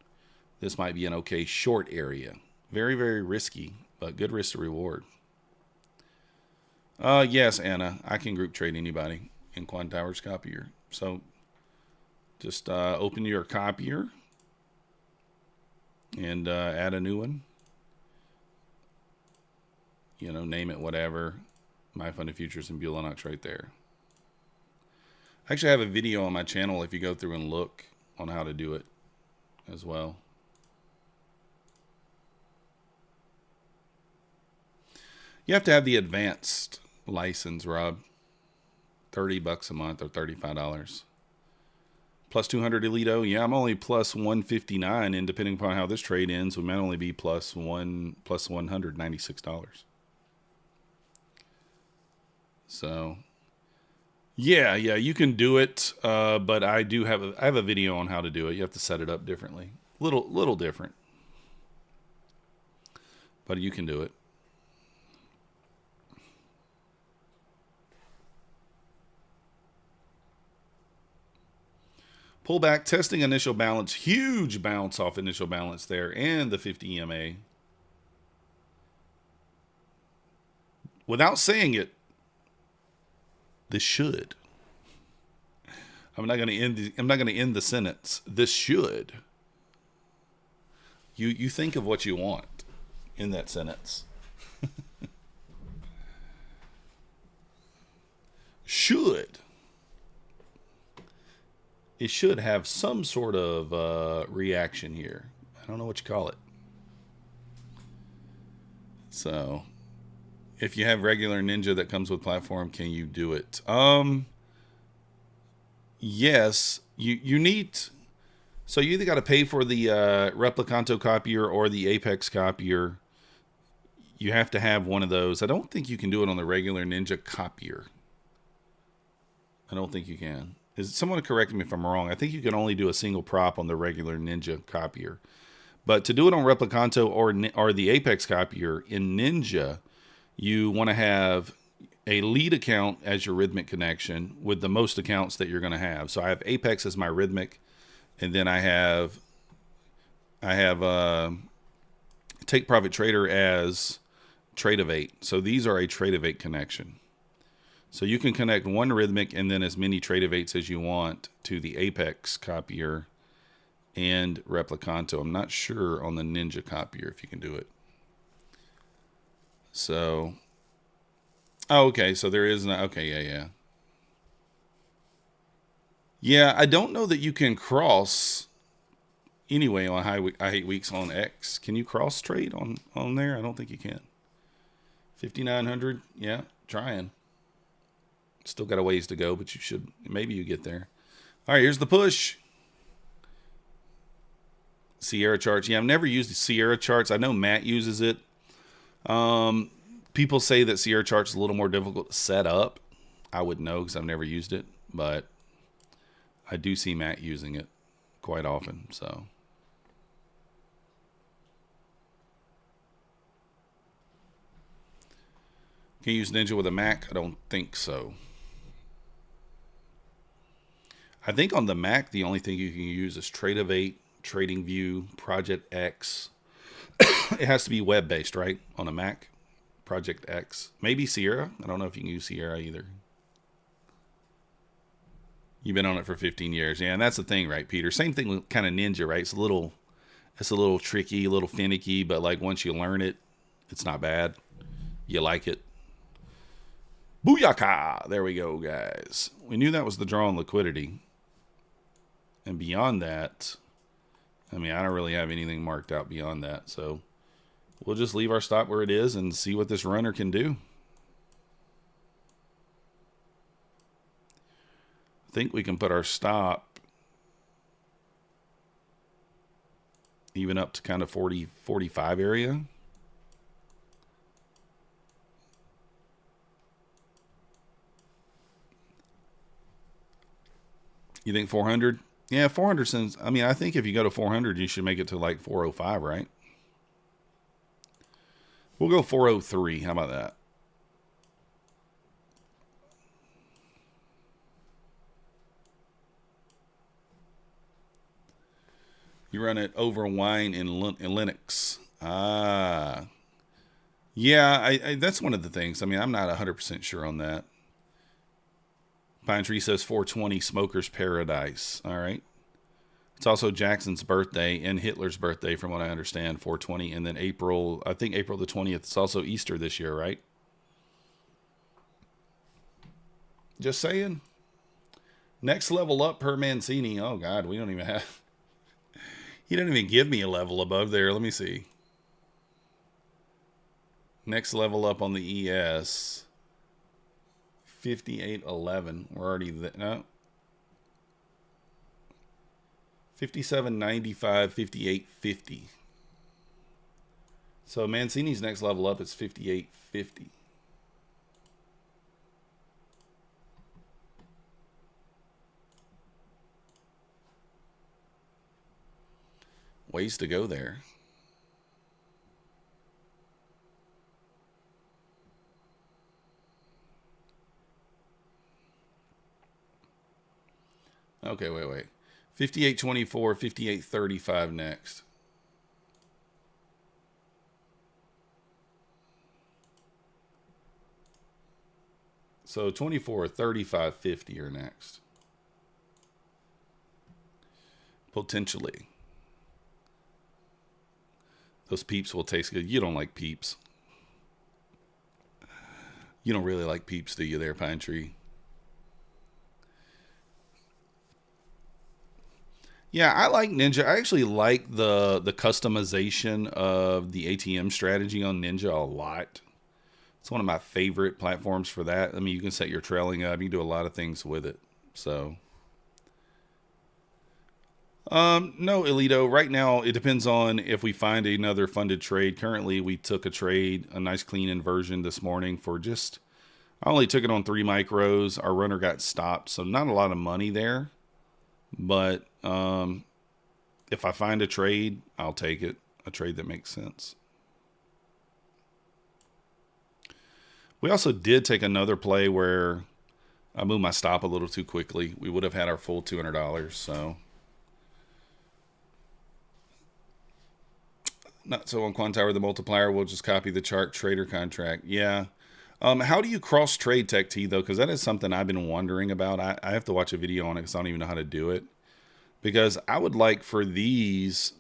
this might be an okay short area. Very, very risky, but good risk to reward. Yes, Anna, I can group trade anybody in Quant Towers copier. So just open your copier and add a new one. You know, name it whatever. My Funded Futures and Bulenox right there. I actually have a video on my channel if you go through and look on how to do it as well. You have to have the advanced license, Rob. $30 a month or $35. Plus 200 Elito. Yeah, I'm only plus 159, and depending upon how this trade ends, we might only be plus $196. So, yeah, you can do it, but I have a video on how to do it. You have to set it up differently, little different, but you can do it. Pullback, testing initial balance, huge bounce off initial balance there, and the 50 EMA. Without saying it, this should. I'm not going to end the sentence. This should. You think of what you want in that sentence. Should. It should have some sort of reaction here. I don't know what you call it. So, if you have regular Ninja that comes with platform, can you do it? Yes. You need... So you either got to pay for the Replicanto copier or the Apex copier. You have to have one of those. I don't think you can do it on the regular Ninja copier. I don't think you can. Is someone correct me if I'm wrong? I think you can only do a single prop on the regular Ninja copier. But to do it on Replicanto or the Apex copier in Ninja, you want to have a lead account as your rhythmic connection with the most accounts that you're going to have. So I have Apex as my rhythmic, and then I have Take Profit Trader as Trade of 8. So these are a Trade of 8 connection. So you can connect one rhythmic and then as many Trade of 8s as you want to the Apex copier and Replicanto. I'm not sure on the Ninja copier if you can do it. So, oh, okay. So there is no, okay, yeah. Yeah, I don't know that you can cross anyway on I hate weeks on X. Can you cross trade on there? I don't think you can. 5,900. Yeah, trying. Still got a ways to go, but you should, maybe you get there. All right, here's the push. Sierra charts. Yeah, I've never used the Sierra charts. I know Matt uses it. People say that Sierra charts is a little more difficult to set up. I wouldn't know because I've never used it, but I do see Matt using it quite often. So, can you use Ninja with a Mac? I don't think so. I think on the Mac, the only thing you can use is Trade of 8, Trading View, Project X. It has to be web-based, right? On a Mac, Project X. Maybe Sierra. I don't know if you can use Sierra either. You've been on it for 15 years. Yeah, and that's the thing, right, Peter? Same thing with kind of Ninja, right? It's a little tricky, a little finicky, but like once you learn it, it's not bad. You like it. Booyaka! There we go, guys. We knew that was the draw on liquidity. And beyond that, I mean, I don't really have anything marked out beyond that. So we'll just leave our stop where it is and see what this runner can do. I think we can put our stop even up to kind of 40, 45 area. You think 400? Yeah, 400 cents. I mean, I think if you go to 400, you should make it to like 405, right? We'll go 403. How about that? You run it over wine in Linux. Ah. Yeah, I that's one of the things. I mean, I'm not 100% sure on that. Pine Tree says 420 Smoker's Paradise. All right. It's also Jackson's birthday and Hitler's birthday, from what I understand, 420. And then April, I think April the 20th, it's also Easter this year, right? Just saying. Next level up per Mancini. Oh, God, we don't even have... He didn't even give me a level above there. Let me see. Next level up on the ES. 5811. We're already there. No. 5795, 5850. So Mancini's next level up is 5850. Ways to go there. Okay, wait. 5824, 5835 next. So 24, 35, 50 are next. Potentially. Those peeps will taste good. You don't like peeps. You don't really like peeps, do you there, Pine Tree? Yeah, I like Ninja. I actually like the customization of the ATM strategy on Ninja a lot. It's one of my favorite platforms for that. I mean, you can set your trailing up. You can do a lot of things with it. So, no, Elito. Right now, it depends on if we find another funded trade. Currently, we took a trade, a nice clean inversion this morning for just... I only took it on 3 micros. Our runner got stopped, so not a lot of money there. But if I find a trade, I'll take it. A trade that makes sense. We also did take another play where I moved my stop a little too quickly. We would have had our full $200, so... Not so on Quantower, the multiplier will just copy the chart trader contract. Yeah. How do you cross trade Tech T, though? Because that is something I've been wondering about. I have to watch a video on it because I don't even know how to do it. Because I would like for these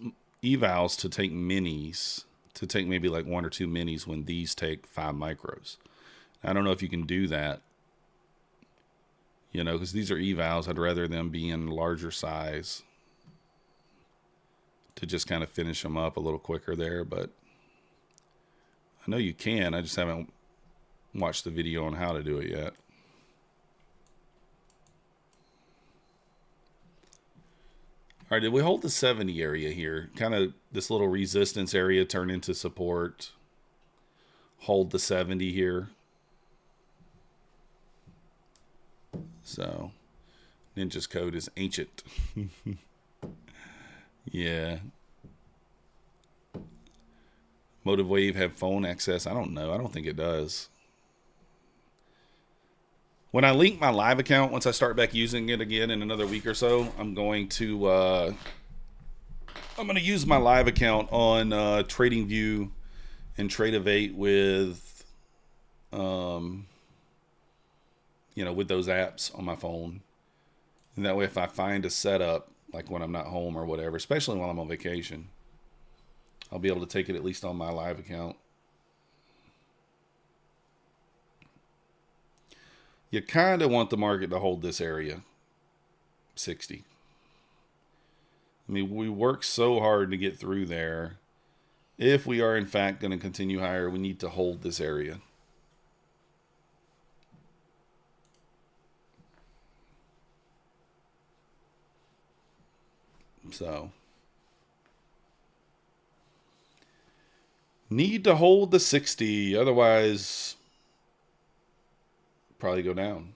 evals to take minis, to take maybe like 1 or 2 minis when these take 5 micros. I don't know if you can do that. You know, because these are evals. I'd rather them be in larger size to just kind of finish them up a little quicker there. But I know you can. I just haven't watched the video on how to do it yet. All right, did we hold the 70 area here? Kind of this little resistance area turn into support. Hold the 70 here. So, Ninja's code is ancient. Yeah. Motive Wave have phone access? I don't know. I don't think it does. When I link my live account, once I start back using it again in another week or so, I'm going to use my live account on TradingView and Tradeovate with with those apps on my phone. And that way, if I find a setup, like when I'm not home or whatever, especially while I'm on vacation, I'll be able to take it at least on my live account. You kind of want the market to hold this area, 60. I mean, we work so hard to get through there. If we are, in fact, going to continue higher, we need to hold this area. So, Need to hold the 60, otherwise probably go down.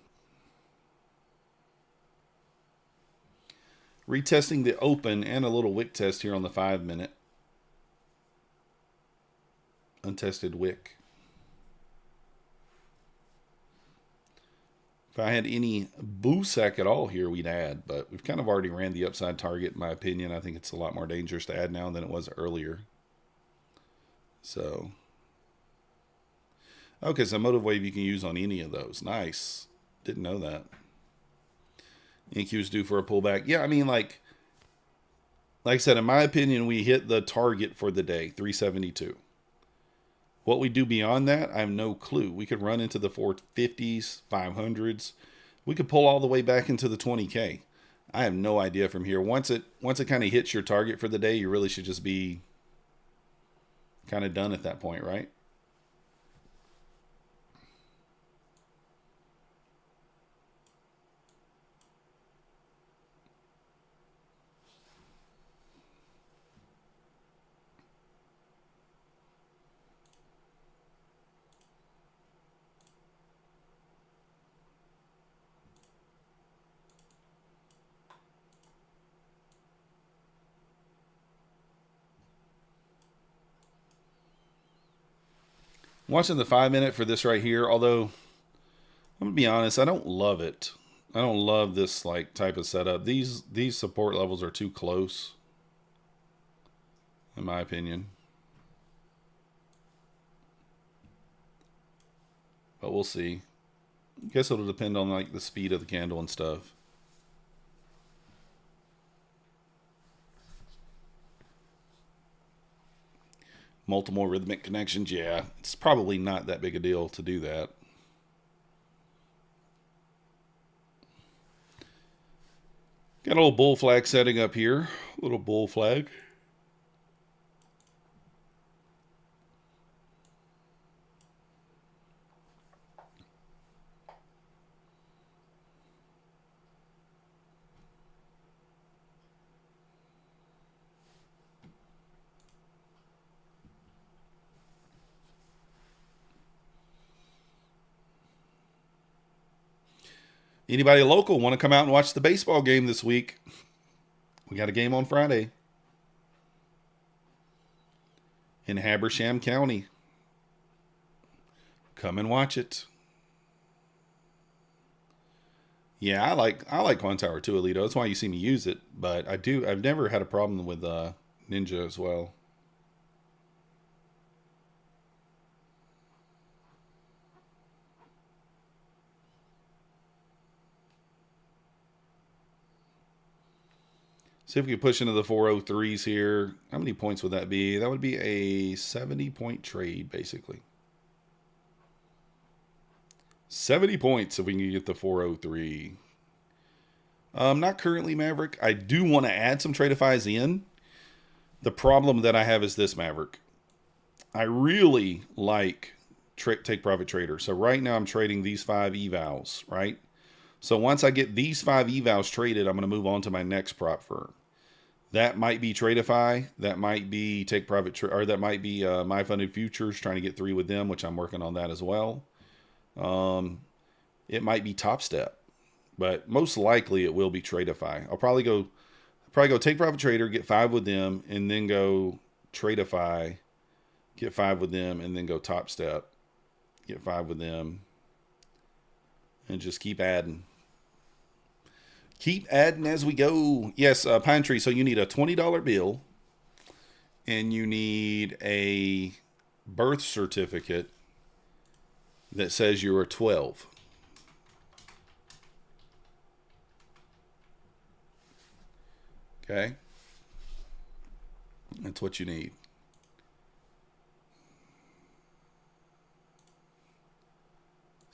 Retesting the open and a little wick test here on the 5-minute. Untested wick. If I had any Bluesky at all here, we'd add, but we've kind of already ran the upside target, in my opinion. I think it's a lot more dangerous to add now than it was earlier. So, okay, so motive wave you can use on any of those. Nice. Didn't know that. NQ is due for a pullback. Yeah, I mean, like I said, in my opinion, we hit the target for the day, 372. What we do beyond that, I have no clue. We could run into the 450s, 500s. We could pull all the way back into the 20K. I have no idea from here. Once it kind of hits your target for the day, you really should just be kind of done at that point, right? Watching the 5-minute for this right here, although I'm gonna be honest, I don't love it. I don't love this like type of setup. These support levels are too close, in my opinion. But we'll see. I guess it'll depend on like the speed of the candle and stuff. Multiple rhythmic connections, yeah. It's probably not that big a deal to do that. Got a little bull flag setting up here. A little bull flag. Anybody local want to come out and watch the baseball game this week? We got a game on Friday in Habersham County. Come and watch it. Yeah, I like Quan Tower too, Alito. That's why you see me use it. But I've never had a problem with Ninja as well. See if we can push into the 403s here. How many points would that be? That would be a 70-point trade, basically. 70 points if we can get the 403. Not currently, Maverick. I do want to add some Tradeifys in. The problem that I have is this, Maverick. I really like Take Profit Trader. So right now I'm trading these 5 evals, right? So once I get these 5 evals traded, I'm going to move on to my next prop firm. That might be Tradeify. That might be Take Profit, or that might be My Funded Futures, trying to get 3 with them, which I'm working on that as well. It might be Topstep, but most likely it will be Tradeify. I'll probably go Take Profit Trader, get 5 with them, and then go Tradeify, get 5 with them, and then go Topstep, get 5 with them, and just keep adding. Keep adding as we go. Yes, Pine Tree. So you need a $20 bill, and you need a birth certificate that says you were 12. Okay? That's what you need.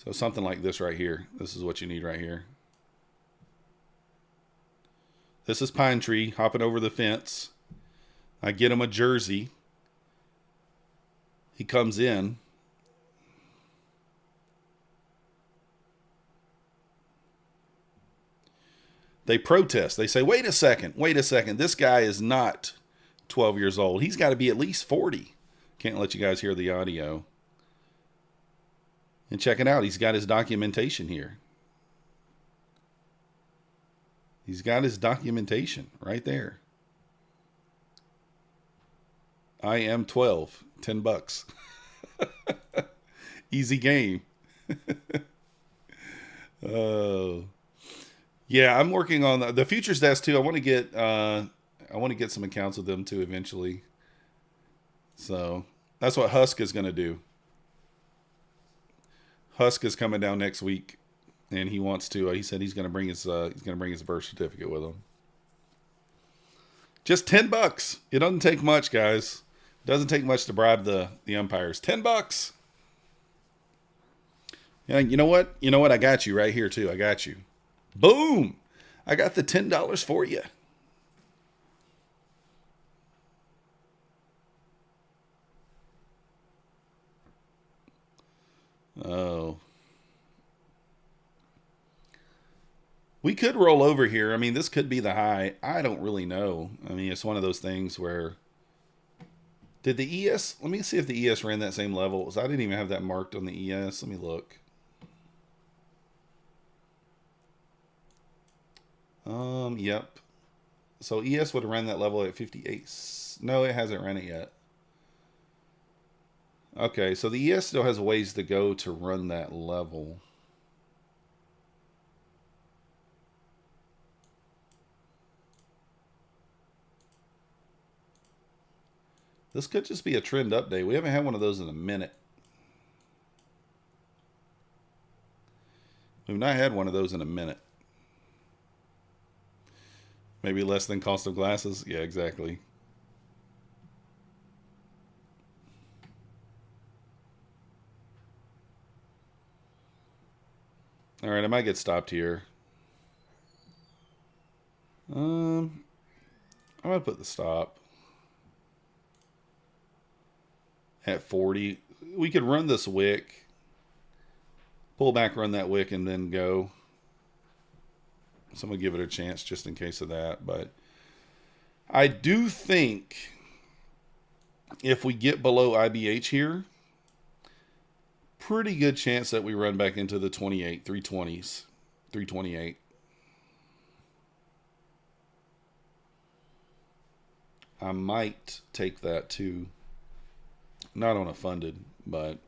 So something like this right here. This is what you need right here. This is Pine Tree hopping over the fence. I get him a jersey. He comes in. They protest. They say, wait a second. This guy is not 12 years old. He's got to be at least 40 Can't let you guys hear the audio. And check it out. He's got his documentation here. He's got his documentation right there. I am 12, $10. Easy game. Oh, yeah. I'm working on the futures desk too. I want to get some accounts with them too eventually. So that's what Husk is going to do. Husk is coming down next week, and he wants to. He said he's going to bring his birth certificate with him. Just $10. It doesn't take much, guys. It doesn't take much to bribe the umpires. $10. Yeah, you know what? You know what? I got you right here too. I got you. Boom! I got the $10 for you. Oh. We could roll over here. I mean, this could be the high. I don't really know. I mean, it's one of those things where... Did the ES... Let me see if the ES ran that same level. I didn't even have that marked on the ES. Let me look. Yep. So ES would have ran that level at 58. No, it hasn't ran it yet. Okay, so the ES still has a ways to go to run that level. This could just be a trend update. We haven't had one of those in a minute. We've not had one of those in a minute. Maybe less than cost of glasses? Yeah, exactly. All right, I might get stopped here. I'm going to put the stop at 40. We could run this wick, pull back, run that wick, and then go. So I'm going to give it a chance just in case of that. But I do think if we get below IBH here, pretty good chance that we run back into the 320s, 328. I might take that too. Not on a funded, but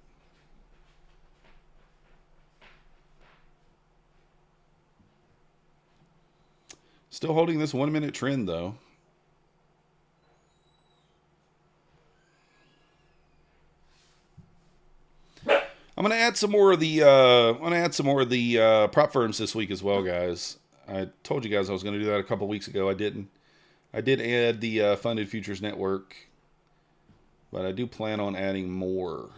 still holding this 1 minute trend though. I'm gonna add some more of the prop firms this week as well, guys. I told you guys I was gonna do that a couple weeks ago. I didn't. I did add the funded futures network, but I do plan on adding more.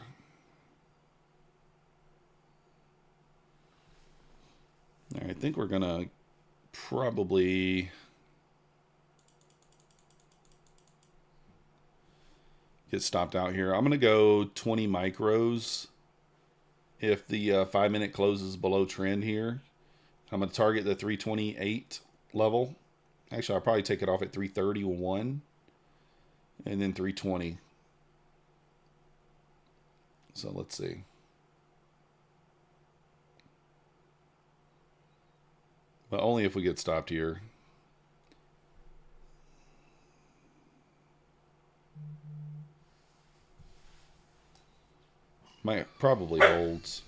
All right, I think we're gonna probably get stopped out here. I'm gonna go 20 micros. If the 5 minute closes below trend here, I'm going to target the 328 level. Actually, I'll probably take it off at 331 and then 320. So let's see. But only if we get stopped here. Might probably holds.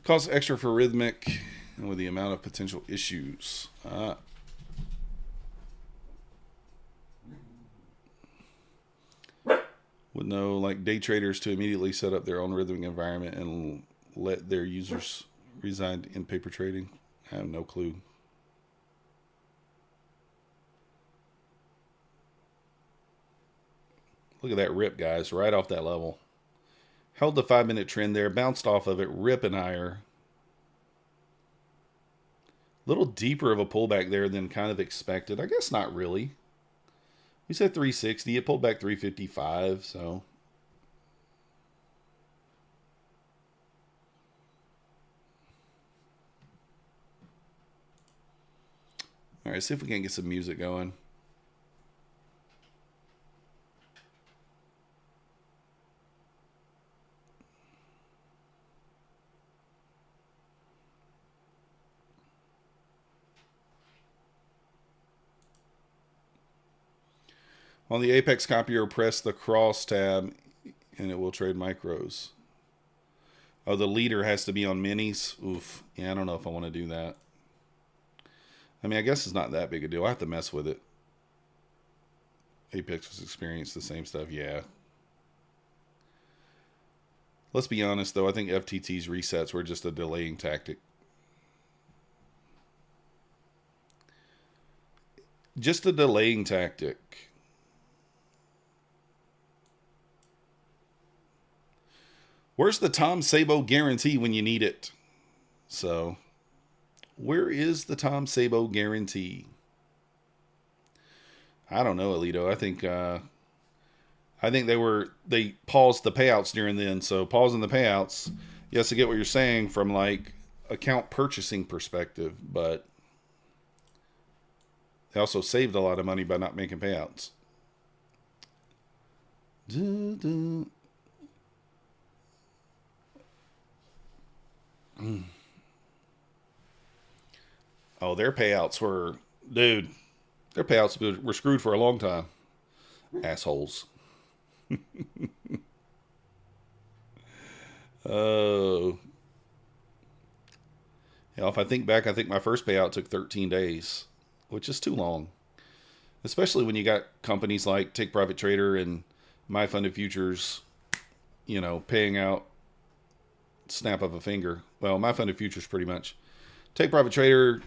Costs extra for rhythmic and with the amount of potential issues. Would know like day traders to immediately set up their own rhythmic environment and let their users reside in paper trading. I have no clue. Look at that rip, guys, right off that level. Held the 5-minute trend there, bounced off of it, ripping higher. A little deeper of a pullback there than kind of expected. I guess not really. We said 360. It pulled back 355, so. All right, see if we can get some music going. On the Apex copier, press the cross tab and it will trade micros. Oh, the leader has to be on minis. Oof. Yeah, I don't know if I want to do that. I mean, I guess it's not that big a deal. I have to mess with it. Apex was experienced the same stuff. Yeah. Let's be honest, though. I think FTT's resets were just a delaying tactic. Just a delaying tactic. Where's the Tom Sabo guarantee when you need it? So, where is the Tom Sabo guarantee? I don't know, Alito. I think they paused the payouts during then. So pausing the payouts, yes, I get what you're saying from like account purchasing perspective, but they also saved a lot of money by not making payouts. Oh, their payouts were, dude, their payouts were screwed for a long time. Assholes. Oh. If I think back, I think my first payout took 13 days, which is too long. Especially when you got companies like Take Profit Trader and My Funded Futures, you know, paying out snap of a finger. Well, My Funded Futures pretty much. Take Profit Trader,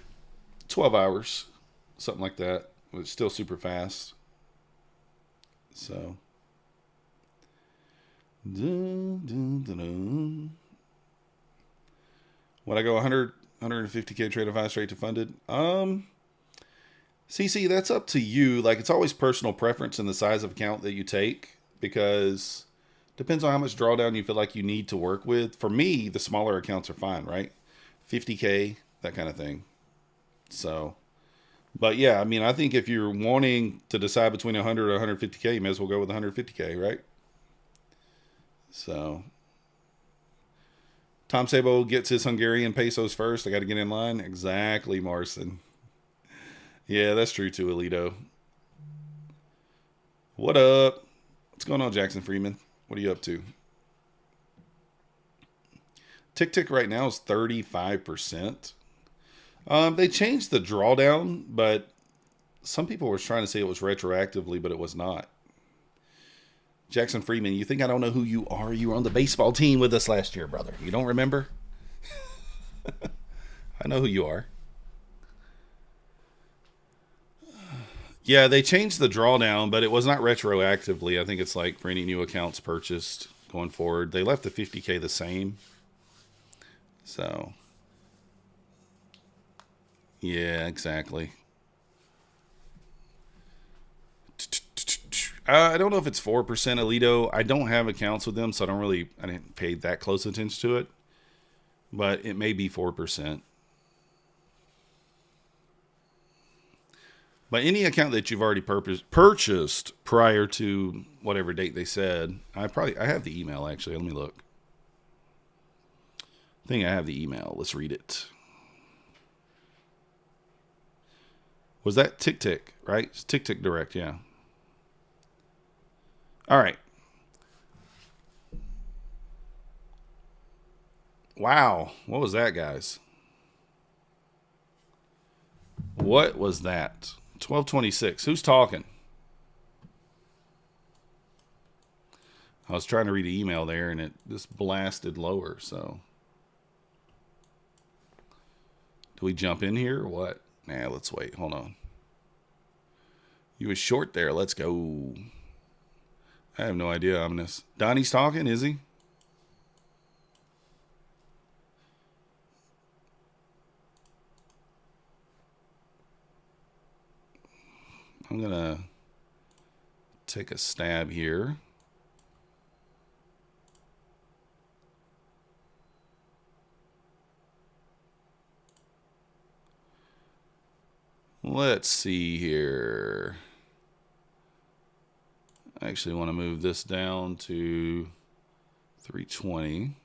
12 hours, something like that. It's still super fast. So. Would I go 100, 150K trade advice straight to funded? CC, that's up to you. Like, it's always personal preference in the size of account that you take, because depends on how much drawdown you feel like you need to work with. For me, the smaller accounts are fine, right? 50K, that kind of thing. So, but yeah, I mean, I think if you're wanting to decide between 100 or 150K, you may as well go with 150K, right? So, Tom Sabo gets his Hungarian pesos first. I got to get in line. Exactly, Marson. Yeah, that's true too, Alito. What up? What's going on, Jackson Freeman? What are you up to? Tick right now is 35%. They changed the drawdown, but some people were trying to say it was retroactively, but it was not. Jackson Freeman, you think I don't know who you are? You were on the baseball team with us last year, brother. You don't remember? I know who you are. Yeah, they changed the drawdown, but it was not retroactively. I think it's like for any new accounts purchased going forward. They left the 50K the same. So, yeah, exactly. I don't know if it's 4%, Alito. I don't have accounts with them, so I didn't pay that close attention to it. But it may be 4%. But any account that you've already purchased prior to whatever date they said, I have the email actually. Let me look. I think I have the email. Let's read it. Was that Tick, right? It's Tick Direct, yeah. All right. Wow. What was that, guys? What was that? 1226. Who's talking? I was trying to read the email there, and it just blasted lower, so. Do we jump in here or what? Nah, let's wait. Hold on. You was short there. Let's go. I have no idea, Ominous. Donnie's talking, is he? I'm going to take a stab here. Let's see here. I actually want to move this down to 320.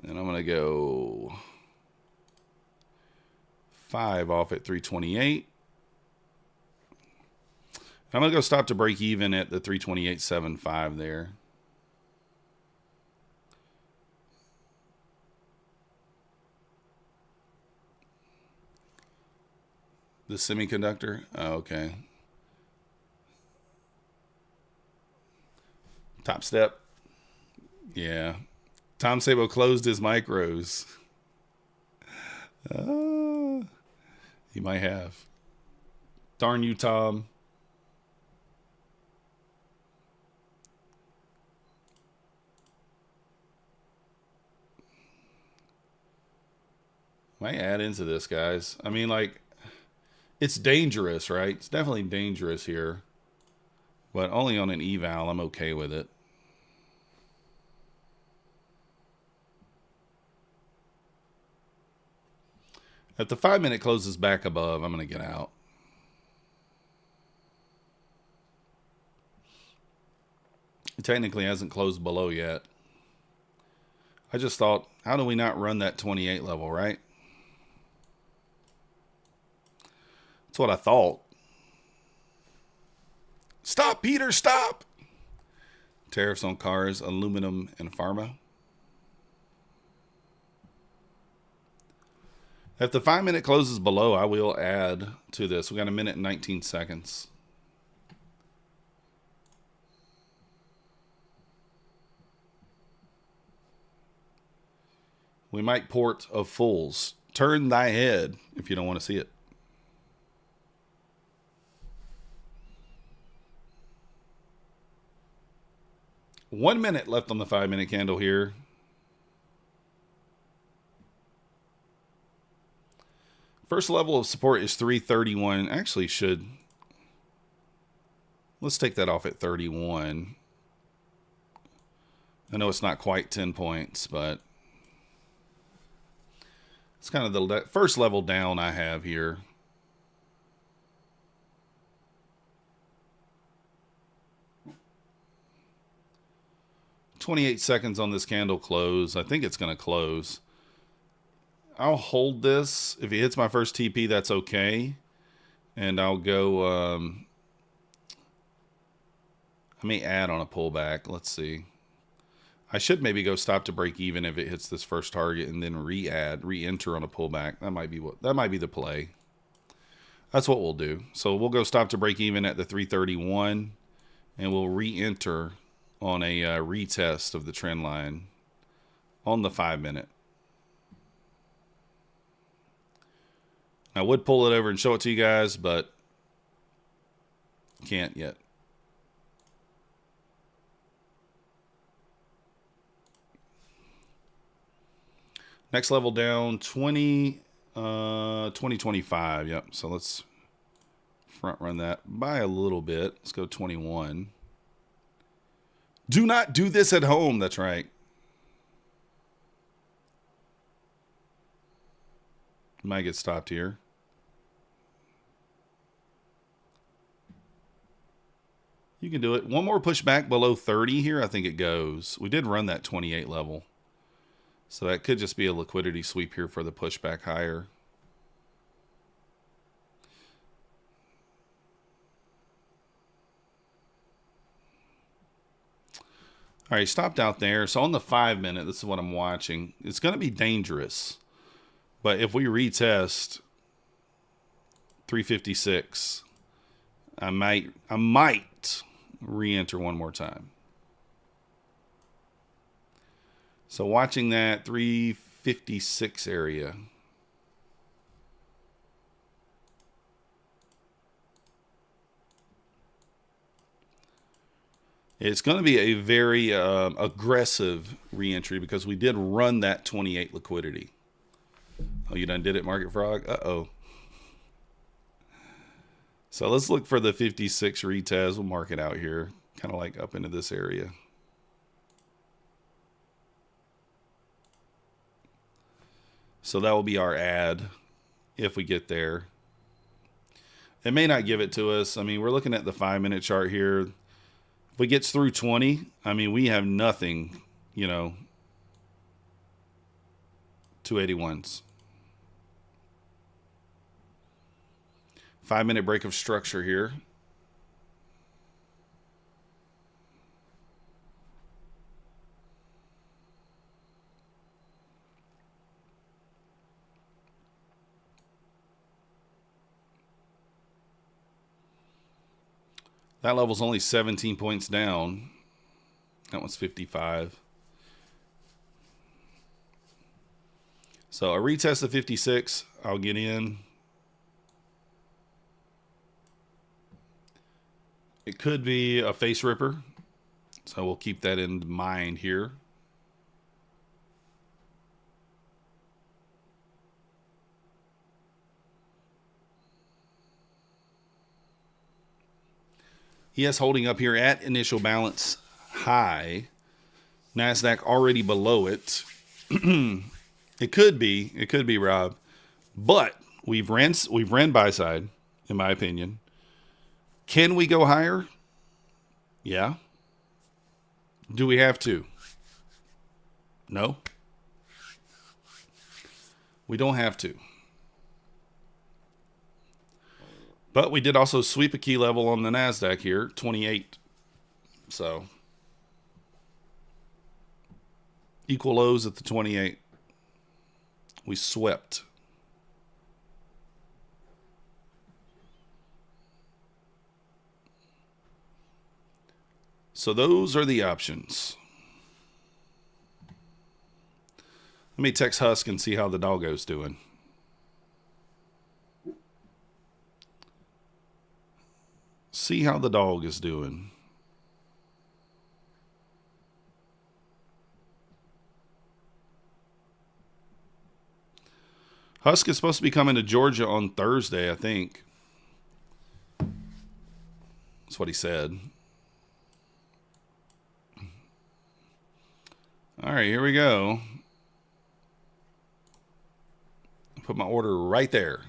And I'm going to go 5 off at 328. I'm going to go stop to break even at the 328.75 there. The semiconductor? Oh, okay. Topstep. Yeah. Tom Sabo closed his micros. He might have. Darn you, Tom. Might add into this, guys. I mean, like, it's dangerous, right? It's definitely dangerous here. But only on an eval, I'm okay with it. If the 5-minute closes back above, I'm going to get out. It technically hasn't closed below yet. I just thought, how do we not run that 28 level, right? That's what I thought. Stop, Peter, stop! Tariffs on cars, aluminum, and pharma. If the 5-minute closes below, I will add to this. We got 1 minute and 19 seconds. We might port of fools. Turn thy head if you don't want to see it. One minute left on the 5-minute candle here. First level of support is 331. Actually should. Let's take that off at 31. I know it's not quite 10 points, but it's kind of the first level down I have here. "28 seconds on this candle close. I think it's going to close. I'll hold this. If it hits my first TP, that's okay. And I'll go... I may add on a pullback. Let's see. I should maybe go stop to break even if it hits this first target and then re-enter on a pullback. That might be the play. That's what we'll do. So we'll go stop to break even at the 331 and we'll re-enter on a retest of the trend line on the 5-minute. I would pull it over and show it to you guys, but can't yet. Next level down, 2025. Yep. So let's front run that by a little bit. Let's go 21. Do not do this at home. That's right. Might get stopped here. You can do it. One more pushback below 30 here. I think it goes. We did run that 28 level. So that could just be a liquidity sweep here for the pushback higher. All right, stopped out there. So on the 5-minute, this is what I'm watching. It's going to be dangerous. But if we retest 356, I might re-enter one more time. So watching that 356 area. It's going to be a very aggressive reentry because we did run that 28 liquidity. Oh, you done did it, Market Frog? Uh-oh. So let's look for the 56 retest. We'll mark it out here, kind of like up into this area. So that will be our add if we get there. It may not give it to us. I mean, we're looking at the 5-minute chart here. If it gets through 20, I mean, we have nothing, you know, 281s. 5-minute break of structure here. That level's only 17 points down. That one's 55. So a retest of 56, I'll get in. It could be a face ripper, so we'll keep that in mind here. ES holding up here at initial balance high. Nasdaq already below it. It could be, Rob, but we've ran buy side, in my opinion. Can we go higher? Yeah. Do we have to? No. We don't have to. But we did also sweep a key level on the Nasdaq here, 28. So equal lows at the 28. We swept. So those are the options. Let me text Husk and see how the doggo's doing. See how the dog is doing. Husk is supposed to be coming to Georgia on Thursday, I think. That's what he said. All right, here we go. Put my order right there.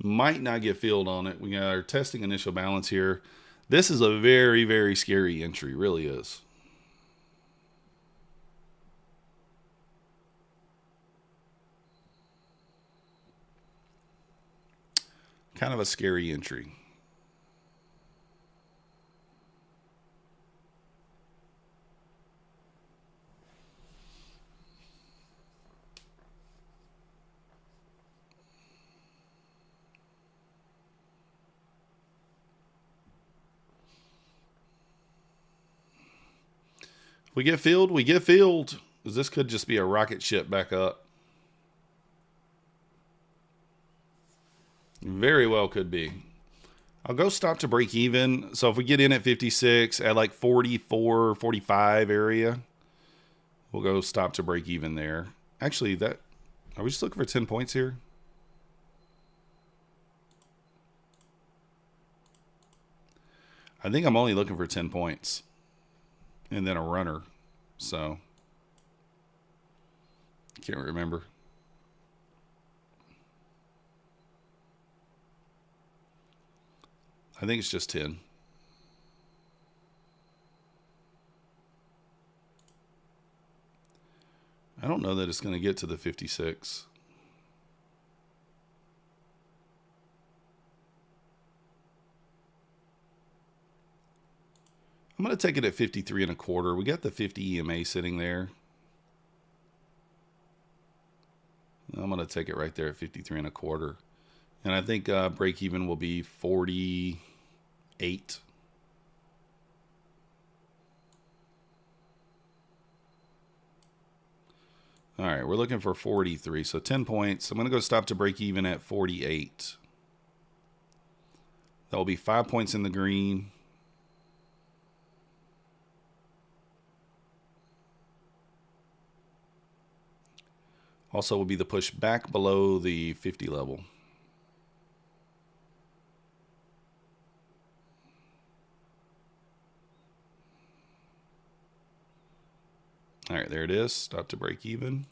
Might not get filled on it. We got our testing initial balance here. This is a very, very scary entry. Really is. Kind of a scary entry. We get filled, we get filled. Because this could just be a rocket ship back up. Very well could be. I'll go stop to break even. So if we get in at 56 at like 44, 45 area, we'll go stop to break even there. Actually, that are we just looking for 10 points here? I think I'm only looking for 10 points. And then a runner. So can't remember. I think it's just 10. I don't know that it's going to get to the 56. I'm going to take it at 53 and a quarter. We got the 50 EMA sitting there. I'm going to take it right there at 53 and a quarter. And I think break even will be 48. All right, we're looking for 43, so 10 points. I'm going to go stop to break even at 48. That will be 5 points in the green. Also will be the push back below the 50 level. All right, there it is. Stop to break even.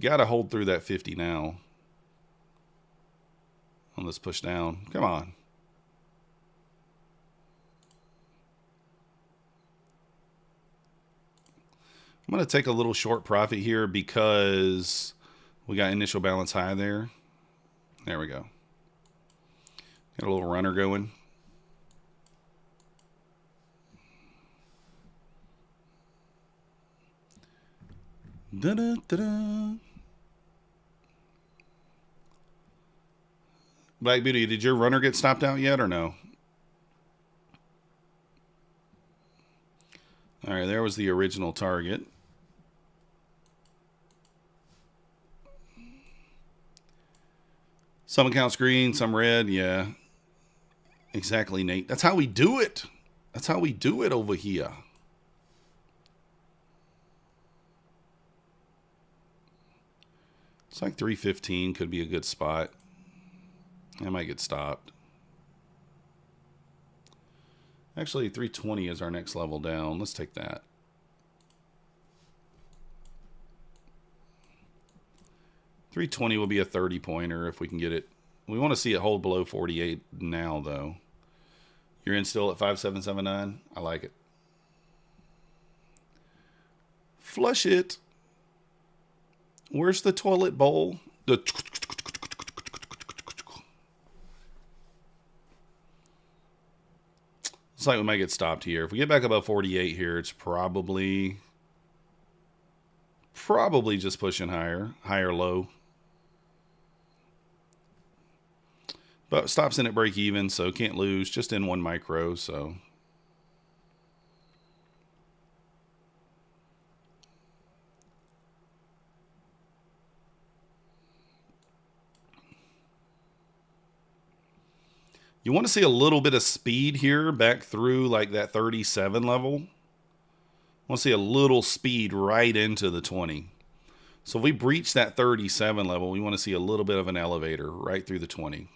Got to hold through that 50 now. On this push down. Come on. I'm going to take a little short profit here because we got initial balance high there. There we go. Got a little runner going. Da-da-da-da. Black Beauty, did your runner get stopped out yet or no? All right, there was the original target. Some accounts green, some red. Yeah, exactly, Nate. That's how we do it. That's how we do it over here. It's like 315 could be a good spot. I might get stopped. Actually, 320 is our next level down. Let's take that. $320 will be a 30-pointer if we can get it. We want to see it hold below 48 now, though. You're in still at 5779? I like it. Flush it. Where's the toilet bowl? It's like we might get stopped here. If we get back above 48 here, it's probably just pushing higher, low. But stops in at break even, so can't lose. Just in 1 micro, so. You want to see a little bit of speed here back through like that 37 level. I want to see a little speed right into the 20. So if we breach that 37 level, we want to see a little bit of an elevator right through the 20.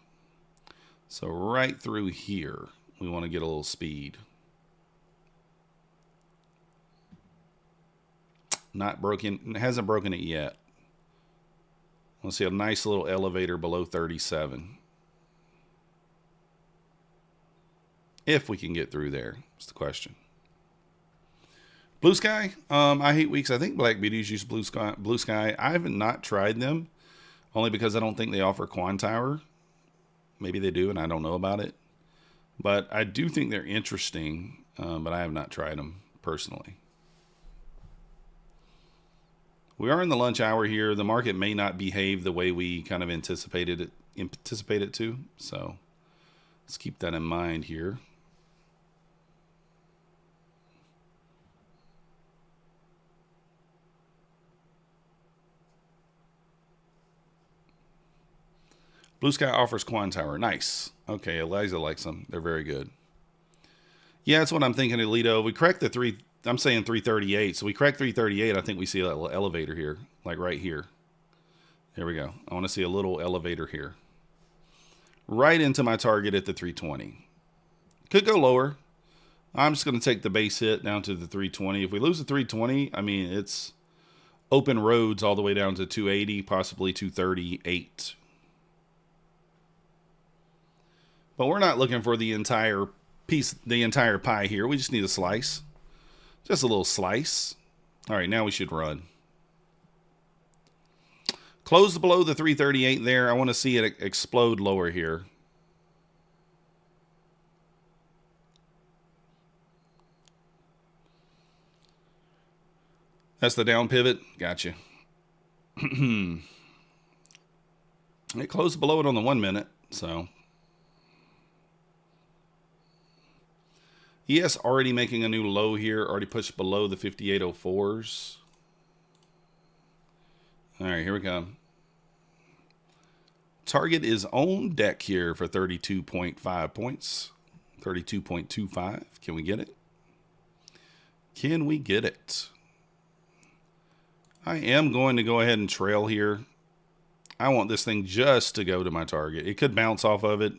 So right through here, we want to get a little speed. Not broken, it hasn't broken it yet. I want to see a nice little elevator below 37. If we can get through there, is the question. Bluesky, I hate weeks. I think Black Beauties use Bluesky. I have not tried them, only because I don't think they offer Quantower. Maybe they do, and I don't know about it. But I do think they're interesting, but I have not tried them personally. We are in the lunch hour here. The market may not behave the way we kind of anticipate it to. So let's keep that in mind here. Bluesky offers Quantower. Nice. Okay, Eliza likes them. They're very good. Yeah, that's what I'm thinking, Alito. We cracked the 3... I'm saying 338. So we cracked 338. I think we see a little elevator here, like right here. There we go. I want to see a little elevator here. Right into my target at the 320. Could go lower. I'm just going to take the base hit down to the 320. If we lose the 320, I mean, it's open roads all the way down to 280, possibly 238. But we're not looking for the entire piece, the entire pie here. We just need a slice. Just a little slice. All right, now we should run. Close below the 338 there. I want to see it explode lower here. That's the down pivot. Gotcha. It closed below it on the 1 minute, so. ES already making a new low here, already pushed below the 5804s. All right, here we come. Target is on deck here for 32.5 points. 32.25. Can we get it? Can we get it? I am going to go ahead and trail here. I want this thing just to go to my target. It could bounce off of it.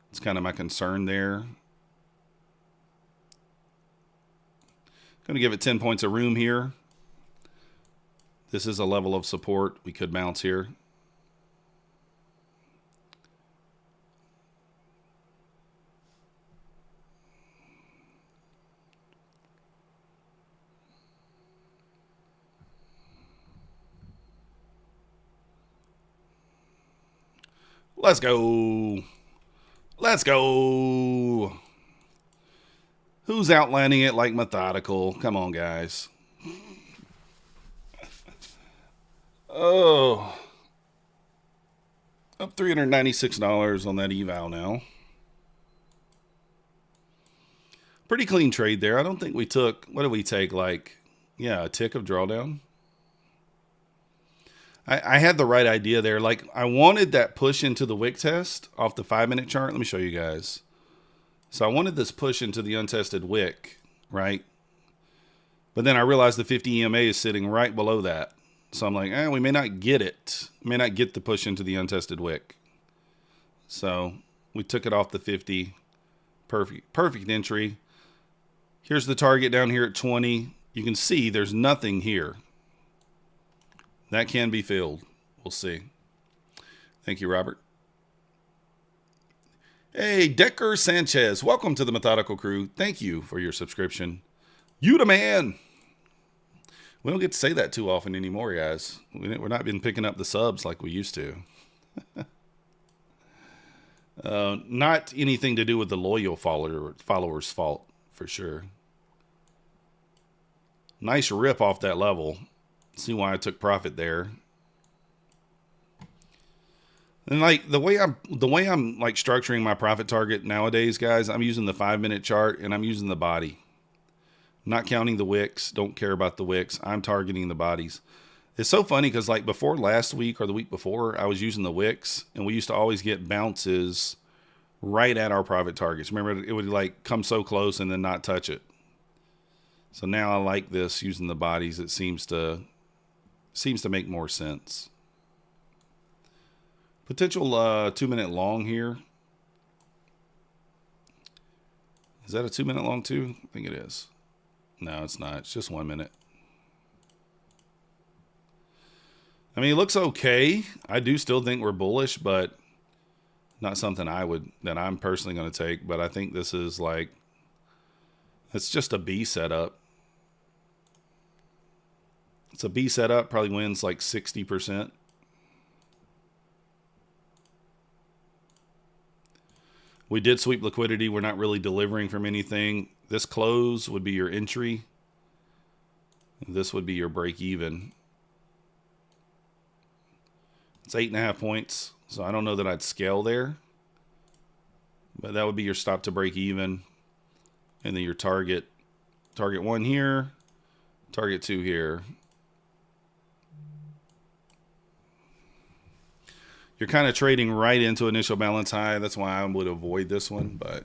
It's kind of my concern there. Going to give it 10 points of room here. This is a level of support. We could bounce here. Let's go. Let's go. Who's outlining it like methodical? Come on, guys. Oh. Up $396 on that eval now. Pretty clean trade there. I don't think we took, what did we take? Like, yeah, a tick of drawdown. I had the right idea there. Like, I wanted that push into the wick test off the 5-minute chart. Let me show you guys. So I wanted this push into the untested wick, right? But then I realized the 50 EMA is sitting right below that. So I'm like, we may not get it. May not get the push into the untested wick. So we took it off the 50. Perfect entry. Here's the target down here at 20. You can see there's nothing here. That can be filled. We'll see. Thank you, Robert. Hey, Decker Sanchez. Welcome to the Methodical Crew. Thank you for your subscription. You the man. We don't get to say that too often anymore, guys. We're not been picking up the subs like we used to. Not anything to do with the loyal followers' fault, for sure. Nice rip off that level. See why I took profit there. And like the way I'm like structuring my profit target nowadays, guys, I'm using the 5-minute chart and I'm using the body. I'm not counting the wicks. Don't care about the wicks. I'm targeting the bodies. It's so funny because like before last week or the week before, I was using the wicks and we used to always get bounces right at our profit targets. Remember, it would like come so close and then not touch it. So now I like this using the bodies. It seems to make more sense. Potential 2-minute long here. Is that a 2-minute long too? I think it is. No, it's not. It's just 1 minute. I mean, it looks okay. I do still think we're bullish, but not something that I'm personally going to take. But I think this is like, it's just a B setup. It's a B setup, probably wins like 60%. We did sweep liquidity. We're not really delivering from anything. This close would be your entry. This would be your break even. It's 8.5 points. So I don't know that I'd scale there. But that would be your stop to break even. And then your target. Target 1 here. Target 2 here. You're kind of trading right into initial balance high. That's why I would avoid this one. But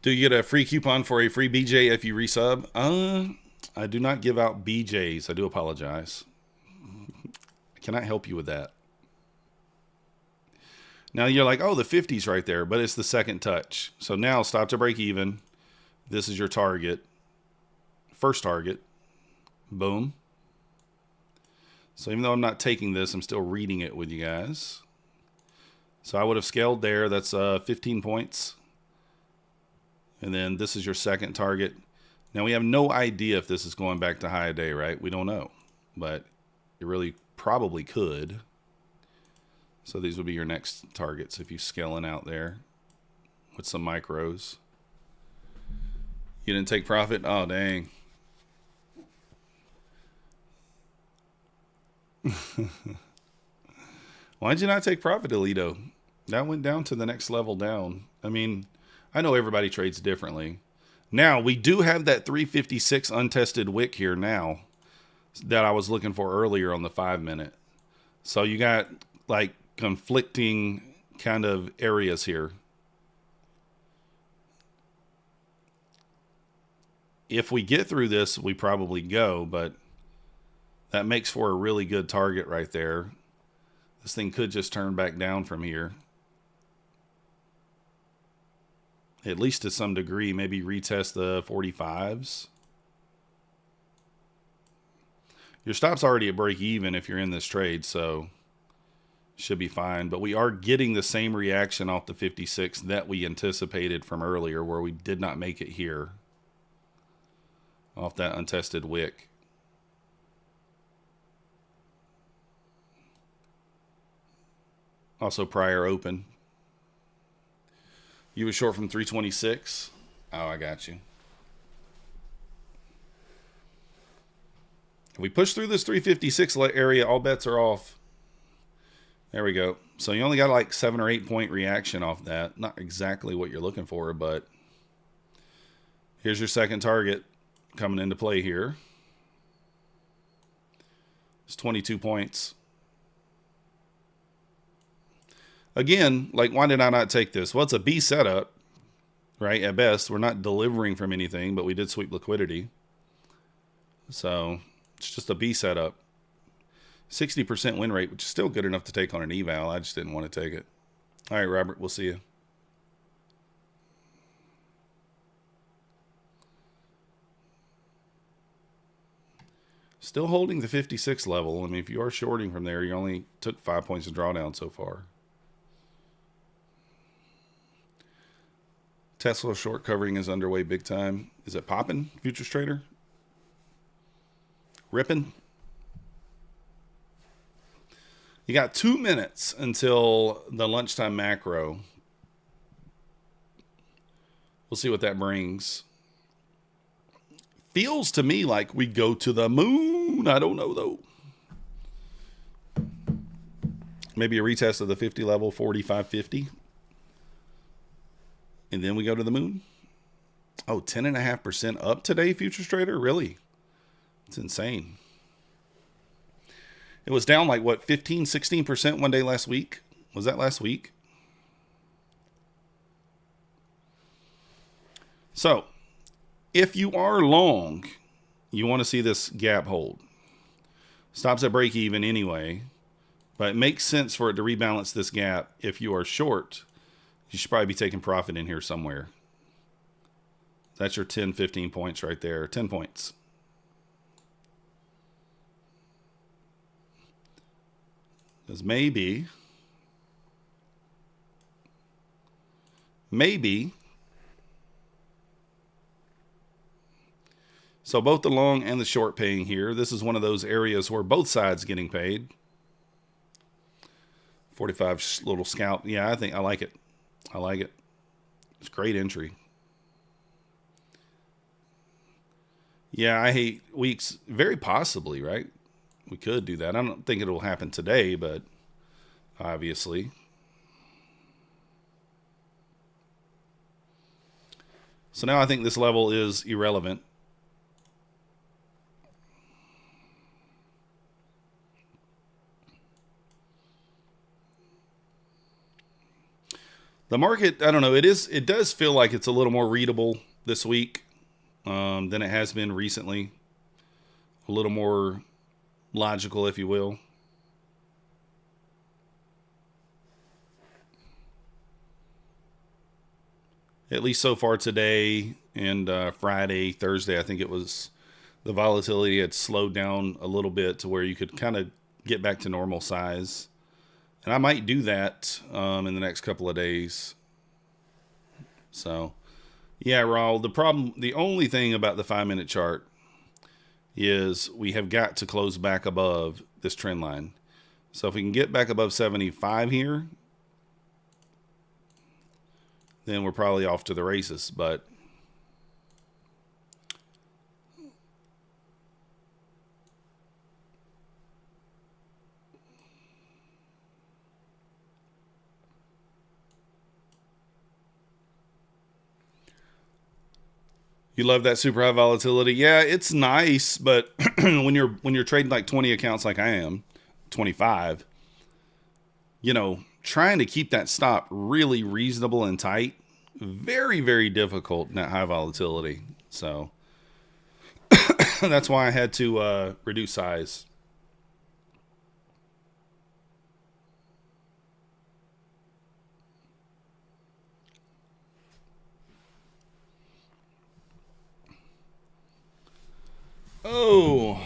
do you get a free coupon for a free BJ if you resub? I do not give out BJs. I do apologize. I cannot help you with that. Now you're like, oh, the 50's right there, but it's the second touch. So now stop to break even. This is your target. First target. Boom. So even though I'm not taking this, I'm still reading it with you guys. So I would have scaled there. That's 15 points. And then this is your second target. Now we have no idea if this is going back to high a day, right? We don't know. But it really probably could. So these would be your next targets if you scaling out there with some micros. You didn't take profit? Oh, dang. Why'd you not take profit, Alito? That went down to the next level down. I mean, I know everybody trades differently. Now, we do have that 356 untested wick here now that I was looking for earlier on the 5-minute. So you got like conflicting kind of areas here. If we get through this, we probably go, but that makes for a really good target right there. This thing could just turn back down from here. At least to some degree, maybe retest the 45s. Your stop's already at break even if you're in this trade, so should be fine. But we are getting the same reaction off the 56 that we anticipated from earlier, where we did not make it here off that untested wick. Also prior open. You were short from 326. Oh, I got you. If we push through this 356 area, all bets are off. There we go. So you only got like 7 or 8 point reaction off that. Not exactly what you're looking for, but here's your second target coming into play here. It's 22 points. Again, like, why did I not take this? Well, it's a B setup, right? At best, we're not delivering from anything, but we did sweep liquidity. So it's just a B setup. 60% win rate, which is still good enough to take on an eval. I just didn't want to take it. All right, Robert, we'll see you. Still holding the 56 level. I mean, if you are shorting from there, you only took 5 points of drawdown so far. Tesla short covering is underway big time. Is it popping, futures trader? Ripping? You got 2 minutes until the lunchtime macro. We'll see what that brings. Feels to me like we go to the moon. I don't know, though. Maybe a retest of the 50 level, 45.50. And then we go to the moon. Oh, 10.5% up today, futures trader? Really? It's insane. It was down like, what, 15, 16% one day last week? Was that last week? So, if you are long, you want to see this gap hold. Stops at break even anyway, but it makes sense for it to rebalance this gap. If you are short, you should probably be taking profit in here somewhere. That's your 10, 15 points right there. 10 points. Because maybe so both the long and the short paying here. This is one of those areas where both sides getting paid. 45 little scalp. Yeah, I think I like it. I like it. It's great entry. Yeah, I hate weeks. Very possibly, right? We could do that. I don't think it'll happen today, but obviously. So now I think this level is irrelevant. The market, I don't know, it does feel like it's a little more readable this week than it has been recently. A little more logical, if you will. At least so far today and Friday, Thursday, I think it was, the volatility had slowed down a little bit to where you could kind of get back to normal size. And I might do that in the next couple of days. So, yeah, Raul, the only thing about the 5-minute chart is we have got to close back above this trend line. So if we can get back above 75 here, then we're probably off to the races. But You love that super high volatility. Yeah, it's nice, but when you're trading like 20 accounts like I am, 25, you know, trying to keep that stop really reasonable and tight, very, very difficult in that high volatility. So that's why I had to reduce size. Oh,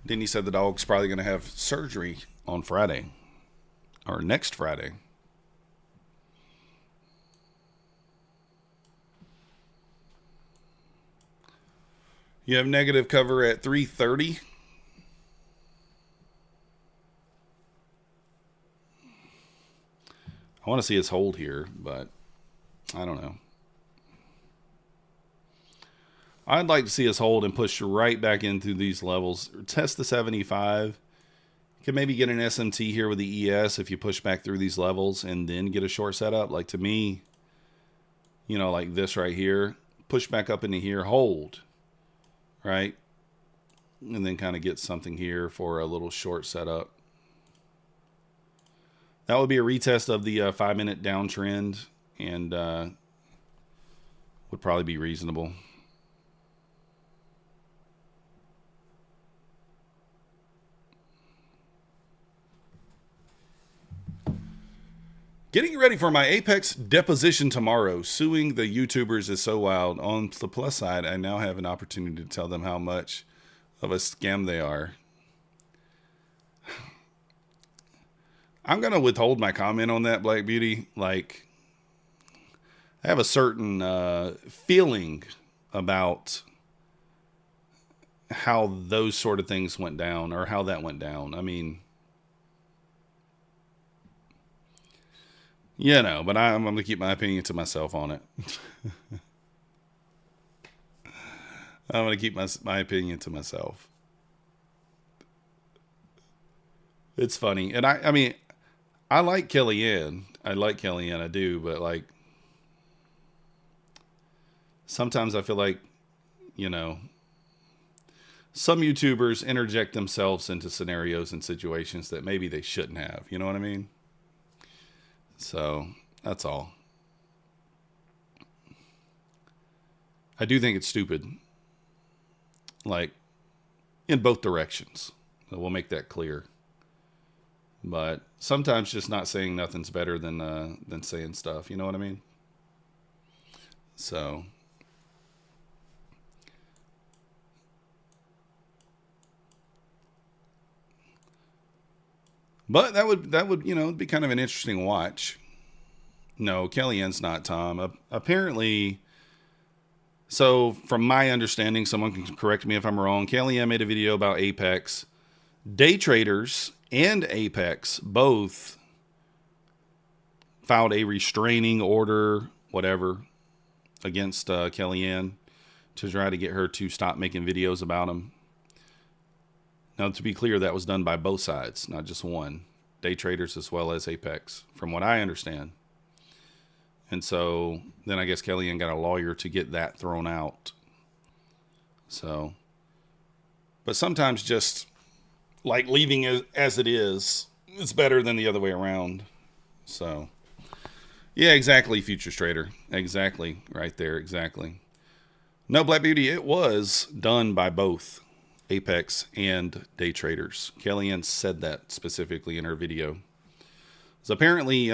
Denny said the dog's probably going to have surgery on Friday or next Friday. You have negative cover at 330. I want to see his hold here, but I don't know. I'd like to see us hold and push right back into these levels. Test the 75. You can maybe get an SMT here with the ES if you push back through these levels and then get a short setup. Like to me, you know, like this right here. Push back up into here, hold. Right? And then kind of get something here for a little short setup. That would be a retest of the 5-minute downtrend and would probably be reasonable. Getting ready for my Apex deposition tomorrow. Suing the YouTubers is so wild. On the plus side, I now have an opportunity to tell them how much of a scam they are. I'm going to withhold my comment on that, Black Beauty. Like, I have a certain feeling about how those sort of things went down or how that went down. I mean, you know, but I'm going to keep my opinion to myself on it. I'm going to keep my opinion to myself. It's funny. And I mean, I like Kellyanne. I do. But like, sometimes I feel like, you know, some YouTubers interject themselves into scenarios and situations that maybe they shouldn't have. You know what I mean? So that's all. I do think it's stupid. Like, in both directions. So we'll make that clear. But sometimes just not saying nothing's better than saying stuff. You know what I mean? So. But that would you know, be kind of an interesting watch. No, Kellyanne's not, Tom. Apparently, so from my understanding, someone can correct me if I'm wrong. Kellyanne made a video about Apex. Day traders and Apex both filed a restraining order, whatever, against Kellyanne to try to get her to stop making videos about him. Now, to be clear, that was done by both sides, not just one. Day traders as well as Apex, from what I understand. And so then I guess Kellyanne got a lawyer to get that thrown out. So, but sometimes just like leaving it as it is, it's better than the other way around. So, yeah, exactly, Futures Trader. Exactly, right there, exactly. No, Black Beauty, it was done by both Apex and day traders. Kellyanne said that specifically in her video. So apparently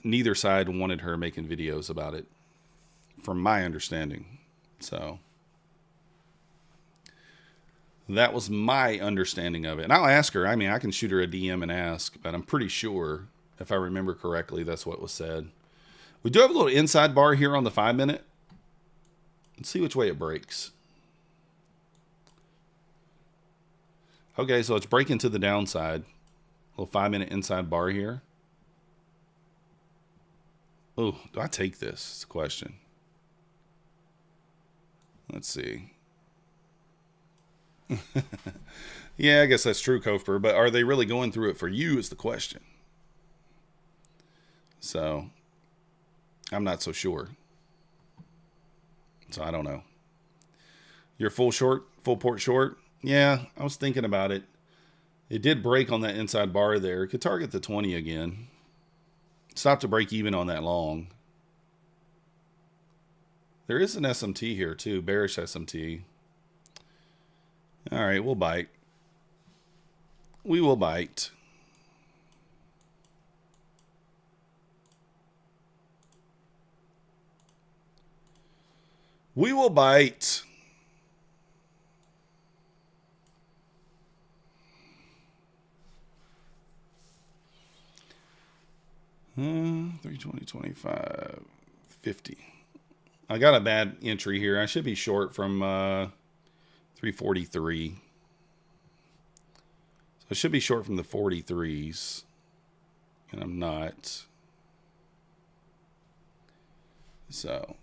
neither side wanted her making videos about it, from my understanding. So that was my understanding of it. And I'll ask her. I mean, I can shoot her a DM and ask, but I'm pretty sure, if I remember correctly, that's what was said. We do have a little inside bar here on the 5-minute. Let's see which way it breaks. Okay, so it's breaking to the downside. A little 5-minute inside bar here. Oh, do I take this? It's a question. Let's see. Yeah, I guess that's true, Kofer. But are they really going through it for you is the question. So, I'm not so sure. So I don't know. You're full port short? Yeah, I was thinking about it. It did break on that inside bar there. It could target the 20 again. Stop to break even on that long. There is an SMT here too, bearish SMT. All right, we'll bite. We will bite. We will bite. $320.25 $50. I got a bad entry here. I should be short from 343. So I should be short from the 43s. And I'm not. So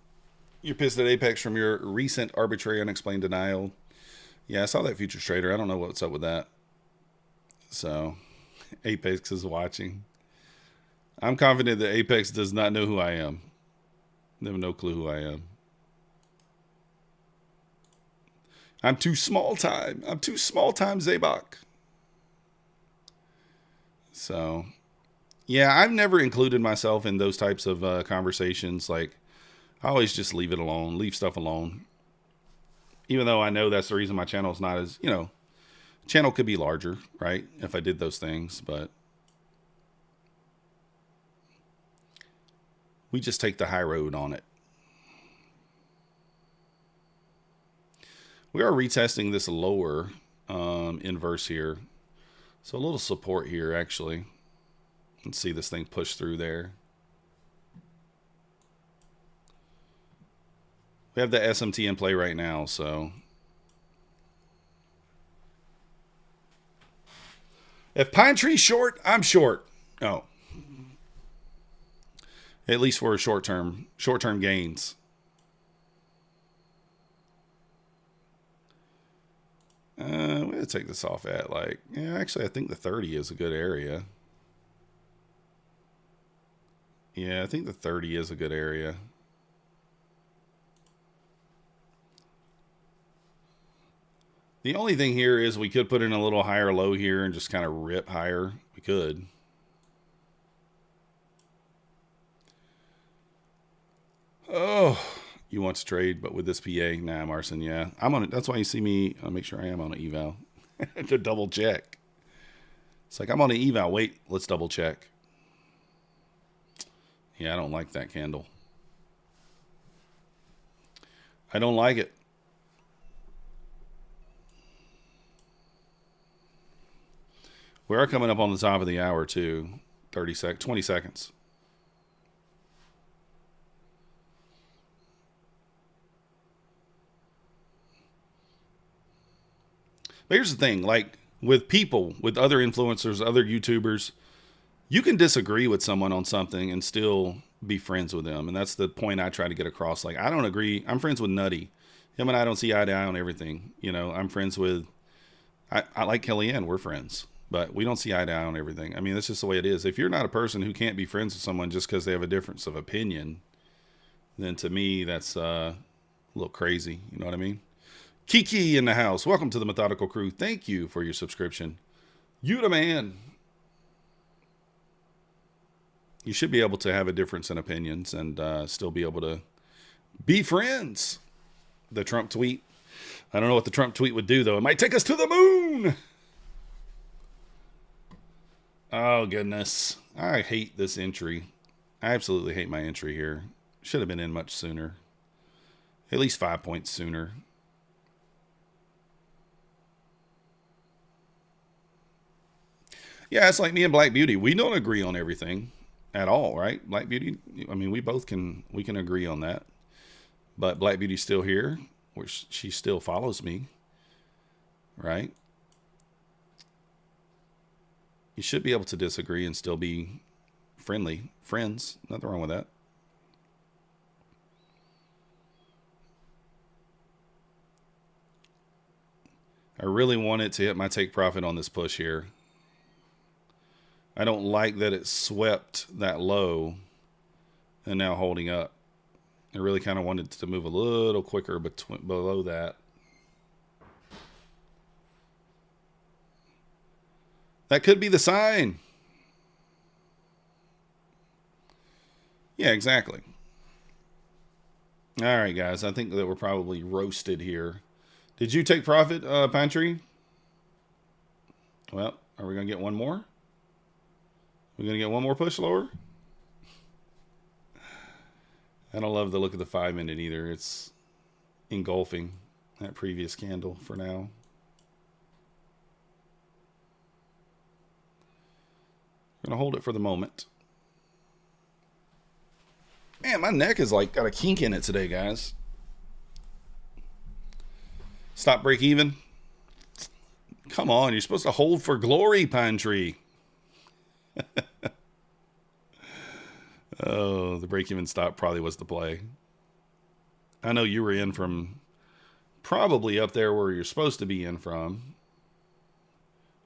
you're pissed at Apex from your recent arbitrary unexplained denial. Yeah, I saw that futures trader. I don't know what's up with that. So Apex is watching. I'm confident that Apex does not know who I am. They have no clue who I am. I'm too small time. I'm too small time, Zabok. So, yeah, I've never included myself in those types of conversations. Like, I always just leave it alone, leave stuff alone. Even though I know that's the reason my channel is not as, channel could be larger, right? If I did those things, but we just take the high road on it. We are retesting this lower inverse here. So a little support here, actually. Let's see this thing push through there. We have the SMT in play right now, so. If Pine Tree's short, I'm short. Oh. At least for short-term gains. We're going to take this off at actually I think the 30 is a good area. Yeah, I think the 30 is a good area. The only thing here is we could put in a little higher low here and just kind of rip higher. We could. Oh, you want to trade, but with this PA? Nah, Marcin, yeah. I'm on it. That's why you see me. I'll make sure I am on an eval. To double check. It's like, I'm on an eval. Wait, let's double check. Yeah, I don't like that candle. I don't like it. We are coming up on the top of the hour, too. 20 seconds. But here's the thing, like with people, with other influencers, other YouTubers, you can disagree with someone on something and still be friends with them. And that's the point I try to get across. Like, I don't agree. I'm friends with Nutty. Him and I don't see eye to eye on everything. I'm friends with, I like Kellyanne. We're friends. But we don't see eye to eye on everything. I mean, that's just the way it is. If you're not a person who can't be friends with someone just because they have a difference of opinion, then to me, that's a little crazy. You know what I mean? Kiki in the house. Welcome to the Methodical Crew. Thank you for your subscription. You the man. You should be able to have a difference in opinions and still be able to be friends. The Trump tweet. I don't know what the Trump tweet would do, though. It might take us to the moon. Oh, goodness. I hate this entry. I absolutely hate my entry here. Should have been in much sooner. At least 5 points sooner. Yeah, it's like me and Black Beauty. We don't agree on everything at all, right? Black Beauty, I mean, we can agree on that. But Black Beauty's still here, which she still follows me, right? You should be able to disagree and still be friends. Nothing wrong with that. I really wanted to hit my take profit on this push here. I don't like that it swept that low and now holding up. I really kind of wanted to move a little quicker below that. That could be the sign. Yeah, exactly. All right, guys. I think that we're probably roasted here. Did you take profit, Pine Tree? Well, are we going to get one more? We're going to get one more push lower? I don't love the look of the 5-minute either. It's engulfing that previous candle for now. I'm going to hold it for the moment. Man, my neck is like got a kink in it today, guys. Stop, break even. Come on, you're supposed to hold for glory, Pine Tree. Oh, the break even stop probably was the play. I know you were in from probably up there where you're supposed to be in from.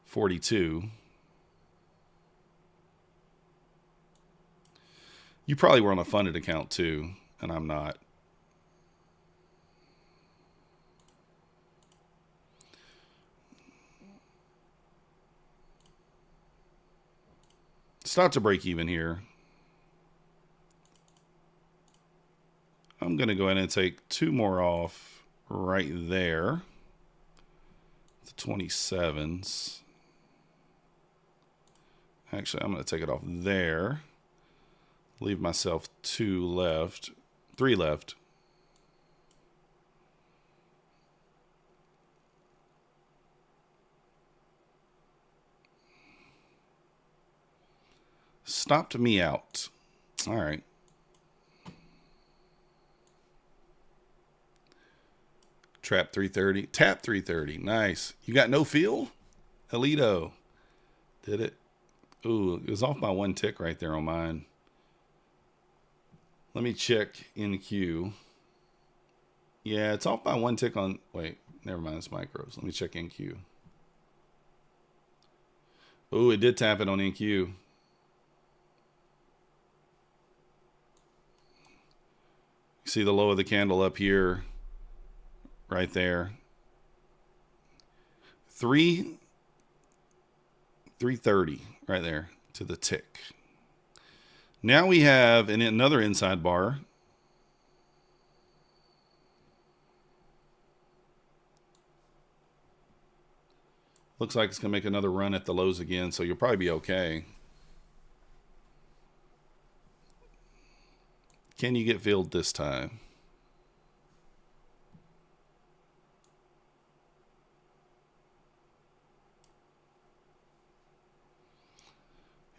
42. You probably were on a funded account too, and I'm not. Stop to break even here. I'm going to go ahead and take 2 more off right there. The 27s. Actually, I'm going to take it off there. Leave myself 2 left. 3 left. Stopped me out. All right. Trap 330. Tap 330. Nice. You got no feel? Alito. Did it? Ooh, it was off by 1 tick right there on mine. Let me check NQ. Yeah, it's off by 1 tick on... Wait, never mind. It's micros. Let me check NQ. Ooh, it did tap it on NQ. See the low of the candle up here, right there. 330 right there to the tick. Now we have another inside bar. Looks like it's going to make another run at the lows again, so you'll probably be okay. Can you get filled this time?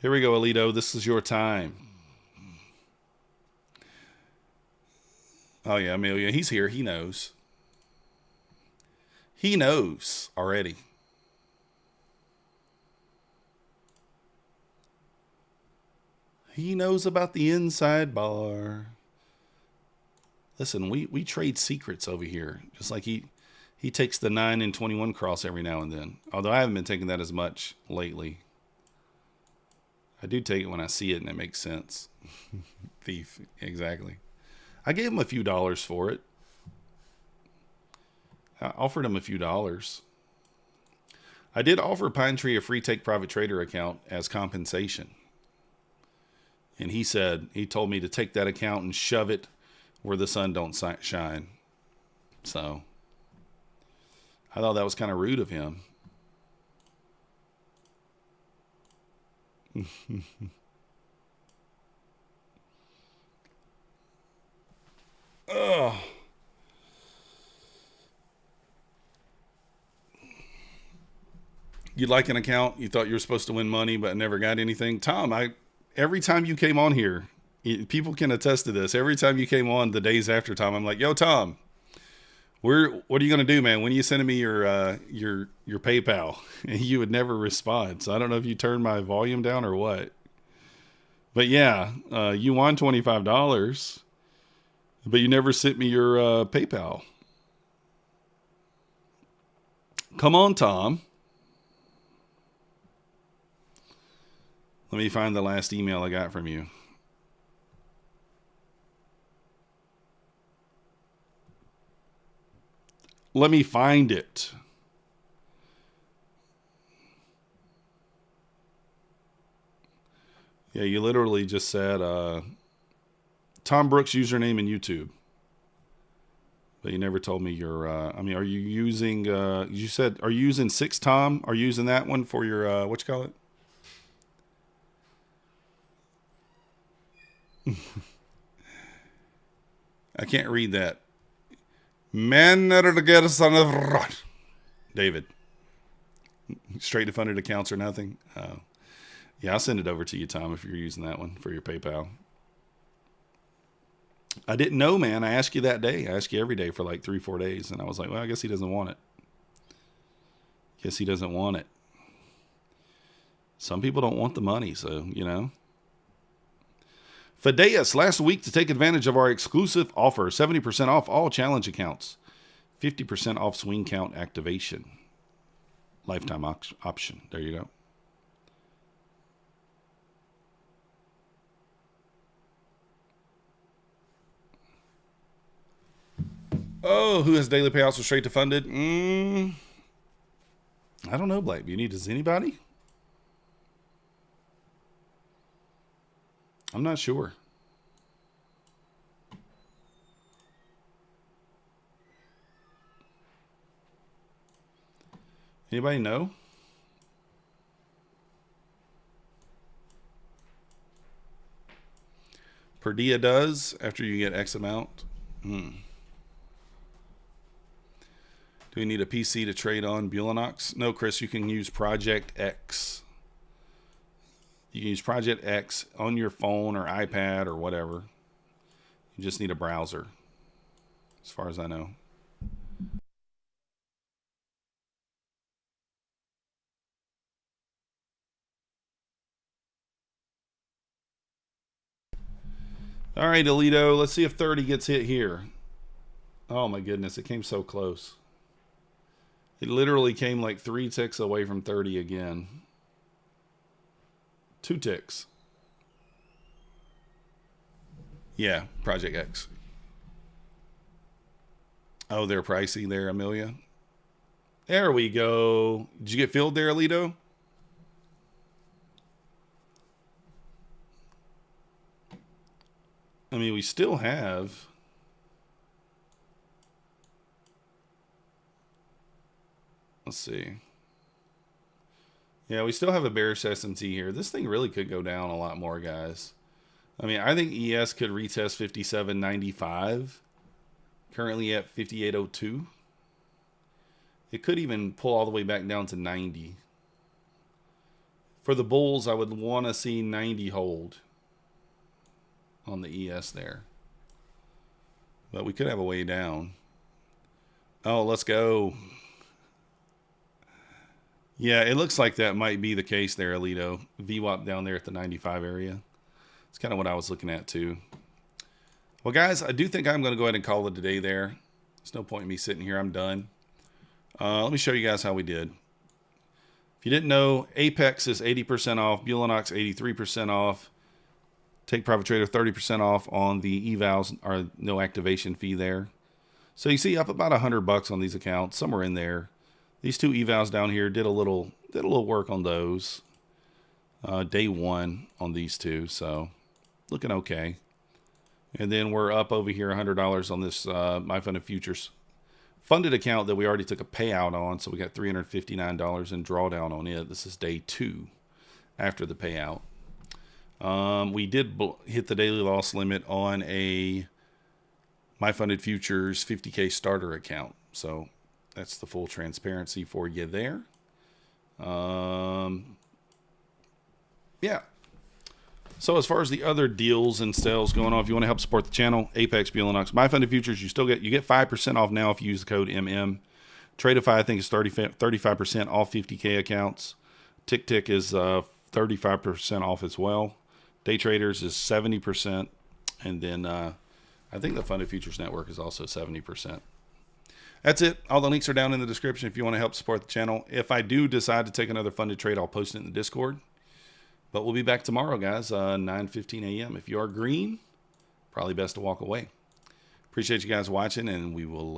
Here we go, Alito. This is your time. Oh, yeah, Amelia. He's here. He knows. He knows already. He knows about the inside bar. Listen, we trade secrets over here. Just like he takes the 9 and 21 cross every now and then. Although I haven't been taking that as much lately. I do take it when I see it and it makes sense. Thief, exactly. I gave him a few dollars for it. I offered him a few dollars. I did offer Pine Tree a free Take Private Trader account as compensation. And he told me to take that account and shove it where the sun don't shine. So I thought that was kind of rude of him. Oh. You'd like an account, you thought you were supposed to win money but never got anything. Tom, every time you came on here, people can attest to this. Every time you came on the days after, Tom, I'm like, yo, Tom, what are you going to do, man? When are you sending me your PayPal? And you would never respond. So I don't know if you turned my volume down or what. But yeah, you won $25, but you never sent me your PayPal. Come on, Tom. Let me find the last email I got from you. Let me find it. Yeah, you literally just said Tom Brooks username in YouTube. But you never told me your, I mean, are you using, you said, are you using 6 Tom? Are you using that one for your, what you call it? I can't read that. Man, David. Straight to funded accounts or nothing. Yeah, I'll send it over to you, Tom, if you're using that one for your PayPal. I didn't know, man. I asked you that day. I asked you every day for like 3-4 days. And I was like, well, I guess he doesn't want it. Guess he doesn't want it. Some people don't want the money, so, you know. Fideas, last week to take advantage of our exclusive offer. 70% off all challenge accounts. 50% off swing count activation. Lifetime option. There you go. Oh, who has daily payouts with straight to funded? I don't know, Black Beauty. Does anybody? I'm not sure. Anybody know? Perdia does after you get X amount. Do we need a PC to trade on Bulenox? No, Chris, you can use Project X. You can use Project X on your phone or iPad or whatever. You just need a browser, as far as I know. All right, Alito, let's see if 30 gets hit here. Oh my goodness, it came so close. It literally came like 3 ticks away from 30 again. 2 ticks. Yeah, Project X. Oh, they're pricey there, Amelia. There we go. Did you get filled there, Alito? I mean, we still have... Let's see. Yeah, we still have a bearish S&T here. This thing really could go down a lot more, guys. I mean, I think ES could retest 57.95. Currently at 58.02. It could even pull all the way back down to 90. For the bulls, I would want to see 90 hold on the ES there. But we could have a way down. Oh, let's go. Yeah, it looks like that might be the case there, Alito. VWAP down there at the 95 area. It's kind of what I was looking at too. Well, guys, I do think I'm going to go ahead and call it a day there. There's no point in me sitting here. I'm done. Let me show you guys how we did. If you didn't know, Apex is 80% off. Bulenox 83% off. Take Private Trader 30% off on the evals, or no activation fee there. So you see up about $100 on these accounts, somewhere in there. These 2 evals down here did a little work on those. Day 1 on these 2, so looking okay. And then we're up over here $100 on this My Funded Futures funded account that we already took a payout on. So we got $359 in drawdown on it. This is day 2 after the payout. We did hit the daily loss limit on a My Funded Futures 50K starter account. So that's the full transparency for you there. Yeah. So as far as the other deals and sales going on, if you want to help support the channel, Apex, Bulenox, My Funded Futures, you get 5% off now if you use the code MM. Tradeify, I think, is 35% off 50K accounts. Tick is 35% off as well. Day Traders is 70%. And then I think the Funded Futures Network is also 70%. That's it. All the links are down in the description if you want to help support the channel. If I do decide to take another funded trade, I'll post it in the Discord. But we'll be back tomorrow, guys, 9:15 a.m. If you are green, probably best to walk away. Appreciate you guys watching, and we will...